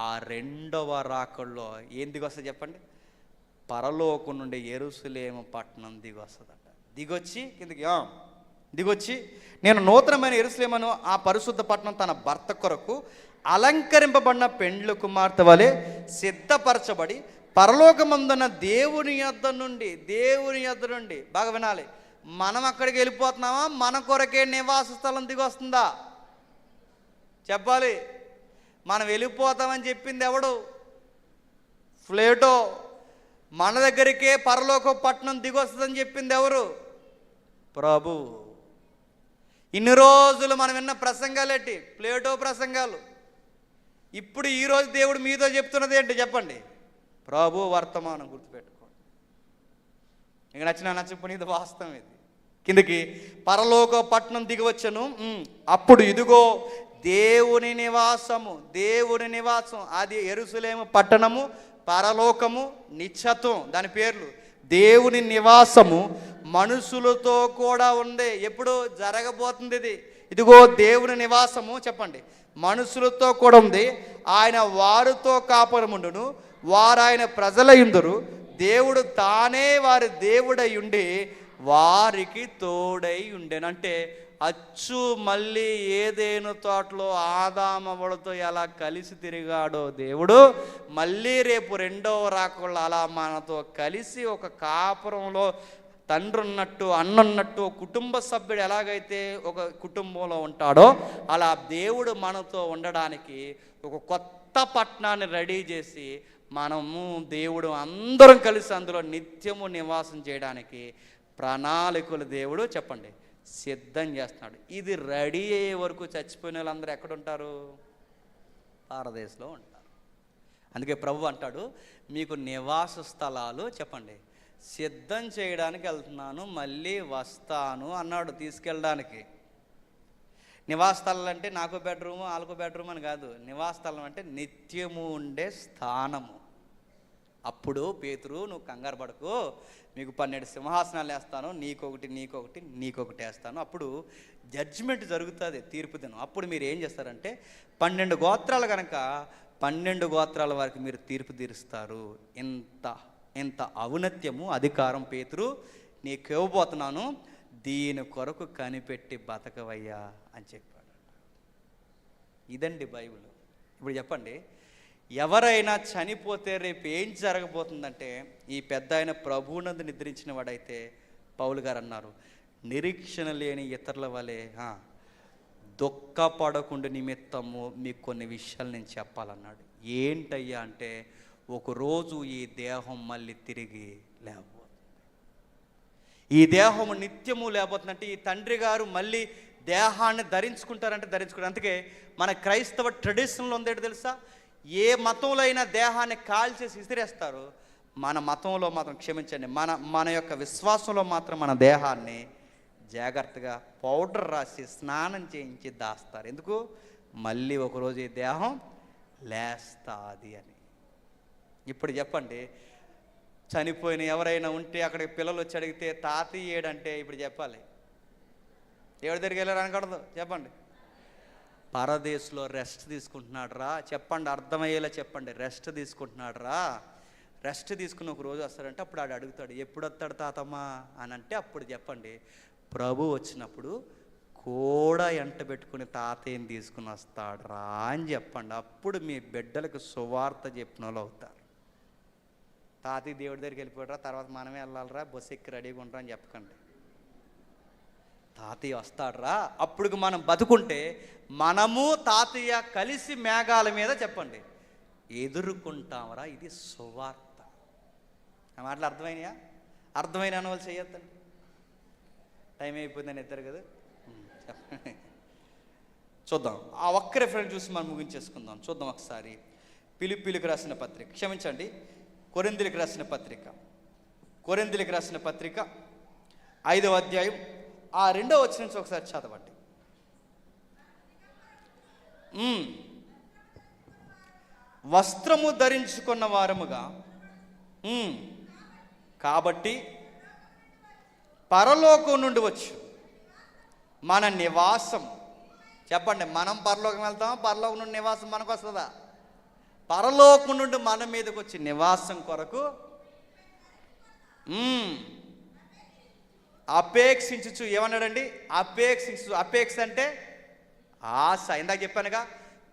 ఆ రెండవ రాకల్లో ఏం దిగొస్తుంది చెప్పండి? పరలోకం నుండి యెరూషలేము పట్టణం దిగొస్తుందట. దిగొచ్చి నేను నూతనమైన యెరూషలేమును, ఆ పరిశుద్ధ పట్టణం తన భర్త కొరకు అలంకరింపబడిన పెండ్లి కుమార్తె వలె సిద్ధపరచబడి పరలోకమందున దేవుని యొద్ద నుండి, బాగా వినాలి, మనం అక్కడికి వెళ్ళిపోతున్నామా? మన కొరకే నివాస స్థలం దిగొస్తుందా? చెప్పాలి. మనం వెళ్ళిపోతామని చెప్పింది ఎవడు? ప్లేటో. మన దగ్గరికే పరలోక పట్టణం దిగొస్తుందని చెప్పింది ఎవరు? ప్రభు. ఇన్ని రోజులు మనం విన్న ప్రసంగాలేంటి? ప్లేటో ప్రసంగాలు. ఇప్పుడు ఈరోజు దేవుడు మీతో చెప్తున్నది ఏంటి చెప్పండి? ప్రభు వర్తమానం. గుర్తుపెట్టుకోండి. మీకు నచ్చకపోయినా ఇది వాస్తవం. ఇది కిందకి పరలోక పట్టణం దిగివచ్చను. అప్పుడు ఇదిగో దేవుని నివాసం, అది యెరూషలేము పట్టణము, పరలోకము, నిత్యత్వం, దాని పేర్లు. దేవుని నివాసము మనుషులతో కూడా ఉంది. ఎప్పుడు జరగబోతుంది ఇది? ఇదిగో దేవుని నివాసము చెప్పండి మనుషులతో కూడా ఉంది. ఆయన వారితో కాపురముండును, వారు ఆయన ప్రజలయుందురు. దేవుడు తానే వారి దేవుడై ఉండి వారికి తోడై ఉండేను. అంటే అచ్చు మళ్ళీ ఏదేను తోటలో ఆదామవలతో ఎలా కలిసి తిరిగాడో దేవుడు, మళ్ళీ రేపు రెండవ రాకళ్ళు అలా మనతో కలిసి ఒక కాపురంలో తండ్రి ఉన్నట్టు, అన్నున్నట్టు, కుటుంబ సభ్యుడు ఎలాగైతే ఒక కుటుంబంలో ఉంటాడో అలా దేవుడు మనతో ఉండడానికి ఒక కొత్త పట్టణాన్ని రెడీ చేసి మనము దేవుడు అందరం కలిసి అందులో నిత్యము నివాసం చేయడానికి ప్రణాళికలు దేవుడు చెప్పండి సిద్ధం చేస్తున్నాడు. ఇది రెడీ అయ్యే వరకు చచ్చిపోయిన వాళ్ళందరూ ఎక్కడుంటారు? పారదేశంలో ఉంటారు. అందుకే ప్రభు అంటాడు, మీకు నివాస స్థలాలు చెప్పండి సిద్ధం చేయడానికి వెళ్తున్నాను, మళ్ళీ వస్తాను అన్నాడు తీసుకెళ్ళడానికి. నివాస స్థలాలు అంటే నాకు బెడ్రూము, వాళ్ళకు బెడ్రూమ్ అని కాదు. నివాస స్థలం అంటే నిత్యము ఉండే స్థానము. అప్పుడు పేతురు, నువ్వు కంగారు పడకు, మీకు 12 సింహాసనాలు వేస్తాను, నీకొకటి వేస్తాను. అప్పుడు జడ్జిమెంట్ జరుగుతుంది, తీర్పు దినం. అప్పుడు మీరు ఏం చేస్తారంటే 12 గోత్రాలు కనుక 12 గోత్రాల వారికి మీరు తీర్పు తీరుస్తారు. ఇంత ఔన్నత్యము, అధికారం పేతురు నీకు ఇవ్వబోతున్నాను, దీని కొరకు కనిపెట్టి బతకవయ్యా అని చెప్పాడు. ఇదండి బైబిల్. ఇప్పుడు చెప్పండి, ఎవరైనా చనిపోతే రేపు ఏం జరగబోతుందంటే, ఈ పెద్ద ఆయన ప్రభువునందు నిద్రించిన వాడైతే పౌలు గారు అన్నారు, నిరీక్షణ లేని ఇతరుల వలె దుఃఖపడకుండా నిమిత్తము మీకు కొన్ని విషయాలు నేను చెప్పాలన్నాడు. ఏంటయ్యా అంటే, ఒకరోజు ఈ దేహం మళ్ళీ తిరిగి లేకపోతుంది. ఈ దేహము నిత్యము లేకపోతుందంటే ఈ తండ్రి గారు మళ్ళీ దేహాన్ని ధరించుకుంటారంటే ధరించుకుంటారు. అందుకే మన క్రైస్తవ ట్రెడిషన్లో ఉందేంటి తెలుసా, ఏ మతంలో అయినా దేహాన్ని కాల్చేసి విసిరేస్తారు. మన మతంలో మాత్రం, క్షమించండి, మన యొక్క విశ్వాసంలో మాత్రం మన దేహాన్ని జాగ్రత్తగా పౌడర్ రాసి స్నానం చేయించి దాస్తారు. ఎందుకు? మళ్ళీ ఒకరోజు ఈ దేహం లేస్తుంది అని. ఇప్పుడు చెప్పండి, చనిపోయిన ఎవరైనా ఉంటే అక్కడికి పిల్లలు వచ్చి అడిగితే తాతయ్య ఏడంటే ఇప్పుడు చెప్పాలి, ఎవరి దగ్గరికి వెళ్ళారు అనకూడదు. చెప్పండి, పరదేశంలో రెస్ట్ తీసుకుంటున్నాడు రా. చెప్పండి, అర్థమయ్యేలా చెప్పండి. రెస్ట్ తీసుకుంటున్నాడు రా. రెస్ట్ తీసుకుని ఒక రోజు వస్తాడంటే అప్పుడు ఆడు అడుగుతాడు, ఎప్పుడు వస్తాడు తాతమ్మ అని అంటే అప్పుడు చెప్పండి, ప్రభు వచ్చినప్పుడు కూడా ఎంట పెట్టుకుని తాతయ్యని తీసుకుని వస్తాడు రా అని చెప్పండి. అప్పుడు మీ బిడ్డలకు సువార్త చెప్పిన వాళ్ళు అవుతారు. తాతయ్య దేవుడి దగ్గరికి వెళ్ళిపోయారా, తర్వాత మనమే వెళ్ళాలరా, బస్సు ఎక్కి రెడీగా ఉంటారా అని చెప్పకండి. తాతయ్య వస్తాడరా, అప్పుడు మనం బతుకుంటే మనము తాతయ్య కలిసి మేఘాల మీద చెప్పండి ఎదుర్కొంటామరా. ఇది సువార్త. ఆ మాటలు అర్థమైనయా? అర్థమైన వాళ్ళు చేయొద్దండి. టైం అయిపోయిందని ఎత్తారు కదా. చూద్దాం, ఆ ఒక్క రెఫరెన్స్ చూసి మనం ముగించేసుకుందాం. చూద్దాం ఒకసారి. ఫిలిప్పీలకు రాసిన పత్రిక, క్షమించండి, కొరింథీయులకు రాసిన పత్రిక, కొరింథీయులకు రాసిన పత్రిక 5వ అధ్యాయం 2వ వచనం నుంచి ఒకసారి చదవండి. వస్త్రము ధరించుకున్న వారముగా కాబట్టి పరలోకం నుండి వచ్చు మన నివాసం. చెప్పండి, మనం పరలోకం వెళ్తామా? పరలోకం నుండి నివాసం మనకు వస్తుందా? పరలోకం నుండి మన మీదకి వచ్చి నివాసం కొరకు అపేక్షించు. ఏమన్నాడండి? అపేక్ష అంటే ఆశ. ఇందాక చెప్పానుగా,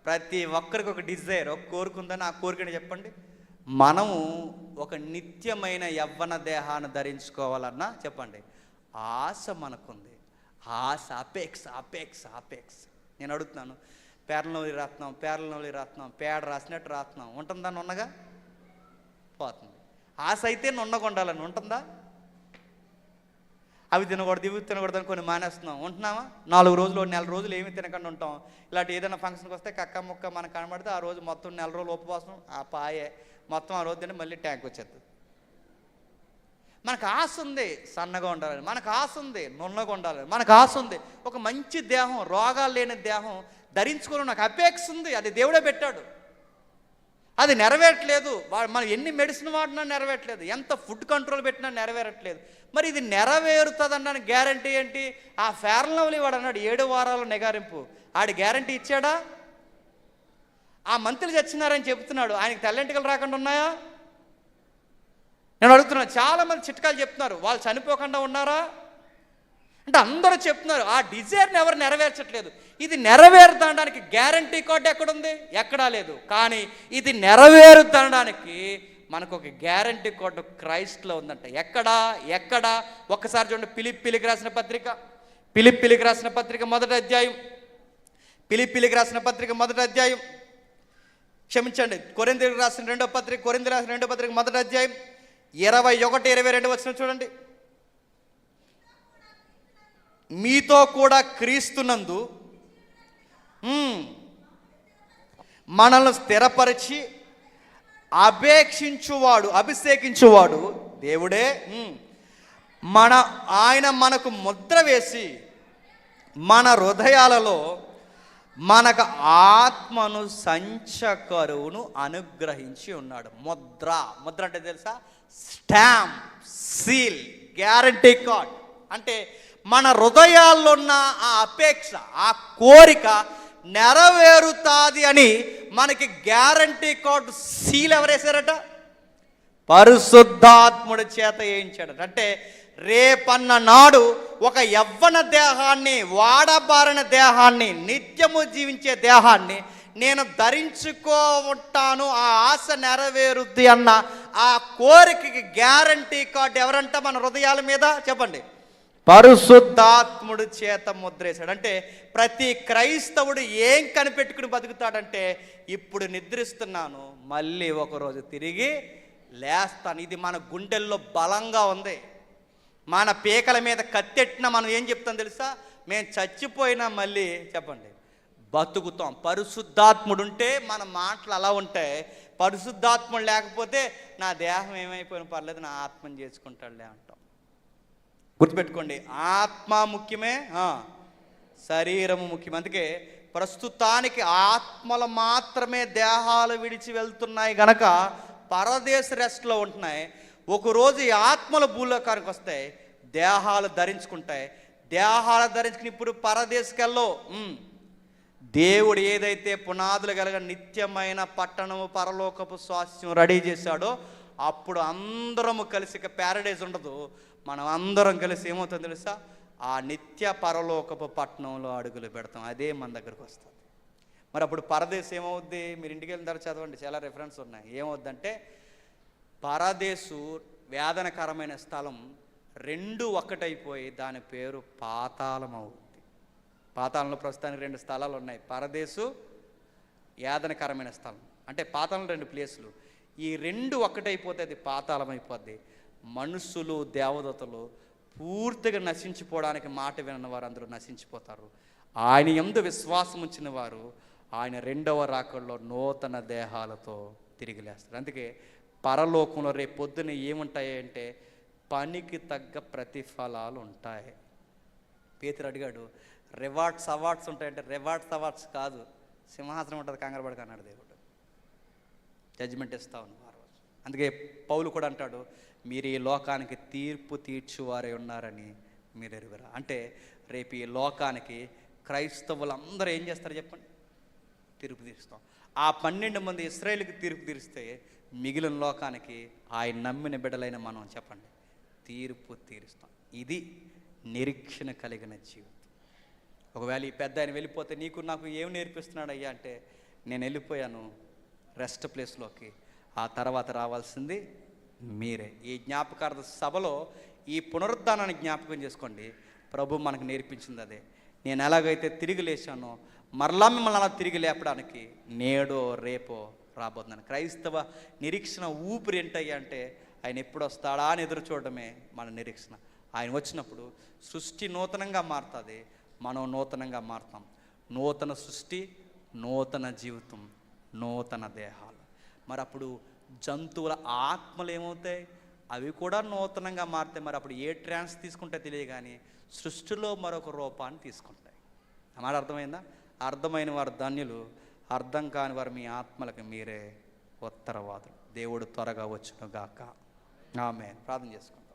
ప్రతి ఒక్కరికి ఒక డిజైర్, ఒక కోరిక ఉందని. ఆ కోరికని చెప్పండి, మనము ఒక నిత్యమైన యవ్వన దేహాన్ని ధరించుకోవాలన్నా చెప్పండి ఆశ మనకుంది. ఆశ, అపేక్ష. నేను అడుగుతున్నాను, పేర్లనోలి రాస్తున్నాం, పేడ రాసినట్టు రాస్తున్నాం, ఉంటుందా? నున్నగా పోతుంది. ఆశ అయితే నున్నగా ఉండాలని ఉంటుందా? అవి తినకూడదు, ఇవి తినకూడదని కొన్ని మానేస్తున్నాం, ఉంటున్నామా? 4 రోజులు, 1 నెల రోజులు ఏమి తినకుండా ఉంటాం. ఇలాంటి ఏదైనా ఫంక్షన్కి వస్తే కక్క ముక్క మనకు కనబడితే ఆ రోజు మొత్తం 4 రోజులు ఉపవాసం, ఆ పాయే మొత్తం ఆ రోజు తిని మళ్ళీ ట్యాంక్ వచ్చేస్తుంది. మనకు ఆశ ఉంది సన్నగా ఉండాలని, మనకు ఆశ ఉంది నున్నగా ఉండాలని, మనకు ఆశ ఉంది ఒక మంచి దేహం, రోగాలు లేని దేహం ధరించుకోవడం నాకు అపేక్ష ఉంది. అది దేవుడే పెట్టాడు, అది నెరవేరట్లేదు. మనం ఎన్ని మెడిసిన్ వాడినా నెరవేరట్లేదు, ఎంత ఫుడ్ కంట్రోల్ పెట్టినా నెరవేరట్లేదు. మరి ఇది నెరవేరుతుంది అన్నాను గ్యారంటీ ఏంటి? ఆ ఫెయిర్ అండ్ లవ్లీ వాడు అన్నాడు 7 వారాల నిగారింపు, ఆడి గ్యారంటీ ఇచ్చాడా? ఆ మంత్రులు చచ్చినారని చెప్తున్నాడు, ఆయనకి తెల్లంటికలు రాకుండా ఉన్నాయా? నేను అడుగుతున్నాను. చాలామంది చిట్కాలు చెప్తున్నారు, వాళ్ళు చనిపోకుండా ఉన్నారా అంటే అందరూ చెప్తున్నారు. ఆ డిజైర్ని ఎవరు నెరవేర్చట్లేదు. ఇది నెరవేరుతాడానికి గ్యారంటీ కార్డు ఎక్కడుంది? ఎక్కడా లేదు. కానీ ఇది నెరవేరుతాడానికి మనకు ఒక గ్యారంటీ కార్డు క్రైస్ట్లో ఉందంట. ఎక్కడా ఒక్కసారి చూడండి. ఫిలిప్పీలకు రాసిన పత్రిక మొదటి అధ్యాయం, ఫిలిప్పీలకు రాసిన పత్రిక మొదటి అధ్యాయం, క్షమించండి, కొరింథీయులకు రాసిన రెండో పత్రిక మొదటి అధ్యాయం 21-22 వచనం చూడండి. మీతో కూడా క్రీస్తునందు మనల్ని స్థిరపరిచి అభిషేకించువాడు దేవుడే. ఆయన మనకు ముద్ర వేసి మన హృదయాలలో మనకు ఆత్మను సంచకరువును అనుగ్రహించి ఉన్నాడు. ముద్ర అంటే తెలుసా? Stamp, seal, guarantee card. అంటే మన హృదయాల్లో ఉన్న ఆ అపేక్ష, ఆ కోరిక నెరవేరుతాది అని మనకి గ్యారంటీ కార్డు సీల్ ఎవరేశారట? పరిశుద్ధాత్ముడి చేత వేయించాడట. అంటే రేపన్న నాడు ఒక యవ్వన దేహాన్ని, వాడబారిన దేహాన్ని, నిత్యము జీవించే దేహాన్ని నేను ధరించుకుంటాను, ఆ ఆశ నెరవేరుద్ది అన్న ఆ కోరికకి గ్యారంటీ కార్డు ఎవరంట మన హృదయాల మీద? చెప్పండి, పరిశుద్ధాత్ముడు చేత ముద్రేశాడు. అంటే ప్రతి క్రైస్తవుడు ఏం కనిపెట్టుకుని బతుకుతాడంటే, ఇప్పుడు నిద్రిస్తున్నాను, మళ్ళీ ఒకరోజు తిరిగి లేస్తాను. ఇది మన గుండెల్లో బలంగా ఉంది. మన పీకల మీద కత్తెట్టినా మనం ఏం చెప్తాం తెలుసా? మేము చచ్చిపోయినా మళ్ళీ చెప్పండి బతుకుతాం. పరిశుద్ధాత్ముడు ఉంటే మన మాటలు అలా ఉంటాయి. పరిశుద్ధాత్ముడు లేకపోతే నా దేహం ఏమైపోయినా పర్లేదు, నా ఆత్మని చేసుకుంటాడులే అంటాం. గుర్తుపెట్టుకోండి, ఆత్మ ముఖ్యమే, శరీరము ముఖ్యం. అందుకే ప్రస్తుతానికి ఆత్మలు మాత్రమే దేహాలు విడిచి వెళ్తున్నాయి గనక పరదేశ రెస్ట్లో ఉంటున్నాయి. ఒకరోజు ఈ ఆత్మల భూలోకానికి వస్తాయి, దేహాలు ధరించుకుంటాయి. దేహాలు ధరించుకుని ఇప్పుడు పరదేశకెళ్ళో దేవుడు ఏదైతే పునాదులు కలగ నిత్యమైన పట్టణము పరలోకపు స్వాస్థ్యం రెడీ చేశాడో అప్పుడు అందరము కలిసి, ఇక ప్యారడైజ్ ఉండదు, మనం అందరం కలిసి ఏమవుతుందో తెలుసా? ఆ నిత్య పరలోకపు పట్టణంలో అడుగులు పెడతాం. అదే మన దగ్గరకు వస్తుంది. మరి అప్పుడు పరదేశం ఏమవుద్ది? మీరు ఇంటికి వెళ్ళిన తర్వాత చదవండి, చాలా రెఫరెన్స్ ఉన్నాయి. ఏమవుద్దంటే పరదేశు వేదనకరమైన స్థలం రెండు ఒక్కటైపోయి దాని పేరు పాతాళం అవుద్ది. పాతాళంలో ప్రస్తుతానికి 2 స్థలాలు ఉన్నాయి, పరదేశు, యాదనకరమైన స్థలం. అంటే పాతాళం 2 ప్లేసులు. ఈ 2 ఒక్కటైపోతే అది పాతాళం అయిపోద్ది. మనుషులు దేవదూతలు పూర్తిగా నశించిపోవడానికి మాట వినని వారు అందరూ నశించిపోతారు. ఆయన యందు విశ్వాసం ఉంచిన వారు ఆయన 2వ రాకడలో నూతన దేహాలతో తిరిగి లేస్తారు. అందుకే పరలోకంలో రేపు పొద్దున ఏముంటాయి అంటే పనికి తగ్గ ప్రతిఫలాలు ఉంటాయి. పేతురు అడిగాడు, రివార్డ్స్ అవార్డ్స్ ఉంటాయంటే రివార్డ్స్ అవార్డ్స్ కాదు, సింహాసనం ఉంటుంది, కంగారు పడక అన్నాడు దేవుడు. జడ్జిమెంట్ ఇస్తా ఉన్నాం ఆ రోజు. అందుకే పౌలు కూడా అంటాడు, మీరు ఈ లోకానికి తీర్పు తీర్చువారే ఉన్నారని మీరు ఎరుగరా. అంటే రేపు ఈ లోకానికి క్రైస్తవులు అందరూ ఏం చేస్తారు చెప్పండి? తీర్పు తీరుస్తాం. ఆ 12 మంది ఇశ్రాయేలుకి తీర్పు తీరిస్తే మిగిలిన లోకానికి ఆయన నమ్మిన బిడ్డలైన మనం చెప్పండి తీర్పు తీరుస్తాం. ఇది నిరీక్షణ కలిగిన జీవితం. ఒకవేళ ఈ పెద్ద ఆయన వెళ్ళిపోతే నీకు నాకు ఏం నేర్పిస్తున్నాడు అయ్యా అంటే, నేను వెళ్ళిపోయాను రెస్ట్ ప్లేస్లోకి, ఆ తర్వాత రావాల్సింది మీరే. ఈ జ్ఞాపకార్థ సభలో ఈ పునరుద్ధానాన్ని జ్ఞాపకం చేసుకోండి. ప్రభు మనకు నేర్పించింది అదే. నేను ఎలాగైతే తిరిగి లేచానో మరలా మిమ్మల్ని అలా తిరిగి లేపడానికి నేడో రేపో రాబోతున్నాను. క్రైస్తవ నిరీక్షణ ఊపిరి ఏంటయ్యా అంటే ఆయన ఎప్పుడు వస్తాడా అని ఎదురు చూడడమే మన నిరీక్షణ. ఆయన వచ్చినప్పుడు సృష్టి నూతనంగా మారుతుంది, మనం నూతనంగా మారుతాం. నూతన సృష్టి, నూతన జీవితం, నూతన దేహాలు. మరి అప్పుడు జంతువుల ఆత్మలు ఏమవుతాయి? అవి కూడా నూతనంగా మారుతాయి. మరి అప్పుడు ఏ ట్రాన్స్ తీసుకుంటే తెలియదు కానీ సృష్టిలో మరొక రూపాన్ని తీసుకుంటాయి. అన్నమాట అర్థమైందా? అర్థమైన వారు ధన్యులు, అర్థం కాని వారు మీ ఆత్మలకు మీరే ఉత్తరవాదులు. దేవుడు త్వరగా వచ్చును గాక. ఆమేన్. ప్రార్థన చేసుకోండి.